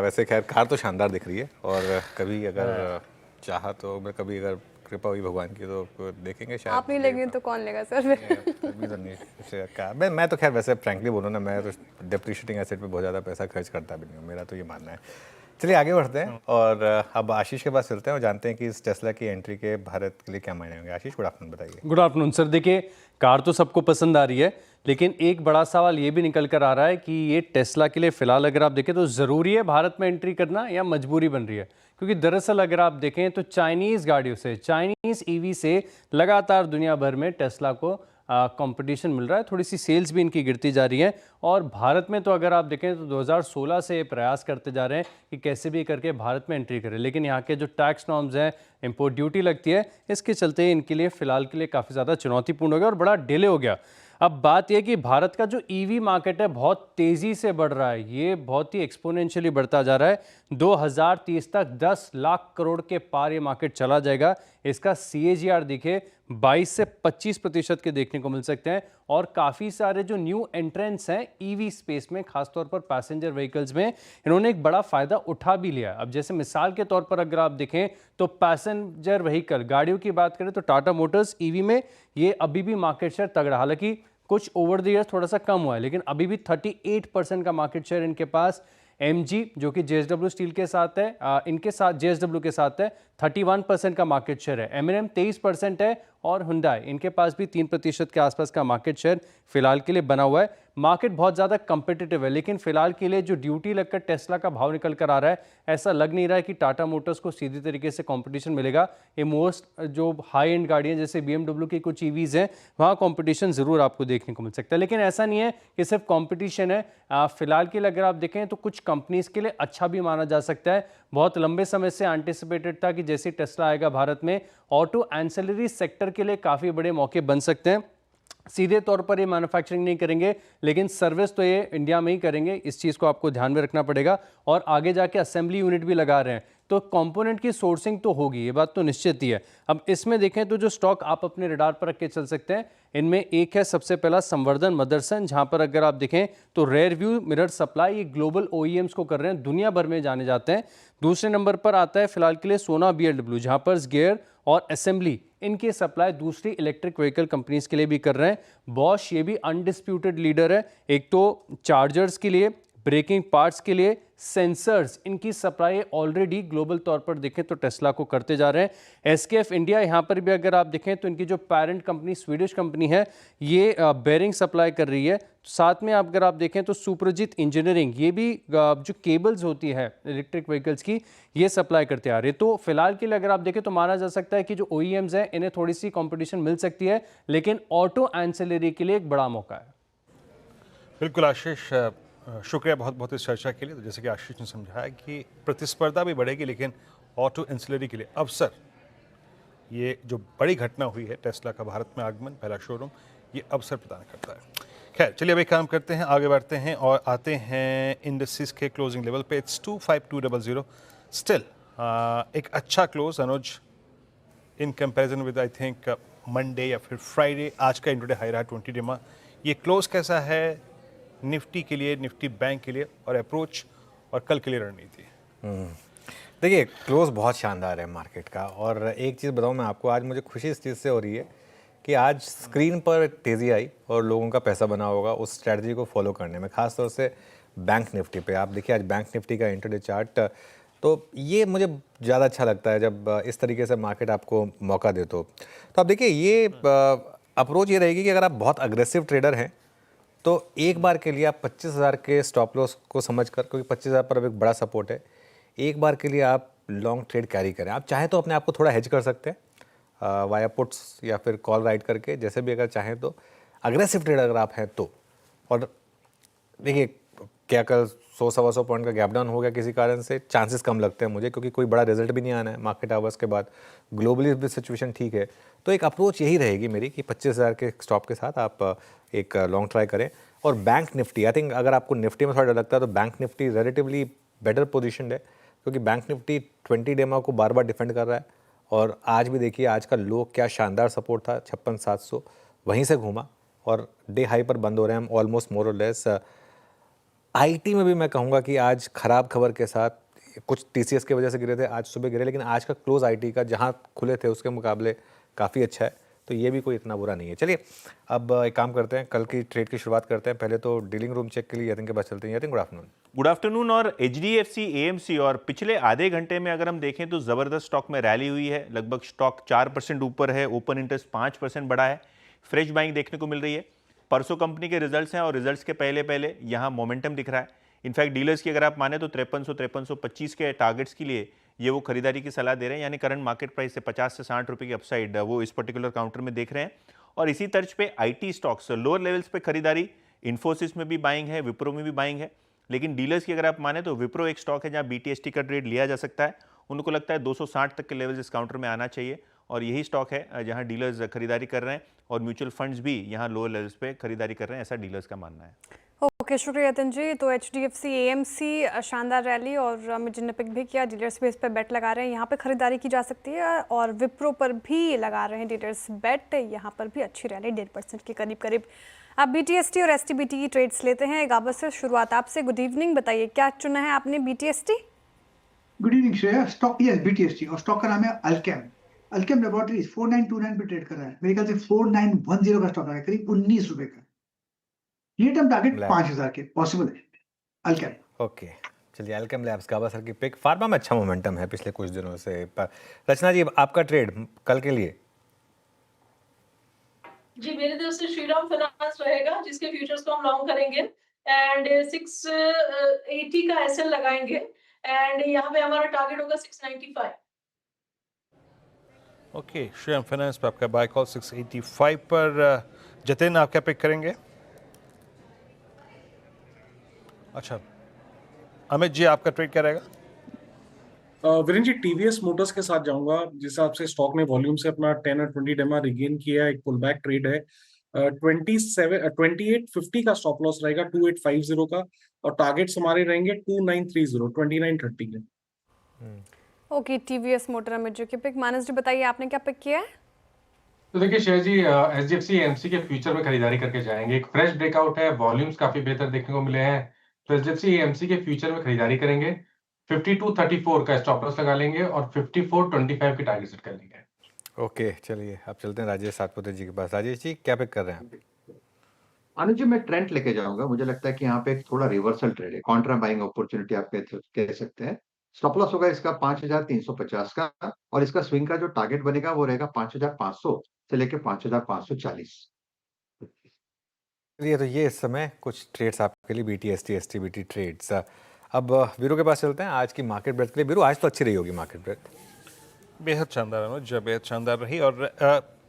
वैसे खैर कार तो शानदार दिख रही है, और कभी अगर चाहा तो मैं कभी अगर कृपा हुई भगवान की तो देखेंगे शायद। आप नहीं लेंगे तो कौन लेगा सर? अभी तो नहीं इसे कार मैं तो खैर वैसे फ्रैंकली बोलूँ ना, मैं तो डेप्रिशिएटिंग एसेट पे बहुत ज़्यादा पैसा खर्च करता भी नहीं हूँ, मेरा तो ये मानना है। चलिए आगे बढ़ते हैं और अब आशीष के पास चलते हैं और जानते हैं कि इस टेस्ला की एंट्री के भारत के लिए क्या मायने होंगे। आशीष, गुड आफ्टरनून, बताइए। Good afternoon sir. देखिए, कार तो सबको पसंद आ रही है, लेकिन एक बड़ा सवाल ये भी निकल कर आ रहा है कि ये टेस्ला के लिए फिलहाल अगर आप देखें तो ज़रूरी है भारत में एंट्री करना या मजबूरी बन रही है? क्योंकि दरअसल अगर आप देखें तो चाइनीज़ गाड़ियों से, चाइनीज़ ईवी से लगातार दुनिया भर में टेस्ला को कंपटीशन मिल रहा है, थोड़ी सी सेल्स भी इनकी गिरती जा रही है। और भारत में तो अगर आप देखें तो 2016 से ये प्रयास करते जा रहे हैं कि कैसे भी करके भारत में एंट्री करें, लेकिन यहाँ के जो टैक्स नॉर्म्स हैं, इंपोर्ट ड्यूटी लगती है, इसके चलते इनके लिए फ़िलहाल के लिए काफ़ी ज़्यादा चुनौतीपूर्ण हो गया और बड़ा डिले हो गया। अब बात यह कि भारत का जो ईवी मार्केट है बहुत तेज़ी से बढ़ रहा है, ये बहुत ही एक्सपोनेंशियली बढ़ता जा रहा है। 2030 तक 10 लाख करोड़ के पार ये मार्केट चला जाएगा। इसका CAGR दिखे 22 से 25% के देखने को मिल सकते हैं, और काफ़ी सारे जो न्यू एंट्रेंट्स हैं ईवी स्पेस में, खासतौर पर पैसेंजर व्हीकल्स में, इन्होंने एक बड़ा फ़ायदा उठा भी लिया। अब जैसे मिसाल के तौर पर अगर आप देखें तो पैसेंजर व्हीकल गाड़ियों की बात करें तो टाटा मोटर्स ईवी में ये अभी भी मार्केट शेयर तगड़ा, हालांकि कुछ ओवर द ईयर्स थोड़ा सा कम हुआ है, लेकिन अभी भी 38% का मार्केट शेयर इनके पास। MG जो कि JSW स्टील के साथ है, इनके साथ JSW के साथ है, 31% का मार्केट शेयर है। M&M 23% है, और Hyundai इनके पास भी 3% के आसपास का मार्केट शेयर फिलहाल के लिए बना हुआ है। मार्केट बहुत ज़्यादा कंपिटिटिव है, लेकिन फिलहाल के लिए जो ड्यूटी लगकर टेस्ला का भाव निकल कर आ रहा है, ऐसा लग नहीं रहा है कि टाटा मोटर्स को सीधी तरीके से कंपटीशन मिलेगा। ये मोस्ट जो हाई एंड गाड़ियाँ जैसे BMW की कुछ EVs हैं, वहाँ कंपटीशन ज़रूर आपको देखने को मिल सकता है, लेकिन ऐसा नहीं है कि सिर्फ कंपटीशन है। फिलहाल के लिए अगर आप देखें तो कुछ कंपनीज के लिए अच्छा भी माना जा सकता है। बहुत लंबे समय से एंटिसिपेटेड था कि जैसे टेस्ला आएगा भारत में, ऑटो एंसिलरी सेक्टर के लिए काफ़ी बड़े मौके बन सकते हैं। सीधे तौर पर ये मैन्युफैक्चरिंग नहीं करेंगे, लेकिन सर्विस तो ये इंडिया में ही करेंगे, इस चीज़ को आपको ध्यान में रखना पड़ेगा। और आगे जाके असेंबली यूनिट भी लगा रहे हैं, तो कंपोनेंट की सोर्सिंग तो होगी, ये बात तो निश्चित ही है। अब इसमें देखें तो जो स्टॉक आप अपने रडार पर रख के चल सकते हैं, इनमें एक है सबसे पहला संवर्धन मदरसन, जहां पर अगर आप देखें तो रेयर व्यू मिरर सप्लाई ये ग्लोबल OEMs को कर रहे हैं, दुनिया भर में जाने जाते हैं। दूसरे नंबर पर आता है फिलहाल के लिए सोना BLW, जहां पर गियर और असेंबली इनकी सप्लाई दूसरी इलेक्ट्रिक व्हीकल कंपनीज के लिए भी कर रहे हैं। बॉश ये भी अनडिस्प्यूटेड लीडर है, एक तो चार्जर्स के लिए, ब्रेकिंग पार्ट्स के लिए, सेंसर्स, इनकी सप्लाई ऑलरेडी ग्लोबल तौर पर देखें तो टेस्ला को करते जा रहे हैं। SKF इंडिया यहाँ पर भी अगर आप देखें तो इनकी जो पेरेंट कंपनी स्वीडिश कंपनी है, ये बेरिंग सप्लाई कर रही है। साथ में अगर आप देखें तो सुप्रजीत इंजीनियरिंग, ये भी जो केबल्स होती है इलेक्ट्रिक व्हीकल्स की, ये सप्लाई करते आ रही है। तो फिलहाल के लिए अगर आप देखें तो माना जा सकता है कि जो OEMs हैं इन्हें थोड़ी सी कॉम्पिटिशन मिल सकती है, लेकिन ऑटो एंसिलरी के लिए एक बड़ा मौका है। बिल्कुल आशीष, शुक्रिया बहुत बहुत इस चर्चा के लिए। तो जैसे कि आशीष ने समझाया कि प्रतिस्पर्धा भी बढ़ेगी, लेकिन ऑटो एंसिलरी के लिए अवसर, ये जो बड़ी घटना हुई है टेस्ला का भारत में आगमन, पहला शोरूम, ये अवसर प्रदान करता है। खैर चलिए अब एक काम करते हैं, आगे बढ़ते हैं और आते हैं इंडस्ट्रीज के क्लोजिंग लेवल पे। इट्स 25200 स्टिल एक अच्छा close Anuj in comparison with I think Monday या फिर फ्राइडे। आज का इंट्राडे हाई रहा 20 डेमा। ये क्लोज कैसा है निफ्टी के लिए, निफ्टी बैंक के लिए, और अप्रोच और कल के लिए रणनीति? देखिए क्लोज बहुत शानदार है मार्केट का, और एक चीज़ बताऊं मैं आपको, आज मुझे खुशी इस चीज़ से हो रही है कि आज स्क्रीन पर तेज़ी आई और लोगों का पैसा बना होगा उस स्ट्रैटेजी को फॉलो करने में, खासतौर से बैंक निफ्टी पे। आप देखिए आज बैंक निफ्टी का इंट्राडे चार्ट, तो ये मुझे ज़्यादा अच्छा लगता है जब इस तरीके से मार्केट आपको मौका दे। तो आप देखिए ये अप्रोच ये रहेगी कि अगर आप बहुत अग्रेसिव ट्रेडर हैं तो एक बार के लिए आप 25,000 के स्टॉप लॉस को समझकर, क्योंकि 25,000 पर अब एक बड़ा सपोर्ट है, एक बार के लिए आप लॉन्ग ट्रेड कैरी करें। आप चाहें तो अपने आप को थोड़ा हेज कर सकते हैं वाया पुट्स या फिर कॉल राइड करके, जैसे भी अगर चाहें तो। अग्रेसिव ट्रेड अगर आप हैं तो, और देखिए क्या कल 100-125 पॉइंट का गैप डाउन हो गया किसी कारण से, चांसेस कम लगते हैं मुझे, क्योंकि कोई बड़ा रिजल्ट भी नहीं आना है मार्केट आवर्स के बाद, ग्लोबली भी सिचुएशन ठीक है। तो एक अप्रोच यही रहेगी मेरी कि 25,000 के स्टॉप के साथ आप एक लॉन्ग ट्राई करें। और बैंक निफ्टी, आई थिंक अगर आपको निफ्टी में थोड़ा डर लगता है तो bank Nifty relatively better position है, क्योंकि बैंक निफ्टी 20 डेमा को बार बार डिफेंड कर रहा है। और आज भी देखिए आज का लो क्या शानदार सपोर्ट था 56,700, वहीं से घूमा और डे हाई पर बंद हो रहे हैं हम ऑलमोस्ट मोर और लेस। आईटी में भी मैं कहूँगा कि आज खराब खबर के साथ, कुछ टीसीएस की वजह से गिरे थे, आज सुबह गिरे, लेकिन आज का क्लोज आईटी का जहाँ खुले थे उसके मुकाबले काफ़ी अच्छा है, तो ये भी कोई इतना बुरा नहीं है। चलिए अब एक काम करते हैं, कल की ट्रेड की शुरुआत करते हैं। पहले तो डीलिंग रूम चेक के लिए यतिन के पास चलते हैं। Yatin, good afternoon. Good afternoon. और एचडीएफसी, एएमसी और पिछले आधे घंटे में अगर हम देखें तो ज़बरदस्त स्टॉक में रैली हुई है। लगभग स्टॉक 4% ऊपर है, ओपन इंटरेस्ट 5% बढ़ा है, फ्रेश बाइंग देखने को मिल रही है। परसों कंपनी के रिजल्ट्स हैं और रिजल्ट्स के पहले पहले यहाँ मोमेंटम दिख रहा है। इनफैक्ट डीलर्स की अगर आप माने तो 5300-5325 के टारगेट्स के लिए ये वो खरीदारी की सलाह दे रहे हैं, यानी करंट मार्केट प्राइस से 50 से 60 रुपये की अपसाइड वो इस पर्टिकुलर काउंटर में देख रहे हैं। और इसी तर्ज पे आईटी स्टॉक्स लोअर लेवल्स पे खरीदारी, इन्फोसिस में भी बाइंग है, विप्रो में भी बाइंग है। लेकिन डीलर्स की अगर आप माने तो विप्रो एक स्टॉक है जहाँ बीटीएसटी का ट्रेड लिया जा सकता है। उनको लगता है 260 तक के लेवल्स इस काउंटर में आना चाहिए, और यही स्टॉक है जहां डीलर्स खरीदारी कर रहे हैं और म्यूचुअल फंड्स भी यहां लोअर लेवल्स पे खरीदारी कर रहे हैं, ऐसा डीलर्स का मानना है। ओके, शुक्रिया यतिन जी। तो एचडीएफसी, एएमसी शानदार रैली और मुझे ने पिक भी किया, डीलर्स भी इस पर बेट लगा रहे हैं, यहाँ पे खरीदारी की जा सकती है। और विप्रो पर भी लगा रहे हैं डीलर्स बेट, यहाँ पर भी अच्छी रैली 1.5% के करीब करीब। अब बीटीएसटी और एसटीबीटी की ट्रेड्स लेते हैं। गाबा से शुरुआत आपसे। गुड इवनिंग, बताइए क्या चुना है आपने? BTST. Good evening Shreya. Stock yes BTST, और स्टॉक का नाम है अल्केम। अल्केम लेबोरेटरीज 4929 पे ट्रेड कर रहा है, मेरे ख्याल से 4910 का स्टॉक है, करीब 19 रुपए का। ये टर्म टारगेट 5000 के पॉसिबल है अल्केम। ओके, चलिए अल्केम लैब्स, गाबा सर की पिक। फार्मा में अच्छा मोमेंटम है पिछले कुछ दिनों से। रचना जी, आपका ट्रेड कल के लिए? जी, मेरे तरफ से श्रीराम फाइनेंस रहेगा, जिसके फ्यूचर्स को हम लॉन्ग करेंगे एंड 680 का एसएल लगाएंगे एंड यहाँ पे हमारा टारगेट होगा 695। ओके, श्रीराम फाइनेंस पे आपका बाय कॉल 685 पर। जतिन, आप क्या पिक करेंगे? अच्छा, अमित जी आपका ट्रेड क्या रहेगा? वीरेंद्र जी, टीवीएस मोटर्स के साथ जाऊंगा। जिस हिसाब से स्टॉक ने वॉल्यूम से अपना 10 और 20 डेमा रिगेन किया, एक पुल बैक ट्रेड है। 2850 का स्टॉप लॉस रहेगा, 2850 का, और टारगेट्स हमारे रहेंगे 2930, 2930 के। Okay, TVS motor Amit ji की पिक। मानस जी बताइए आपने क्या पिक किया है? तो देखिए शेयर जी, एचडीएफसी, एएमसी के फ्यूचर में खरीदारी करके जाएंगे। एक फ्रेश ब्रेकआउट है, वॉल्यूम्स काफी बेहतर देखने को मिले हैं, तो एचडीएफसी, एएमसी के फ्यूचर में खरीदारी करेंगे। 5234 का स्टॉप लॉस लगा लेंगे और 5425 की टारगेट सेट कर लेंगे। ओके, चलिए अब चलते हैं राजेश सातपुते जी के पास। राजेश जी क्या पिक कर रहे हैं? अनुज जी, मैं ट्रेंड लेके जाऊंगा। मुझे लगता है कि यहाँ पे एक थोड़ा रिवर्सल ट्रेड है, कॉन्ट्रा बाइंग अपॉर्चुनिटी आप कह सकते हैं। स्टॉप लॉस होगा इसका 5350 का, और इसका स्विंग का जो टारगेट बनेगा वो रहेगा 5500 से लेके 5540। तो ये इस समय कुछ ट्रेड्स आपके लिए बीटीएसटी, एसटीबीटी ट्रेड्स। अब वीरू के पास चलते हैं आज की मार्केट ब्रेथ के लिए। वीरू, आज तो अच्छी रही होगी मार्केट ब्रेथ? बेहद शानदार अनुज, बेहद शानदार रही। और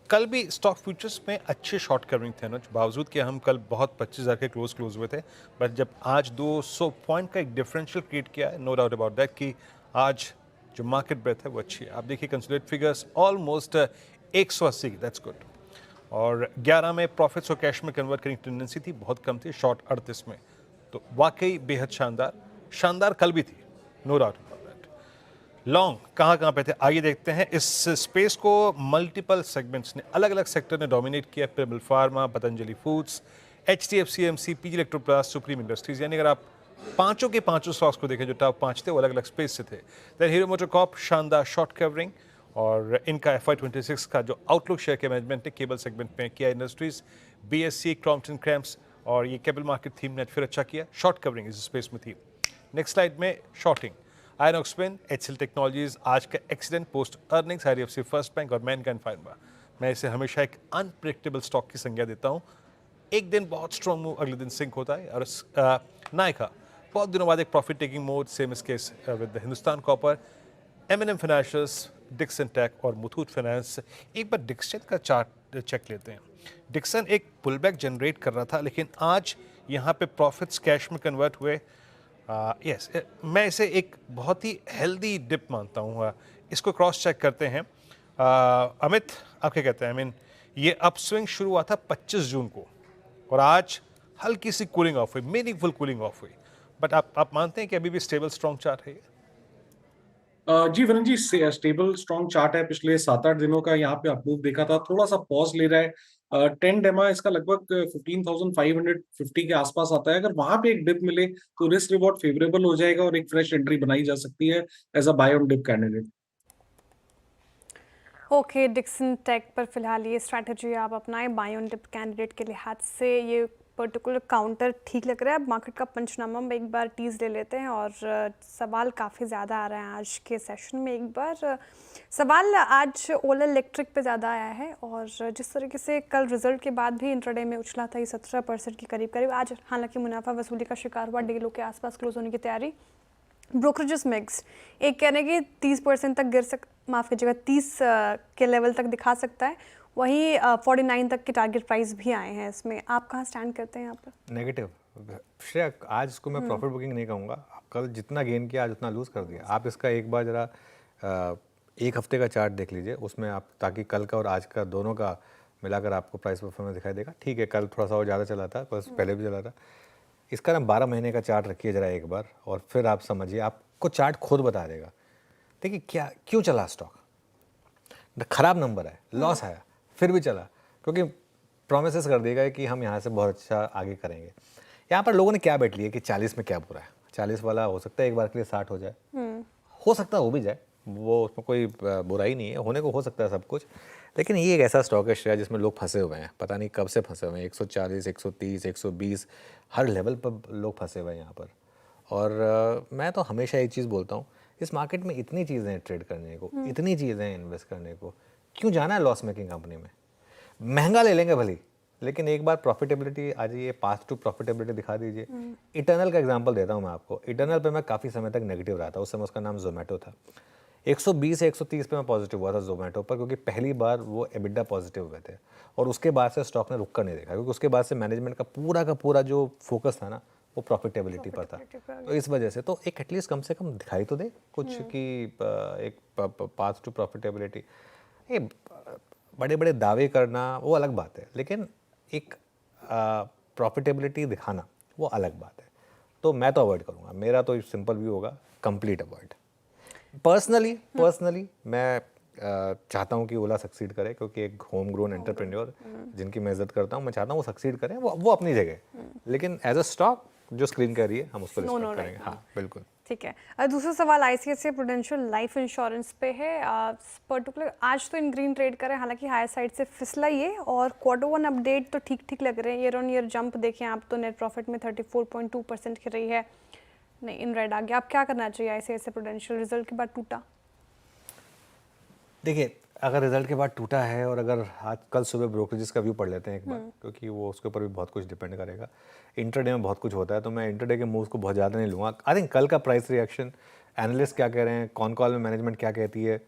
कल भी स्टॉक फ्यूचर्स में अच्छे शॉर्ट कवरिंग थे अनुज, बावजूद कि हम कल बहुत 25,000 के क्लोज हुए थे। बट जब आज 200 पॉइंट का एक डिफरेंशियल क्रिएट किया है, नो डाउट अबाउट दैट कि आज जो मार्केट ब्रेथ है वो अच्छी है। आप देखिए consolidated figures almost 180, that's good. और 11 में प्रॉफिट्स और कैश में कन्वर्ट करने की टेंडेंसी थी, बहुत कम थी, शॉर्ट 38 में, तो वाकई बेहद शानदार कल भी थी, no doubt about that. Long कहाँ पे थे, आइए देखते हैं। इस स्पेस को मल्टीपल सेगमेंट्स ने, अलग अलग सेक्टर ने डोमिनेट किया। Pyramid pharma, Patanjali foods, HDFC, AMC, PG Electroplast, supreme industries, यानी अगर आप पांचों के पांचों स्टॉक्स को देखें जो टॉप 5 थे वो अलग अलग स्पेस से थे। देन हीरो मोटोकॉर्प, शानदार शॉर्ट कवरिंग, और इनका FY26 का जो आउटलुक शेयर के मैनेजमेंट ने केबल सेगमेंट में किया। इंडस्ट्रीज, बीएससी, क्रॉम्पटन क्रैम्प्स और ये केबल मार्केट थीम ने फिर अच्छा किया, शॉर्ट कवरिंग इस स्पेस में थी। नेक्स्ट स्लाइड में शॉर्टिंग, आयनॉक्सपिन, एचसीएल टेक्नोलॉजीज, आज का accident post earnings, IDFC first bank और मैनकाइंड फार्मा। मैं इसे हमेशा एक अनप्रेडिक्टेबल स्टॉक की संज्ञा देता हूँ। एक दिन बहुत स्ट्रॉन्ग मूव, अगले दिन सिंक होता है। और नायका बहुत दिनों बाद एक प्रॉफिट टेकिंग मोड, सेम इस case with Hindustan copper. M&M financials, Dixon tech और मुथूट फाइनेंस। एक बार डिक्सन का चार्ट चेक लेते हैं। डिक्सन एक पुलबैक जनरेट कर रहा था, लेकिन आज यहाँ पे प्रॉफिट्स कैश में कन्वर्ट हुए। यस, मैं इसे एक बहुत ही हेल्दी डिप मानता हूँ। इसको क्रॉस चेक करते हैं। अमित, आप क्या कहते हैं? आई मीन, ये अपस्विंग शुरू हुआ था 25 जून को और आज हल्की सी कूलिंग ऑफ हुई, मीनिंगफुल कूलिंग ऑफ हुई। बट आप मानते हैं कि अभी भी स्टेबल स्ट्रॉन्ग चार्ट है ये? जी Varun ji, stable strong chart है। पिछले 7-8 दिनों का यहाँ पे अप मूव देखा था, थोड़ा सा पॉज ले रहा है। 10 डेमा इसका लगभग 15,550 के आसपास आता है। अगर वहां पे एक डिप मिले तो रिस्क रिवॉर्ड फेवरेबल हो जाएगा और एक फ्रेश एंट्री बनाई जा सकती है as a buy on dip candidate. Okay, Dixon tech पर फिलहाल ये स्ट्रैटेजी आप अपनाएं बाय ऑन डिप कैंडिडेट के लिहाज से। ये पर्टिकुलर काउंटर ठीक लग रहा है। अब मार्केट का पंचनामा में एक बार टीज ले लेते हैं और सवाल काफ़ी ज़्यादा आ रहे हैं आज के सेशन में। एक बार सवाल आज ओला इलेक्ट्रिक पे ज़्यादा आया है और जिस तरीके से कल रिजल्ट के बाद भी इंट्राडे में उछला था ये 17% के करीब करीब। आज हालांकि मुनाफा वसूली का शिकार हुआ, डे लो के आसपास क्लोज होने की तैयारी। ब्रोकरेजेस मिक्स, एक कहने की 30% तक माफ़ कीजिएगा 30 के लेवल तक दिखा सकता है, वहीं 49 तक के टारगेट प्राइस भी आए हैं। इसमें आप कहाँ स्टैंड करते हैं यहाँ पर? नेगेटिव श्रेया, आज इसको मैं प्रॉफिट बुकिंग नहीं कहूँगा। आप कल जितना गेन किया आज उतना लूज़ कर दिया। आप इसका एक बार ज़रा एक हफ्ते का चार्ट देख लीजिए, उसमें आप ताकि कल का और आज का दोनों का मिलाकर आपको प्राइस परफॉर्मेंस दिखाई देगा। ठीक है, कल थोड़ा सा और ज़्यादा चला था, बस पहले भी चला था। इसका ना 12 महीने का चार्ट रखिए ज़रा एक बार और फिर आप समझिए, आपको चार्ट खुद बता देगा। देखिए क्या क्यों चला स्टॉक, खराब नंबर है, लॉस आया, फिर भी चला क्योंकि प्रोमिसेस कर देगा कि हम यहाँ से बहुत अच्छा आगे करेंगे। यहाँ पर लोगों ने क्या बैठ लिया कि 40 में क्या बुरा है, 40 वाला हो सकता है एक बार के लिए 60 हो जाए, हो सकता है हो भी जाए, वो उसमें कोई बुराई नहीं है, होने को हो सकता है सब कुछ। लेकिन ये एक ऐसा स्टॉक है श्रेया जिसमें लोग फंसे हुए हैं, पता नहीं कब से फंसे हुए हैं। 140, 130, 120 हर लेवल पर लोग फंसे हुए हैं यहाँ पर। और मैं तो हमेशा एक चीज़ बोलता हूँ, इस मार्केट में इतनी चीज़ें हैं ट्रेड करने को, इतनी चीज़ें हैं इन्वेस्ट करने को, क्यों जाना है लॉस मेकिंग कंपनी में? महंगा ले लेंगे भली, लेकिन एक बार प्रॉफिटेबिलिटी आ जाइए, पास टू प्रॉफिटेबिलिटी दिखा दीजिए। इटर्नल का एग्जांपल देता हूँ मैं आपको। इटर्नल पे मैं काफ़ी समय तक नेगेटिव रहा था, उस समय उसका नाम जोमेटो था। 120 से 130 पे मैं पॉजिटिव हुआ था जोमेटो पर, क्योंकि पहली बार वो एबिडा पॉजिटिव हुए थे और उसके बाद से स्टॉक ने रुक कर नहीं देखा, क्योंकि उसके बाद से मैनेजमेंट का पूरा जो फोकस था ना वो प्रॉफिटेबिलिटी पर था। तो इस वजह से तो एक एटलीस्ट कम से कम दिखाई तो दे कुछ कि एक पाथ टू प्रॉफिटेबिलिटी। ये बड़े बड़े दावे करना वो अलग बात है, लेकिन एक प्रॉफिटेबिलिटी दिखाना वो अलग बात है। तो मैं तो अवॉइड करूँगा, मेरा तो सिंपल व्यू होगा कंप्लीट अवॉइड। पर्सनली मैं चाहता हूँ कि ओला सक्सीड करे, क्योंकि एक होम ग्रोन एंटरप्रेन्योर जिनकी मैं इज्जत करता हूँ, मैं चाहता हूँ वो सक्सीड करें, वो अपनी जगह। लेकिन एज अ स्टॉक जो स्क्रीन कर रही है हम उसको रिस्पेक्ट करेंगे। हाँ बिल्कुल ठीक है। दूसरा सवाल आईसीआईसीआई प्रूडेंशियल लाइफ इंश्योरेंस पे है। पर्टिकुलर आज तो इन ग्रीन ट्रेड करें, हालांकि हायर साइड से फिसला ये, और क्वार्टर 1 अपडेट तो ठीक लग रहे हैं। ईयर ऑन ईयर जंप देखें आप तो नेट प्रॉफिट में 34.2% की रही है, नहीं इन रेड आ गया। आप क्या करना चाहिए? आईसीआईसीआई प्रूडेंशियल रिजल्ट के बाद टूटा। देखिए अगर रिजल्ट के बाद टूटा है, और अगर आज कल सुबह ब्रोकरेजेस का व्यू पढ़ लेते हैं एक बार, क्योंकि वो उसके ऊपर भी बहुत कुछ डिपेंड करेगा। इंटरडे में बहुत कुछ होता है, तो मैं इंटरडे के मूव्स को बहुत ज़्यादा नहीं लूँगा। आई थिंक कल का प्राइस रिएक्शन, एनालिस्ट क्या कह रहे हैं, कॉल में मैनेजमेंट क्या कहती है,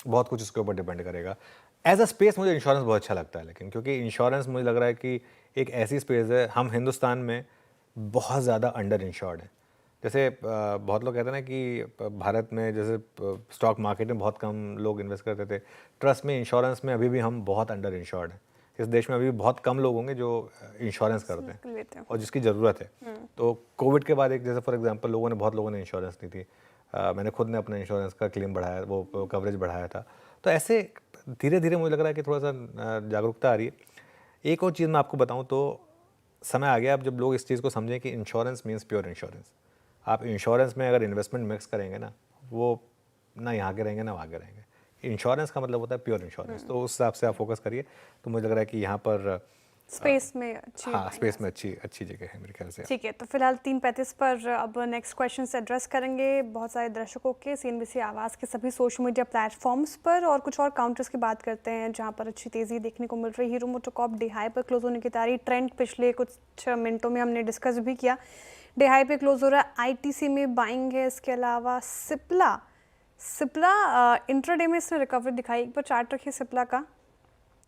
बहुत कुछ उसके ऊपर डिपेंड करेगा। एज अ स्पेस मुझे इंश्योरेंस बहुत अच्छा लगता है, लेकिन क्योंकि इंश्योरेंस मुझे लग रहा है कि एक ऐसी स्पेस है, हम हिंदुस्तान में बहुत ज़्यादा अंडर इंश्योर्ड है। जैसे बहुत लोग कहते हैं ना कि भारत में जैसे स्टॉक मार्केट में बहुत कम लोग इन्वेस्ट करते थे, ट्रस्ट में इंश्योरेंस में अभी भी हम बहुत अंडर इंश्योर्ड हैं। इस देश में अभी भी बहुत कम लोग होंगे जो इंश्योरेंस करते हैं और जिसकी ज़रूरत है। तो कोविड के बाद एक जैसे फॉर एग्जांपल बहुत लोगों ने इंश्योरेंस ली थी, मैंने खुद ने अपने इंश्योरेंस का क्लेम बढ़ाया, वो कवरेज बढ़ाया था। तो ऐसे धीरे धीरे मुझे लग रहा है कि थोड़ा सा जागरूकता आ रही है। एक और चीज़ मैं आपको बताऊँ तो समय आ गया अब जब लोग इस चीज़ को समझें कि इंश्योरेंस मीन्स प्योर इंश्योरेंस। आप इंश्योरेंस में अगर इन्वेस्टमेंट मिक्स करेंगे ना, वो ना यहाँ के रहेंगे ना वहाँ के रहेंगे। इंश्योरेंस का मतलब होता है प्योर इंश्योरेंस। तो उस हिसाब से आप फोकस करिए। तो मुझे लग रहा है कि यहाँ पर स्पेस में अच्छी, हाँ स्पेस में अच्छी जगह है मेरे ख्याल से। ठीक है, तो फिलहाल 3:35 पर अब नेक्स्ट क्वेश्चन से एड्रेस करेंगे बहुत सारे दर्शकों के सीएनबीसी आवाज़ के सभी सोशल मीडिया प्लेटफॉर्म्स पर, और कुछ और काउंटर्स की बात करते हैं जहां पर अच्छी तेज़ी देखने को मिल रही है। हीरो मोटोकॉर्प डे हाई पर क्लोज होने की तैयारी, ट्रेंड पिछले कुछ मिनटों में हमने डिस्कस भी किया, डे हाई पे क्लोज हो रहा है। आईटीसी में बाइंग है, इसके अलावा सिप्ला सिप्ला इंट्राडे में इसने रिकवरी दिखाई, एक बार चार्ट रखिए सिप्ला का,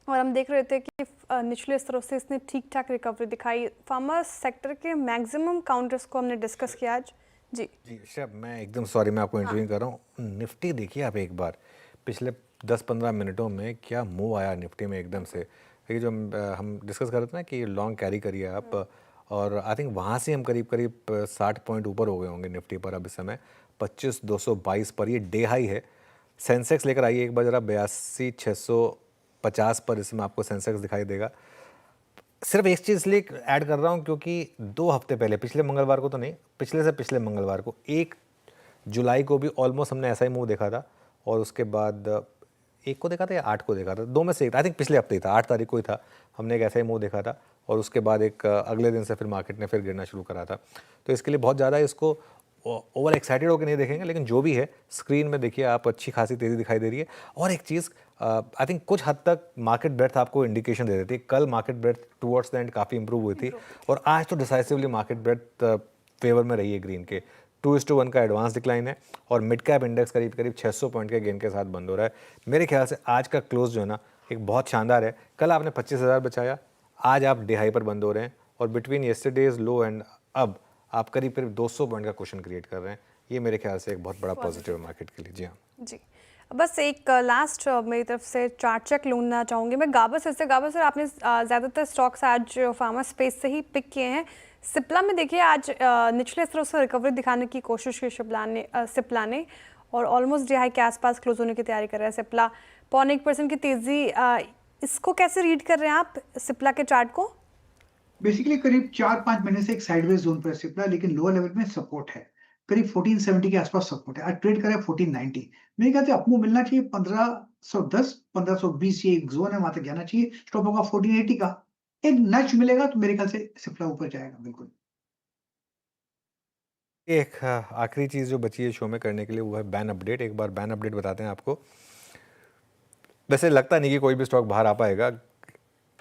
और हम देख रहे थे कि निचले स्तरों से इसने ठीक ठाक रिकवरी दिखाई। फार्मा सेक्टर के मैक्सिमम काउंटर्स को हमने डिस्कस किया आज। जी शब, मैं एकदम सॉरी, मैं आपको इंटरव्यू कर रहा हूँ। निफ्टी देखिए आप एक बार, पिछले 10-15 मिनटों में क्या मूव आया निफ्टी में एकदम से। देखिए जो हम डिस्कस कर रहे थे ना कि लॉन्ग कैरी करिए आप, और आई थिंक वहाँ से हम करीब करीब 60 पॉइंट ऊपर हो गए होंगे निफ्टी पर अब इस समय 25,222 पर, ये डे हाई है। सेंसेक्स लेकर आइए एक बार ज़रा, 82,650 पर इसमें आपको सेंसेक्स दिखाई देगा। सिर्फ एक चीज़ इसलिए ऐड कर रहा हूँ क्योंकि 2 हफ्ते पहले, पिछले मंगलवार को तो नहीं, पिछले से पिछले मंगलवार को 1 जुलाई को भी ऑलमोस्ट हमने ऐसा ही मूव देखा था, और उसके बाद 1 को देखा था या 8 को देखा था, 2 में से एक, आई थिंक पिछले हफ्ते ही था, 8 तारीख को ही था, हमने एक ऐसा ही मूव देखा था, और उसके बाद एक अगले दिन से फिर मार्केट ने फिर गिरना शुरू करा था। तो इसके लिए बहुत ज़्यादा इसको ओवर एक्साइटेड होकर नहीं देखेंगे, लेकिन जो भी है स्क्रीन में देखिए आप, अच्छी खासी तेज़ी दिखाई दे रही है। और एक चीज़ आई थिंक कुछ हद तक मार्केट ब्रेथ आपको इंडिकेशन दे देती है। कल market breadth towards the end काफ़ी इंप्रूव हुई थी, और आज तो डिसाइसिवली मार्केट ब्रेथ फेवर में रही है ग्रीन के। 2:1 का एडवांस डिक्लाइन है, और मिड कैप इंडेक्स करीब करीब 600 पॉइंट के गेन के साथ बंद हो रहा है। मेरे ख्याल से आज का क्लोज जो है ना एक बहुत शानदार है। कल आपने 25,000 बचाया, आज आप डे हाई पर बंद हो रहे हैं, और बिटवीन येस्टरडेज लो एंड अब आप करीब करीब 200 पॉइंट का क्वेश्चन क्रिएट कर रहे हैं। ये मेरे ख्याल से एक बहुत बड़ा पॉजिटिव है मार्केट के लिए। जी हाँ जी, बस एक लास्ट मेरी तरफ से चार्ट चेक लूना चाहूँगी मैं गाबा सर से। गाबा सर, आपने ज़्यादातर स्टॉक्स आज फार्मा स्पेस से ही पिक किए हैं। सिप्ला में देखिए आज निचले स्तरों से रिकवरी दिखाने की कोशिश की सिप्ला ने, और ऑलमोस्ट डे हाई के आसपास क्लोज होने की तैयारी कर रहे हैं सिप्ला। 0.25% की तेज़ी, इसको कैसे रीड कर रहे हैं आप सिप्ला के चार्ट को? बेसिकली करीब 4-5 महीने से एक साइडवेज जोन पर सिप्ला, लेकिन लोअर लेवल में सपोर्ट है, करीब 1470 के आसपास सपोर्ट है। आज ट्रेड करें 1490, मेरे ख्याल से अपमूव मिलना चाहिए 1510, 1520, ये एक जोन है, वहां तक जाना चाहिए। स्टॉप होगा 1480 का, एक नच मिलेगा तो मेरे ख्याल से सिप्ला ऊपर जाएगा बिल्कुल। एक आखिरी चीज़ जो बची है शो में करने के लिए, वो है बैन अपडेट। एक बार बैन अपडेट बताते हैं आपको। वैसे लगता नहीं कि कोई भी स्टॉक बाहर आ पाएगा,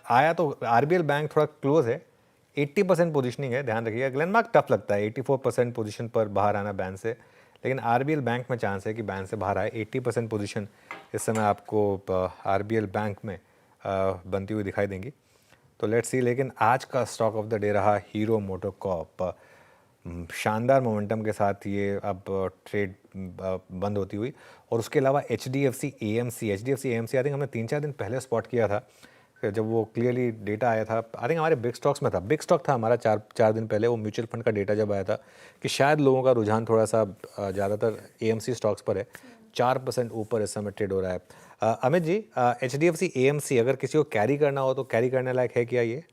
आया तो आरबीएल बैंक थोड़ा क्लोज है, 80% पोजीशनिंग है, ध्यान रखिएगा। ग्लेनमार्क टफ लगता है 84% पोजीशन पर बाहर आना बैन से, लेकिन आरबीएल बैंक में चांस है कि बैन से बाहर आए। 80% पोजीशन इस समय आपको आरबीएल बैंक में बनती हुई दिखाई देंगी, तो लेट्स सी। लेकिन आज का स्टॉक ऑफ द डे रहा हीरो मोटोकॉर्प। शानदार मोमेंटम के साथ ये अब ट्रेड बंद होती हुई, और उसके अलावा एचडीएफसी एएमसी आई थिंक हमने 3-4 दिन पहले स्पॉट किया था, जब वो क्लियरली डेटा आया था। आई थिंक हमारे बिग स्टॉक्स में था, बिग स्टॉक था हमारा 4 दिन पहले, वो म्यूचुअल फंड का डेटा जब आया था कि शायद लोगों का रुझान थोड़ा सा ज़्यादातर एएमसी स्टॉक्स पर है। 4% ऊपर इस समय ट्रेड हो रहा है। अमित जी, एचडीएफसी एएमसी अगर किसी को कैरी करना हो तो कैरी करने लायक है क्या ये?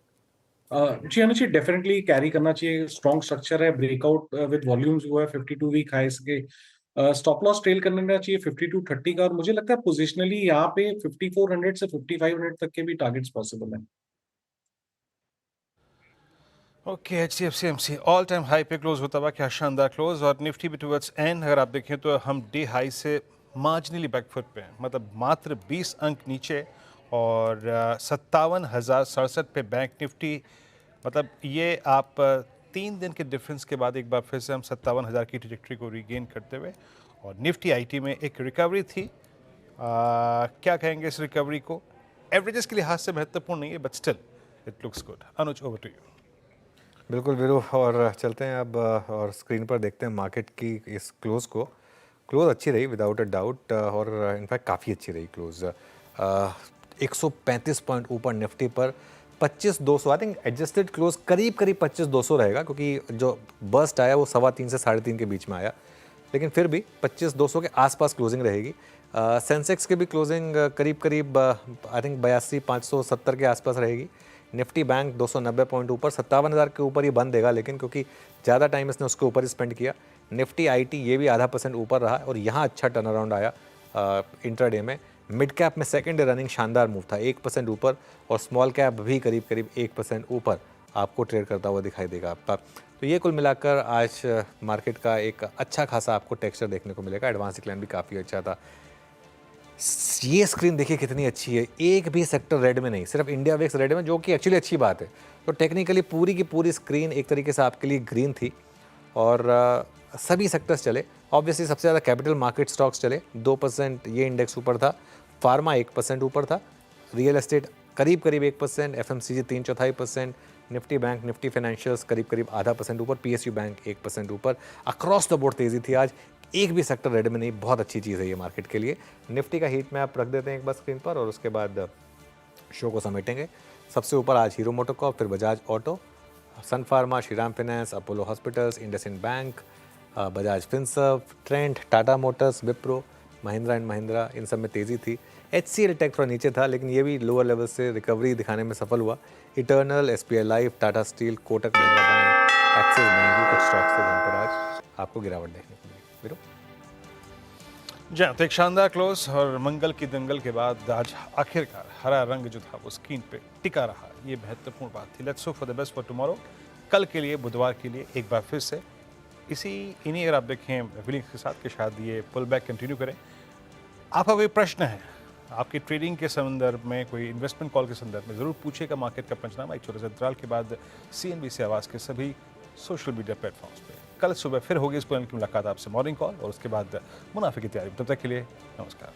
जी अनुज जी, डेफिनेटली कैरी करना चाहिए। स्ट्रॉन्ग स्ट्रक्चर है, ब्रेकआउट विद वॉल्यूम्स हुआ है 52 वीक हाईस के। स्टॉप लॉस ट्रेल करना चाहिए 5230 का, और मुझे लगता है पोजिशनली यहाँ पे 5400 से 5500 तक के भी टारगेट्स पॉसिबल हैं। Okay, HDFC AMC all time high पे क्लोज होता हुआ, क्या शानदार क्लोज। और निफ्टी भी टुवर्ड्स एंड अगर आप देखें तो हम डे हाई से मार्जिनली बैकफुट पे हैं, मतलब मात्र 20 अंक नीचे, और 57,067 पे बैंक निफ्टी। मतलब ये आप 3 दिन के डिफरेंस के बाद एक बार फिर से हम 57,000 की ट्रैजेक्टरी को रीगेन करते हुए, और निफ्टी आईटी में एक रिकवरी थी। क्या कहेंगे इस रिकवरी को? एवरेजेस के लिहाज से महत्वपूर्ण नहीं है, but still it looks good. Anuj, over to you. बिल्कुल वीरू, और चलते हैं अब और स्क्रीन पर देखते हैं मार्केट की इस क्लोज को। क्लोज अच्छी रही विदाउट अ डाउट, और इनफैक्ट काफ़ी अच्छी रही क्लोज। 135 पॉइंट ऊपर निफ्टी पर, 25,200। आई थिंक एडजस्टेड क्लोज करीब करीब 25,200 रहेगा, क्योंकि जो बर्स्ट आया वो 3.25 से 3.5 के बीच में आया, लेकिन फिर भी 25,200 के आसपास क्लोजिंग रहेगी। सेंसेक्स की भी क्लोजिंग करीब करीब आई थिंक 82,570 के आसपास रहेगी। निफ्टी बैंक 290 पॉइंट ऊपर, 57,000 के ऊपर ही बंद देगा, लेकिन क्योंकि ज़्यादा टाइम इसने उसके ऊपर ही स्पेंड किया। निफ्टी आईटी ये भी 0.5% ऊपर रहा, और यहाँ अच्छा टर्न अराउंड आया इंट्राडे में। मिड कैप में सेकंड डे रनिंग शानदार मूव था, 1% ऊपर, और स्मॉल कैप भी करीब करीब 1% ऊपर आपको ट्रेड करता हुआ दिखाई देगा आपका। तो ये कुल मिलाकर आज मार्केट का एक अच्छा खासा आपको टेक्सचर देखने को मिलेगा। एडवांस डिक्लाइन भी काफ़ी अच्छा था। ये स्क्रीन देखिए कितनी अच्छी है, एक भी सेक्टर रेड में नहीं, सिर्फ इंडिया वेक्स रेड में, जो कि एक्चुअली अच्छी बात है। तो टेक्निकली पूरी की पूरी स्क्रीन एक तरीके से आपके लिए ग्रीन थी, और सभी सेक्टर्स चले। ऑब्वियसली सबसे ज़्यादा कैपिटल मार्केट स्टॉक्स चले, 2% ये इंडेक्स ऊपर था, फार्मा 1% ऊपर था, रियल एस्टेट करीब 1%, FMCG 3/4%, Nifty bank, Nifty financials करीब 0.5% ऊपर, पीएसयू बैंक 1% ऊपर। अक्रॉस द बोर्ड तेज़ी थी आज, एक भी सेक्टर रेड में नहीं, बहुत अच्छी चीज़ है ये मार्केट के लिए। निफ्टी का हीट मैप रख देते हैं एक बार स्क्रीन पर और उसके बाद शो को समेटेंगे। सबसे ऊपर आज हीरो मोटोकॉर्प, फिर बजाज ऑटो, सन फार्मा, श्रीराम फाइनेंस, अपोलो हॉस्पिटल्स, इंडसइंड बैंक, बजाज फिनसर्व, ट्रेंड, टाटा मोटर्स, विप्रो, महिंद्रा एंड महिंद्रा, इन सब में तेज़ी थी। HCL टेक थोड़ा नीचे था लेकिन ये भी लोअर लेवल से रिकवरी दिखाने में सफल हुआ। Eternal, SBI life, Tata steel, Kotak Mahindra bank, axis bank भी कुछ स्टॉक्स थे जहाँ पर आज आपको गिरावट देखने को मिली। वीरो जी तो एक शानदार क्लोज और मंगल की दंगल के बाद आज आखिरकार हरा रंग जो था वो स्क्रीन पे टिका रहा, ये महत्वपूर्ण बात थी। Let's hope for the best for tomorrow. कल के लिए, बुधवार के लिए एक बार फिर से इन्हीं अगर आप देखें फीलिंग्स के साथ कि शायद ये पुल बैक कंटिन्यू करें। आपका कोई प्रश्न है आपकी ट्रेडिंग के संदर्भ में, कोई इन्वेस्टमेंट कॉल के संदर्भ में, ज़रूर पूछिएगा मार्केट का पंचनामा एक छोटे से अंतराल के बाद CNBC आवाज़ के सभी सोशल मीडिया प्लेटफॉर्म्स पे। कल सुबह फिर होगी इस प्लान की मुलाकात आपसे, मॉर्निंग कॉल, और उसके बाद मुनाफे की तैयारी। तब तक के लिए नमस्कार।